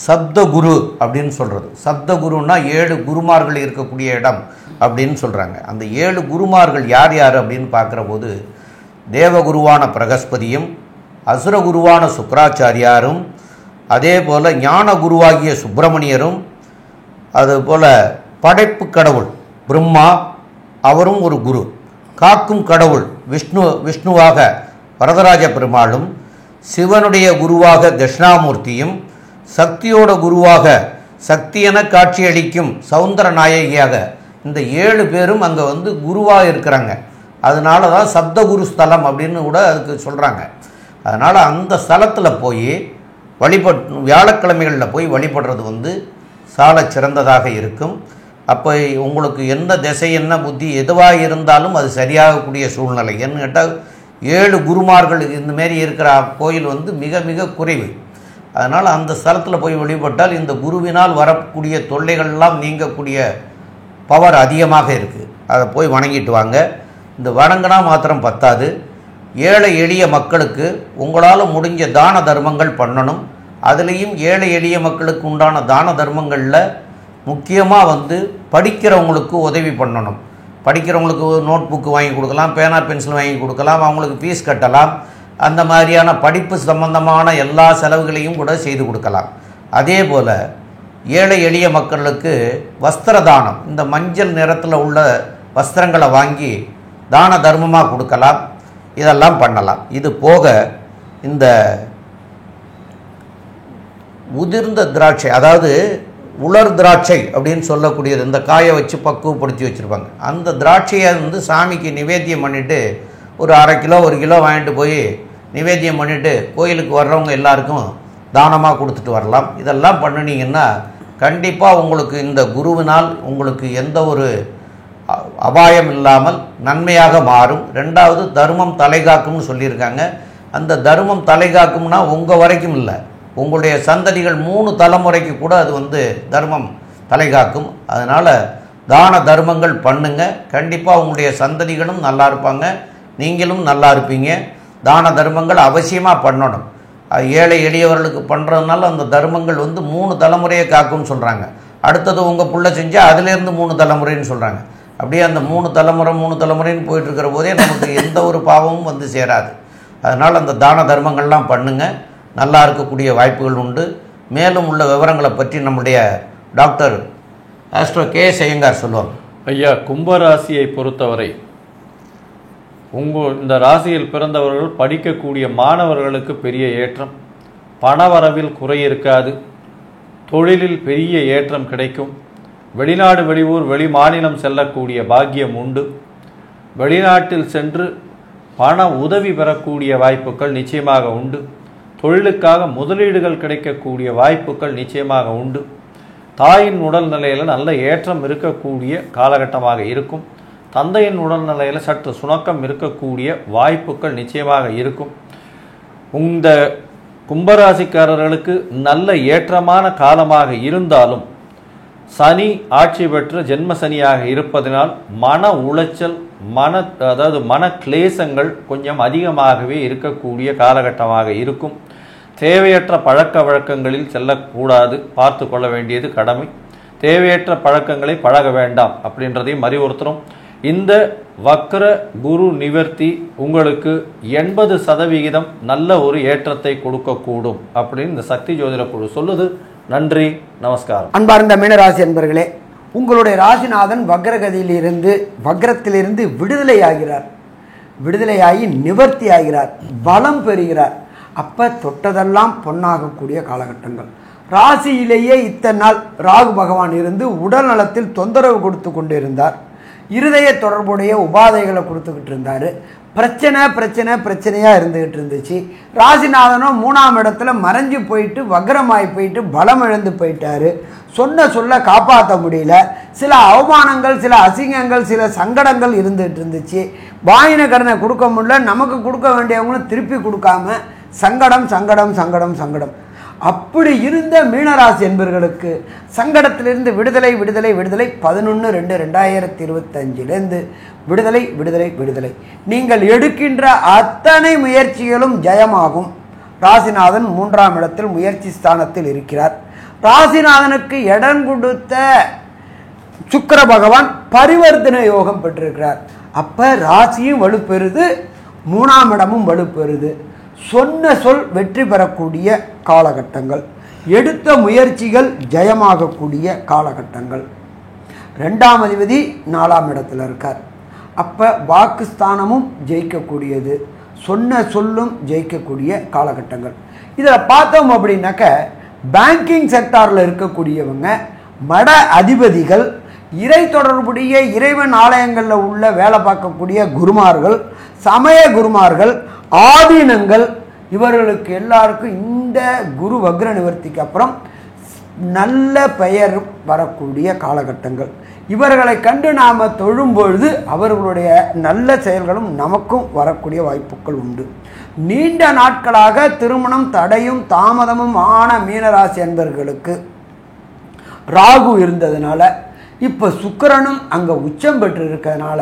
சப்தகுரு அப்படின்னு சொல்கிறது. சப்தகுருன்னா 7 குருமார்கள் இருக்கக்கூடிய இடம் அப்படின்னு சொல்கிறாங்க. அந்த 7 குருமார்கள் யார் யார் அப்படின்னு பார்க்குற போது தேவகுருவான பிரகஸ்பதியும், அசுரகுருவான சுக்கராச்சாரியாரும், அதே போல் ஞான குருவாகிய சுப்பிரமணியரும், அதுபோல் படைப்பு கடவுள் பிரம்மா அவரும் ஒரு குரு, காக்கும் கடவுள் விஷ்ணுவாக வரதராஜ பெருமாளும், சிவனுடைய குருவாக தட்சிணாமூர்த்தியும், சக்தியோட குருவாக சக்தியென காட்சியளிக்கும் சௌந்தர நாயகியாக இந்த 7 பேரும் அங்கே குருவாக இருக்கிறாங்க. அதனால தான் சப்தகுரு ஸ்தலம் அப்படின்னு கூட அதுக்கு சொல்கிறாங்க. அதனால் அந்த ஸ்தலத்தில் போய் வியாழக்கிழமைகளில் போய் வழிபடுறது வந்து சால சிறந்ததாக இருக்கும். அப்போ உங்களுக்கு எந்த திசை என்ன புத்தி எதுவாக இருந்தாலும் அது சரியாகக்கூடிய சூழ்நிலை. ஏன்னு கேட்டால் 7 குருமார்கள் இந்தமாரி இருக்கிற கோயில் வந்து மிக மிக குறைவு. அதனால் அந்த ஸ்தலத்தில் போய் வழிபட்டால் இந்த குருவினால் வரக்கூடிய தொல்லைகள்லாம் நீங்கக்கூடிய பவர் அதிகமாக இருக்குது. அதை போய் வணங்கிட்டு வாங்க. இந்த வணங்கினா மாத்திரம் பத்தாது, ஏழை எளிய மக்களுக்கு உங்களால் முடிஞ்ச தான தர்மங்கள் பண்ணணும். அதுலேயும் ஏழை எளிய மக்களுக்கு உண்டான தான தர்மங்களில் முக்கியமாக வந்து படிக்கிறவங்களுக்கு உதவி பண்ணணும். படிக்கிறவங்களுக்கு நோட் புக்கு வாங்கி கொடுக்கலாம், பேனா பென்சில் வாங்கி கொடுக்கலாம், அவங்களுக்கு ஃபீஸ் கட்டலாம். அந்த மாதிரியான படிப்பு சம்பந்தமான எல்லா செலவுகளையும் கூட செய்து கொடுக்கலாம். அதே போல் ஏழை எளிய மக்களுக்கு வஸ்திர தானம், இந்த மஞ்சள் நிறத்தில் உள்ள வஸ்திரங்களை வாங்கி தான தர்மமாக கொடுக்கலாம். இதெல்லாம் பண்ணலாம். இது போக இந்த உதிர்ந்த திராட்சை, அதாவது உலர் திராட்சை அப்படின்னு சொல்லக்கூடியது, இந்த காயை வச்சு பக்குவப்படுத்தி வச்சுருப்பாங்க. அந்த திராட்சையை வந்து சாமிக்கு நிவேத்தியம் பண்ணிவிட்டு ஒரு 1/2 கிலோ 1 கிலோ வாங்கிட்டு போய் நிவேத்தியம் பண்ணிவிட்டு கோயிலுக்கு வர்றவங்க எல்லாருக்கும் தானமாக கொடுத்துட்டு வரலாம். இதெல்லாம் பண்ணினீங்கன்னா கண்டிப்பாக உங்களுக்கு இந்த குருவினால் உங்களுக்கு எந்த ஒரு அபாயம் இல்லாமல் நன்மையாக மாறும். 2வது தர்மம் தலைகாக்கும்னு சொல்லியிருக்காங்க. அந்த தர்மம் தலைகாக்கும்னா உங்கள் வரைக்கும் இல்லை, உங்களுடைய சந்ததிகள் 3 தலைமுறைக்கு கூட அது வந்து தர்மம் தலைகாக்கும். அதனால் தான தர்மங்கள் பண்ணுங்க. கண்டிப்பாக உங்களுடைய சந்ததிகளும் நல்லா இருப்பாங்க, நீங்களும் நல்லா இருப்பீங்க. தான தர்மங்கள் அவசியமாக பண்ணணும். ஏழை எளியவர்களுக்கு பண்ணுறதுனால அந்த தர்மங்கள் வந்து 3 தலைமுறையை காக்கும்னு சொல்கிறாங்க. அடுத்தது உங்கள் புள்ள செஞ்சால் அதிலேருந்து 3 தலைமுறைன்னு சொல்கிறாங்க. அப்படியே அந்த 3 தலைமுறைன்னு போயிட்டுருக்கிற போதே நமக்கு எந்த ஒரு பாவமும் வந்து சேராது. அதனால் அந்த தான தர்மங்கள்லாம் பண்ணுங்கள், நல்லா இருக்கக்கூடிய வாய்ப்புகள் உண்டு. மேலும் உள்ள விவரங்களை பற்றி நம்முடைய டாக்டர் ஆஸ்ட்ரோ கே ஐயங்கார் சொல்லுவாங்க. ஐயா, கும்பராசியை பொறுத்தவரை இந்த ராசியில் பிறந்தவர்கள் படிக்கக்கூடிய மாணவர்களுக்கு பெரிய ஏற்றம், பணவரவில் குறை இருக்காது, தொழிலில் பெரிய ஏற்றம் கிடைக்கும், வெளிநாடு வெளியூர் வெளி மாநிலம் செல்லக்கூடிய பாக்கியம் உண்டு, வெளிநாட்டில் சென்று பண உதவி பெறக்கூடிய வாய்ப்புகள் நிச்சயமாக உண்டு, தொழிலுக்காக முதலீடுகள் கிடைக்கக்கூடிய வாய்ப்புகள் நிச்சயமாக உண்டு, தாயின் உடல்நிலையில் நல்ல ஏற்றம் இருக்கக்கூடிய காலகட்டமாக இருக்கும், தந்தையின் உடல்நிலையில் சற்று சுணக்கம் இருக்கக்கூடிய வாய்ப்புகள் நிச்சயமாக இருக்கும். இந்த கும்பராசிக்காரர்களுக்கு நல்ல ஏற்றமான காலமாக இருந்தாலும் சனி ஆட்சி பெற்று ஜென்ம சனியாக இருப்பதனால் மன உளைச்சல், மன கிளேசங்கள் கொஞ்சம் அதிகமாகவே இருக்கக்கூடிய காலகட்டமாக இருக்கும். தேவையற்ற பழக்க வழக்கங்களில் செல்லக்கூடாது, பார்த்து கொள்ள வேண்டியது கடமை. தேவையற்ற பழக்கங்களை பழக வேண்டாம் அப்படின்றதையும் அறிவுறுத்துகிறோம். இந்த வக்ர குரு நிவர்த்தி உங்களுக்கு 80% நல்ல ஒரு ஏற்றத்தை கொடுக்கக்கூடும் அப்படின்னு இந்த சக்தி ஜோதிட குழு சொல்லுது. நன்றி, நமஸ்காரம். அன்பார்ந்த மீனராசி என்பர்களே, உங்களுடைய ராசிநாதன் வக்ரத்திலிருந்து விடுதலை ஆகிறார். விடுதலையாகி நிவர்த்தி ஆகிறார், பலம் பெறுகிறார். அப்போ தொட்டதெல்லாம் பொன்னாகக்கூடிய காலகட்டங்கள். ராசியிலேயே இத்தனை நாள் ராகு பகவான் இருந்து உடல் நலத்தில் தொந்தரவு கொடுத்து கொண்டு இருந்தார். இருதய தொடர்புடைய உபாதைகளை கொடுத்துக்கிட்டு இருந்தார். பிரச்சனையாக இருந்துகிட்டு இருந்துச்சு. ராசிநாதனும் 3ஆம் இடத்துல மறைஞ்சு போயிட்டு வக்ரமாகி போயிட்டு பலம் இழந்து போயிட்டாரு. சொல்ல காப்பாற்ற முடியல. சில அவமானங்கள், சில அசிங்கங்கள், சில சங்கடங்கள் இருந்துகிட்டு இருந்துச்சு. வாங்கின கடனை கொடுக்க முடியல, நமக்கு கொடுக்க வேண்டியவங்களும் திருப்பி கொடுக்காம சங்கடம். அப்படி இருந்த மீனராசி என்பவர்களுக்கு சங்கடத்திலிருந்து விடுதலை 11/2/2025 விடுதலை. நீங்கள் எடுக்கின்ற அத்தனை முயற்சிகளும் ஜெயமாகும். ராசிநாதன் 3ஆம் இடத்தில் முயற்சி ஸ்தானத்தில் இருக்கிறார். ராசிநாதனுக்கு இடம் கொடுத்த சுக்கிர பகவான் பரிவர்த்தனை யோகம் பெற்றிருக்கிறார். அப்ப ராசியும் வலுப்பெறுது, 3ஆம் இடமும் வலுப்பெறுது. சொன்ன சொல் வெற்றி பெறக்கூடிய காலகட்டங்கள், எடுத்த முயற்சிகள் ஜெயமாகக்கூடிய காலகட்டங்கள். 2ஆம் அதிபதி 4ஆம் இடத்துல இருக்கார். அப்போ வாக்குஸ்தானமும் ஜெயிக்கக்கூடியது, சொன்ன சொல்லும் ஜெயிக்கக்கூடிய காலகட்டங்கள். இதில் பார்த்தோம் அப்படின்னாக்க பேங்கிங் செக்டாரில் இருக்கக்கூடியவங்க, மட அதிபதிகள், இறை தொடர்புடைய இறைவன் ஆலயங்களில் உள்ள வேலை பார்க்கக்கூடிய குருமார்கள், சமய குருமார்கள், ஆதீனங்கள், இவர்களுக்கு எல்லாருக்கும் இந்த குரு வக்ர நிவர்த்திக்கு அப்புறம் நல்ல பெயர் வரக்கூடிய காலகட்டங்கள். இவர்களை கண்டு நாம் தொழும்பொழுது அவர்களுடைய நல்ல செயல்களும் நமக்கும் வரக்கூடிய வாய்ப்புகள் உண்டு. நீண்ட நாட்களாக திருமணம் தடையும் தாமதமும் ஆன மீனராசி அன்பர்களுக்கு ராகு இருந்ததுனால, இப்போ சுக்கிரனும் அங்கே உச்சம் பெற்று இருக்கிறதுனால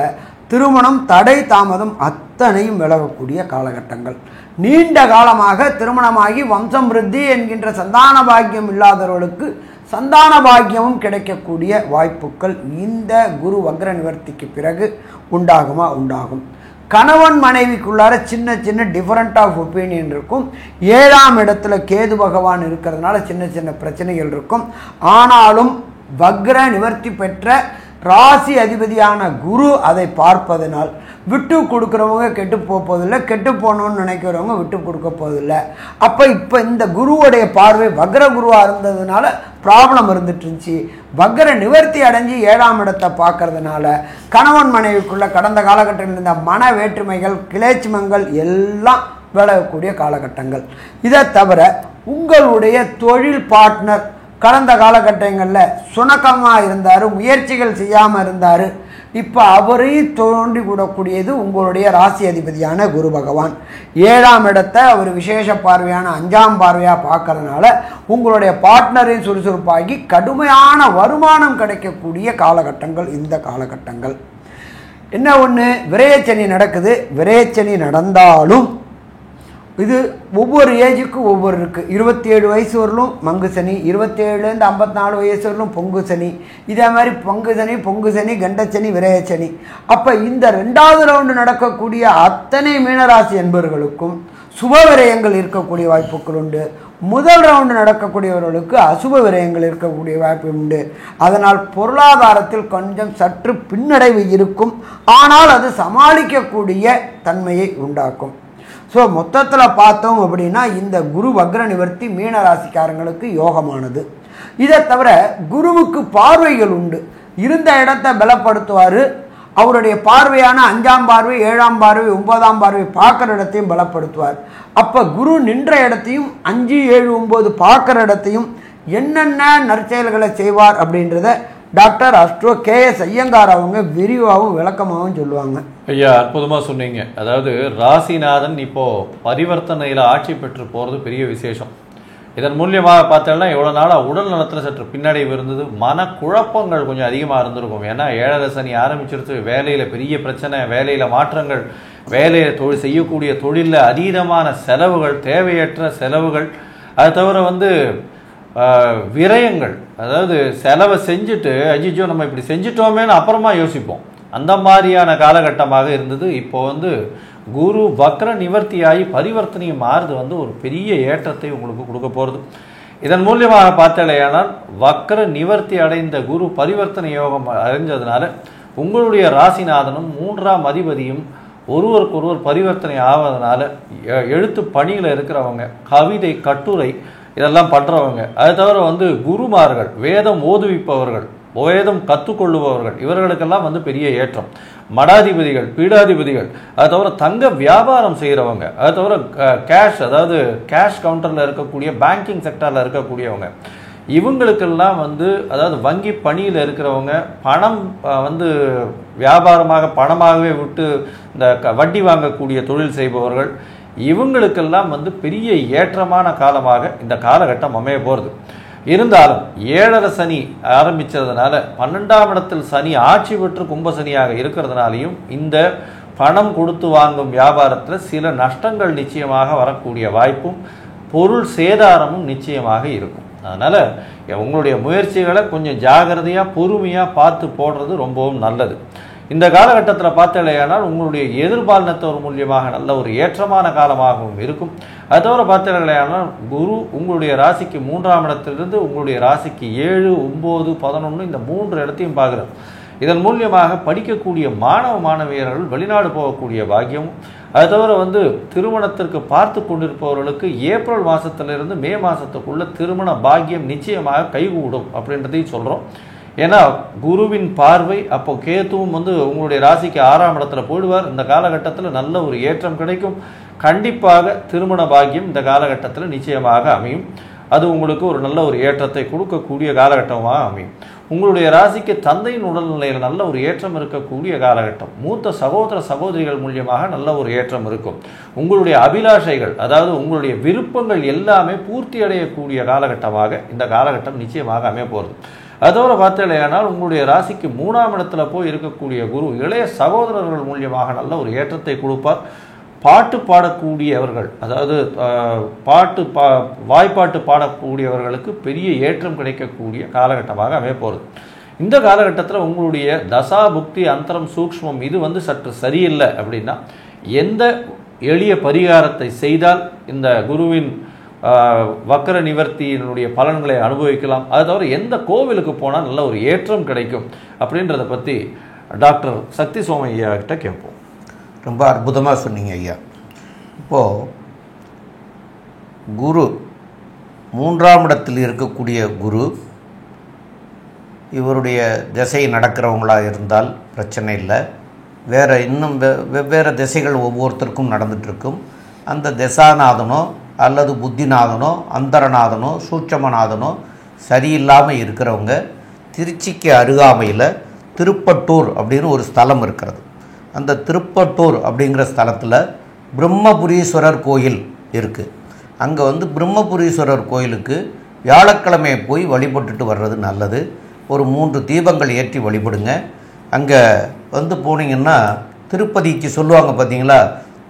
திருமணம் தடை தாமதம் அத்தனையும் விலகக்கூடிய காலகட்டங்கள். நீண்ட காலமாக திருமணமாகி வம்சம் விருத்தி என்கின்ற சந்தான பாக்கியம் இல்லாதவர்களுக்கு சந்தான பாக்கியமும் கிடைக்கக்கூடிய வாய்ப்புகள் இந்த குரு வக்ர நிவர்த்திக்கு பிறகு உண்டாகும். கணவன் மனைவிக்குள்ளார சின்ன சின்ன டிஃபரண்ட் ஆஃப் ஒப்பீனியன் இருக்கும். 7ஆம் இடத்துல கேது பகவான் இருக்கிறதுனால சின்ன சின்ன பிரச்சனைகள் இருக்கும். ஆனாலும் வக்ர நிவர்த்தி பெற்ற ராசி அதிபதியான குரு அதை பார்ப்பதனால் விட்டு கொடுக்குறவங்க கெட்டு போவதில்லை, கெட்டு போகணும்னு நினைக்கிறவங்க விட்டு கொடுக்க போவதில்லை. அப்போ இப்போ இந்த குருவுடைய பார்வை வக்ர குருவாக இருந்ததுனால ப்ராப்ளம் இருந்துட்டு இருந்துச்சு. வக்ர நிவர்த்தி அடைஞ்சு 7ஆம் இடத்தை பார்க்கறதுனால கணவன் மனைவிக்குள்ள கடந்த காலகட்டத்தில் இருந்த மன வேற்றுமைகள் கிளேச்சிமங்கள் எல்லாம் விலகக்கூடிய காலகட்டங்கள். இதை தவிர உங்களுடைய தொழில் பார்ட்னர் கடந்த காலகட்டங்களில் சுணக்கமாக இருந்தார், முயற்சிகள் செய்யாமல் இருந்தார். இப்போ அவரையும் தோண்டி கூடக்கூடியது உங்களுடைய ராசி அதிபதியான குரு பகவான். 7ஆம் இடத்தை அவர் விசேஷ பார்வையான 5ஆம் பார்வையாக பார்க்கறதுனால உங்களுடைய பார்ட்னரையும் சுறுசுறுப்பாகி கடுமையான வருமானம் கிடைக்கக்கூடிய காலகட்டங்கள் இந்த காலகட்டங்கள். என்ன ஒன்று, விரயச்சனி நடக்குது. விரயச்சனி நடந்தாலும் இது ஒவ்வொரு ஏஜுக்கும் ஒவ்வொரு இருக்குது. 27 வயசு வரலும் மங்கு சனி, 27லேருந்து 54 வயசு வரலும் பொங்கு சனி, இதே மாதிரி பொங்கு சனி கண்டச்சனி விரயச்சனி. அப்போ இந்த 2வது ரவுண்டு நடக்கக்கூடிய அத்தனை மீனராசி என்பவர்களுக்கும் சுப விரயங்கள் இருக்கக்கூடிய வாய்ப்புகள் உண்டு. முதல் ரவுண்டு நடக்கக்கூடியவர்களுக்கு அசுப விரயங்கள் இருக்கக்கூடிய வாய்ப்பு உண்டு. அதனால் பொருளாதாரத்தில் கொஞ்சம் சற்று பின்னடைவு இருக்கும். ஆனால் அது சமாளிக்கக்கூடிய தன்மையை உண்டாக்கும். ஸோ மொத்தத்தில் பார்த்தோம் அப்படின்னா இந்த குரு வக்ர நிவர்த்தி மீனராசிக்காரங்களுக்கு யோகமானது. இதை தவிர குருவுக்கு பார்வைகள் உண்டு. இருந்த இடத்தை பலப்படுத்துவார். அவருடைய பார்வையான 5ஆம் பார்வை 7ஆம் பார்வை 9ஆம் பார்வை பார்க்குற இடத்தையும் பலப்படுத்துவார். அப்போ குரு நின்ற இடத்தையும் 5, 7, 9 பார்க்குற இடத்தையும் என்னென்ன நற்செயல்களை செய்வார் அப்படின்றத டாக்டர் அஸ்ட்ரோ KS ஐயங்கார் அவங்க விரிவாகவும் விளக்கமாகவும் சொல்லுவாங்க. ஐயா, அற்புதமாக சொன்னீங்க. அதாவது ராசிநாதன் இப்போது பரிவர்த்தனையில் ஆட்சி பெற்று போகிறது பெரிய விசேஷம். இதன் மூலியமாக பார்த்தோம்னா எவ்வளோ நாளாக உடல் நலத்தில் சற்று பின்னடைவு இருந்தது, மனக்குழப்பங்கள் கொஞ்சம் அதிகமாக இருந்திருக்கும். ஏன்னா 7ரை சனி ஆரம்பிச்சிருச்சு, வேலையில் பெரிய பிரச்சனை, வேலையில் மாற்றங்கள், வேலையை செய்யக்கூடிய தொழிலில் அதீதமான செலவுகள், தேவையற்ற செலவுகள், அது தவிர விரயங்கள். அதாவது செலவை செஞ்சுட்டு அஜிஜோ நம்ம இப்படி செஞ்சிட்டோமேன்னு அப்புறமா யோசிப்போம். அந்த மாதிரியான காலகட்டமாக இருந்தது. இப்போ குரு வக்ர நிவர்த்தியாகி பரிவர்த்தனையை மாறுது ஒரு பெரிய ஏற்றத்தை உங்களுக்கு கொடுக்க போகிறது. இதன் மூலியமாக பார்த்தாலேயானால் வக்ர நிவர்த்தி அடைந்த குரு பரிவர்த்தனை யோகம் அடைஞ்சதுனால உங்களுடைய ராசிநாதனும் 3ஆம் அதிபதியும் ஒருவருக்கொருவர் பரிவர்த்தனை ஆவதனால எழுத்து பணியில் இருக்கிறவங்க, கவிதை கட்டுரை இதெல்லாம் பண்ணுறவங்க, அது தவிர குருமார்கள், வேதம் ஓதுவிப்பவர்கள், வேதம் கற்றுக்கொள்ளுபவர்கள், இவர்களுக்கெல்லாம் பெரிய ஏற்றம். மடாதிபதிகள், பீடாதிபதிகள், அது தவிர தங்க வியாபாரம் செய்கிறவங்க, அது தவிர கேஷ், அதாவது கேஷ் கவுண்டரில் இருக்கக்கூடிய பேங்கிங் செக்டரில் இருக்கக்கூடியவங்க, இவங்களுக்கெல்லாம் அதாவது வங்கி பணியில் இருக்கிறவங்க, பணம் வியாபாரமாக பணமாகவே விட்டு இந்த வட்டி வாங்கக்கூடிய தொழில் செய்பவர்கள், இவங்களுக்கெல்லாம் பெரிய ஏற்றமான காலமாக இந்த காலகட்டம் அமைய போகிறது. இருந்தாலும் 7ரை சனி ஆரம்பித்ததுனால 12ஆம் இடத்தில் சனி ஆட்சி பெற்று கும்பசனியாக இருக்கிறதுனாலையும் இந்த பணம் கொடுத்து வாங்கும் வியாபாரத்தில் சில நஷ்டங்கள் நிச்சயமாக வரக்கூடிய வாய்ப்பும் பொருள் சேதாரமும் நிச்சயமாக இருக்கும். அதனால் உங்களுடைய முயற்சிகளை கொஞ்சம் ஜாகிரதையாக பொறுமையாக பார்த்து போடுறது ரொம்பவும் நல்லது. இந்த காலகட்டத்தில் பார்த்தாலேயானால் உங்களுடைய எதிர்பாலினத்தவர் மூலியமாக நல்ல ஒரு ஏற்றமான காலமாகவும் இருக்கும். அது தவிர பார்த்தாலேயானால் குரு உங்களுடைய ராசிக்கு 3ஆம் இடத்திலிருந்து உங்களுடைய ராசிக்கு 7, 9, 11 இந்த 3 இடத்தையும் பார்க்குறார். இதன் மூலியமாக படிக்கக்கூடிய மாணவ மாணவியர்கள் வெளிநாடு போகக்கூடிய பாக்கியமும், அது தவிர திருமணத்திற்கு பார்த்து கொண்டிருப்பவர்களுக்கு ஏப்ரல் மாதத்திலிருந்து மே மாதத்துக்குள்ள திருமண பாக்கியம் நிச்சயமாக கைகூடும் அப்படின்றதையும் சொல்கிறோம். ஏன்னா குருவின் பார்வை அப்போ கேத்துவும் உங்களுடைய ராசிக்கு 6ஆம் இடத்துல போயிடுவார். இந்த காலகட்டத்தில் நல்ல ஒரு ஏற்றம் கிடைக்கும். கண்டிப்பாக திருமண பாக்கியம் இந்த காலகட்டத்தில் நிச்சயமாக அமையும். அது உங்களுக்கு ஒரு நல்ல ஒரு ஏற்றத்தை கொடுக்கக்கூடிய காலகட்டமாக அமையும். உங்களுடைய ராசிக்கு தந்தையின் உடல்நிலையில் நல்ல ஒரு ஏற்றம் இருக்கக்கூடிய காலகட்டம். மூத்த சகோதர சகோதரிகள் மூலியமாக நல்ல ஒரு ஏற்றம் இருக்கும். உங்களுடைய அபிலாஷைகள், அதாவது உங்களுடைய விருப்பங்கள் எல்லாமே பூர்த்தி அடையக்கூடிய காலகட்டமாக இந்த காலகட்டம் நிச்சயமாக அமைய போகிறது. அதோடு பார்த்தீங்கன்னா உங்களுடைய ராசிக்கு 3ஆம் இடத்துல போய் இருக்கக்கூடிய குரு இளைய சகோதரர்கள் மூலியமாக நல்ல ஒரு ஏற்றத்தை கொடுப்பார். பாட்டு பாடக்கூடியவர்கள், அதாவது வாய்ப்பாட்டு பாடக்கூடியவர்களுக்கு பெரிய ஏற்றம் கிடைக்கக்கூடிய காலகட்டமாக அமைய போகிறது. இந்த காலகட்டத்தில் உங்களுடைய தசா புக்தி அந்தரம் சூக்ஷ்மம் இது சற்று சரியில்லை அப்படின்னா எந்த எளிய பரிகாரத்தை செய்தால் இந்த குருவின் வக்கர நிவர்த்தியினுடைய பலன்களை அனுபவிக்கலாம், அது தவிர எந்த கோவிலுக்கு போனால் நல்ல ஒரு ஏற்றம் கிடைக்கும் அப்படின்றத பற்றி டாக்டர் சக்தி சோமையா கிட்ட கேட்போம். ரொம்ப அற்புதமாக சொன்னீங்க ஐயா. இப்போது குரு 3ஆம் இடத்தில் இருக்கக்கூடிய குரு இவருடைய திசை நடக்கிறவங்களாக இருந்தால் பிரச்சனை இல்லை. வேறு இன்னும் வெவ்வேறு திசைகள் ஒவ்வொருத்தருக்கும் நடந்துகிட்ருக்கும். அந்த திசாநாதனோ அல்லது புத்திநாதனோ அந்தரநாதனோ சூட்சமநாதனோ சரியில்லாமல் இருக்கிறவங்க திருச்சிக்கு அருகாமையில் திருப்பட்டூர் அப்படின்னு ஒரு ஸ்தலம் இருக்கிறது. அந்த திருப்பட்டூர் அப்படிங்கிற ஸ்தலத்தில் பிரம்மபுரீஸ்வரர் கோயில் இருக்குது. அங்கே பிரம்மபுரீஸ்வரர் கோயிலுக்கு வியாழக்கிழமை போய் வழிபட்டுட்டு வர்றது நல்லது. ஒரு 3 தீபங்கள் ஏற்றி வழிபடுங்க. அங்கே போனீங்கன்னா திருப்பதிக்கு சொல்லுவாங்க பார்த்தீங்களா,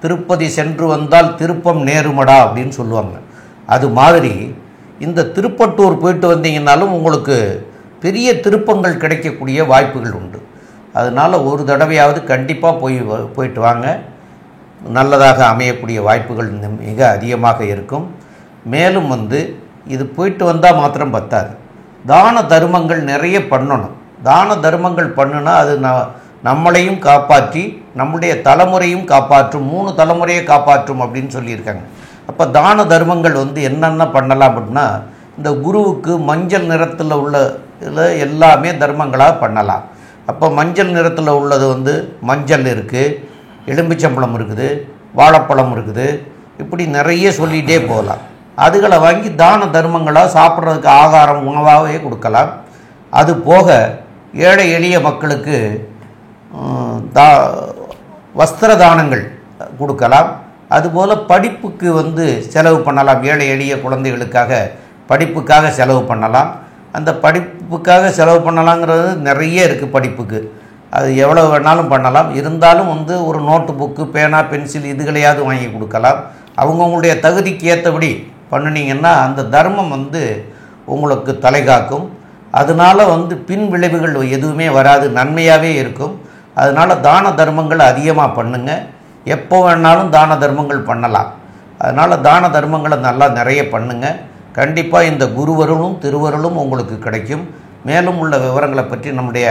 திருப்பதி சென்று வந்தால் திருப்பம் நேருமடா அப்படின்னு சொல்லுவாங்க. அது மாதிரி இந்த திருப்பட்டூர் போயிட்டு வந்தீங்கன்னாலும் உங்களுக்கு பெரிய திருப்பங்கள் கிடைக்கக்கூடிய வாய்ப்புகள் உண்டு. அதனால் ஒரு தடவையாவது கண்டிப்பாக போயிட்டு வாங்க. நல்லதாக அமையக்கூடிய வாய்ப்புகள் மிக அதிகமாக இருக்கும். மேலும் இது போயிட்டு வந்தால் மாத்திரம் பத்தாது, தான தர்மங்கள் நிறைய பண்ணணும். தான தர்மங்கள் பண்ணுனா அது நம்மளையும் காப்பாற்றி நம்முடைய தலைமுறையும் காப்பாற்றும், 3 தலைமுறையை காப்பாற்றும் அப்படின்னு சொல்லியிருக்காங்க. அப்போ தான தர்மங்கள் என்னென்ன பண்ணலாம் அப்படின்னா, இந்த குருவுக்கு மஞ்சள் நிறத்தில் உள்ள இதில் எல்லாமே தர்மங்களாக பண்ணலாம். அப்போ மஞ்சள் நிறத்தில் உள்ளது மஞ்சள் இருக்குது, எலும்பிச்சம்பழம் இருக்குது, வாழைப்பழம் இருக்குது, இப்படி நிறைய சொல்லிகிட்டே போகலாம். அதுகளை வாங்கி தான தர்மங்களாக சாப்பிட்றதுக்கு ஆகாரம் உணவாகவே கொடுக்கலாம். அது போக ஏழை எளிய மக்களுக்கு வஸ்திர தானங்கள் கொடுக்கலாம். அதுபோல் படிப்புக்கு செலவு பண்ணலாம். ஏழை எளிய குழந்தைகளுக்காக படிப்புக்காக செலவு பண்ணலாம். அந்த படிப்புக்காக செலவு பண்ணலாங்கிறது நிறைய இருக்குது. படிப்புக்கு அது எவ்வளோ வேணாலும் பண்ணலாம். இருந்தாலும் ஒரு நோட்டு புக்கு, பேனா, பென்சில் இதுகளையாவது வாங்கி கொடுக்கலாம். அவங்கவுங்களுடைய தகுதிக்கு ஏற்றபடி பண்ணினீங்கன்னா அந்த தர்மம் உங்களுக்கு தலை காக்கும். அதனால் பின் விளைவுகள் எதுவுமே வராது, நன்மையாகவே இருக்கும். அதனால் தான தர்மங்கள் அதிகமாக பண்ணுங்கள். எப்போ வேணாலும் தான தர்மங்கள் பண்ணலாம். அதனால் தான தர்மங்களை நல்லா நிறைய பண்ணுங்கள். கண்டிப்பாக இந்த குருவருளும் திருவருளும் உங்களுக்கு கிடைக்கும். மேலும் உள்ள விவரங்களை பற்றி நம்முடைய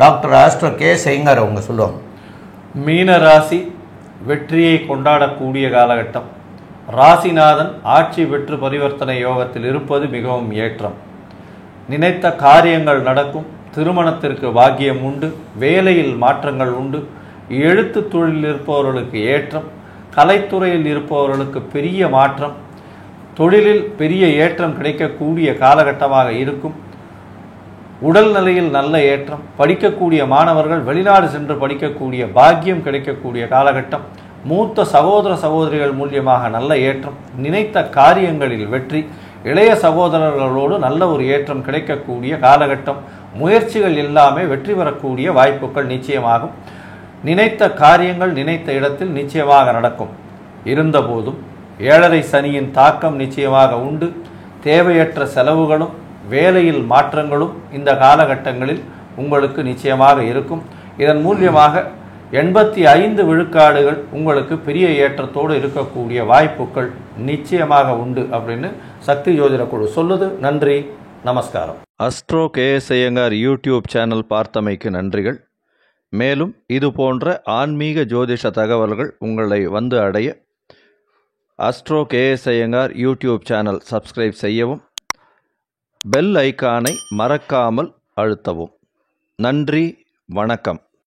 டாக்டர் ஆஸ்ட்ரோ கே செய்யார் அவங்க சொல்லுவாங்க. மீன ராசி வெற்றியை கொண்டாடக்கூடிய காலகட்டம். ராசிநாதன் ஆட்சி பெற்று பரிவர்த்தனை யோகத்தில் இருப்பது மிகவும் ஏற்றம். நினைத்த காரியங்கள் நடக்கும். திருமணத்திற்கு பாக்கியம் உண்டு. வேலையில் மாற்றங்கள் உண்டு. எழுத்து தொழிலில் இருப்பவர்களுக்கு ஏற்றம். கலைத்துறையில் இருப்பவர்களுக்கு பெரிய மாற்றம். தொழிலில் பெரிய ஏற்றம் கிடைக்கக்கூடிய காலகட்டமாக இருக்கும். உடல் நிலையில் நல்ல ஏற்றம். படிக்கக்கூடிய மாணவர்கள் வெளிநாடு சென்று படிக்கக்கூடிய பாக்கியம் கிடைக்கக்கூடிய காலகட்டம். மூத்த சகோதர சகோதரிகள் மூலியமாக நல்ல ஏற்றம். நினைத்த காரியங்களில் வெற்றி. இளைய சகோதரர்களோடு நல்ல ஒரு ஏற்றம் கிடைக்கக்கூடிய காலகட்டம். முயற்சிகள் எல்லாமே வெற்றி பெறக்கூடிய வாய்ப்புகள் நிச்சயமாகும். நினைத்த காரியங்கள் நினைத்த இடத்தில் நிச்சயமாக நடக்கும். இருந்தபோதும் 7.5 சனியின் தாக்கம் நிச்சயமாக உண்டு. தேவையற்ற செலவுகளும் வேலையில் மாற்றங்களும் இந்த காலகட்டங்களில் உங்களுக்கு நிச்சயமாக இருக்கும். இதன் மூலியமாக 85 விழுக்காடுகள் உங்களுக்கு பெரிய ஏற்றத்தோடு இருக்கக்கூடிய வாய்ப்புகள் நிச்சயமாக உண்டு அப்படின்னு சக்தி ஜோதிட குழு சொல்லுது. நன்றி, நமஸ்காரம். Astro KS Iyengar YouTube channel பார்த்தமைக்கு நன்றிகள். மேலும் இது போன்ற ஆன்மீக ஜோதிஷ தகவல்கள் உங்களை அடைய astro KS Iyengar YouTube channel subscribe செய்யவும், பெல் ஐக்கானை மறக்காமல் அழுத்தவும். நன்றி, வணக்கம்.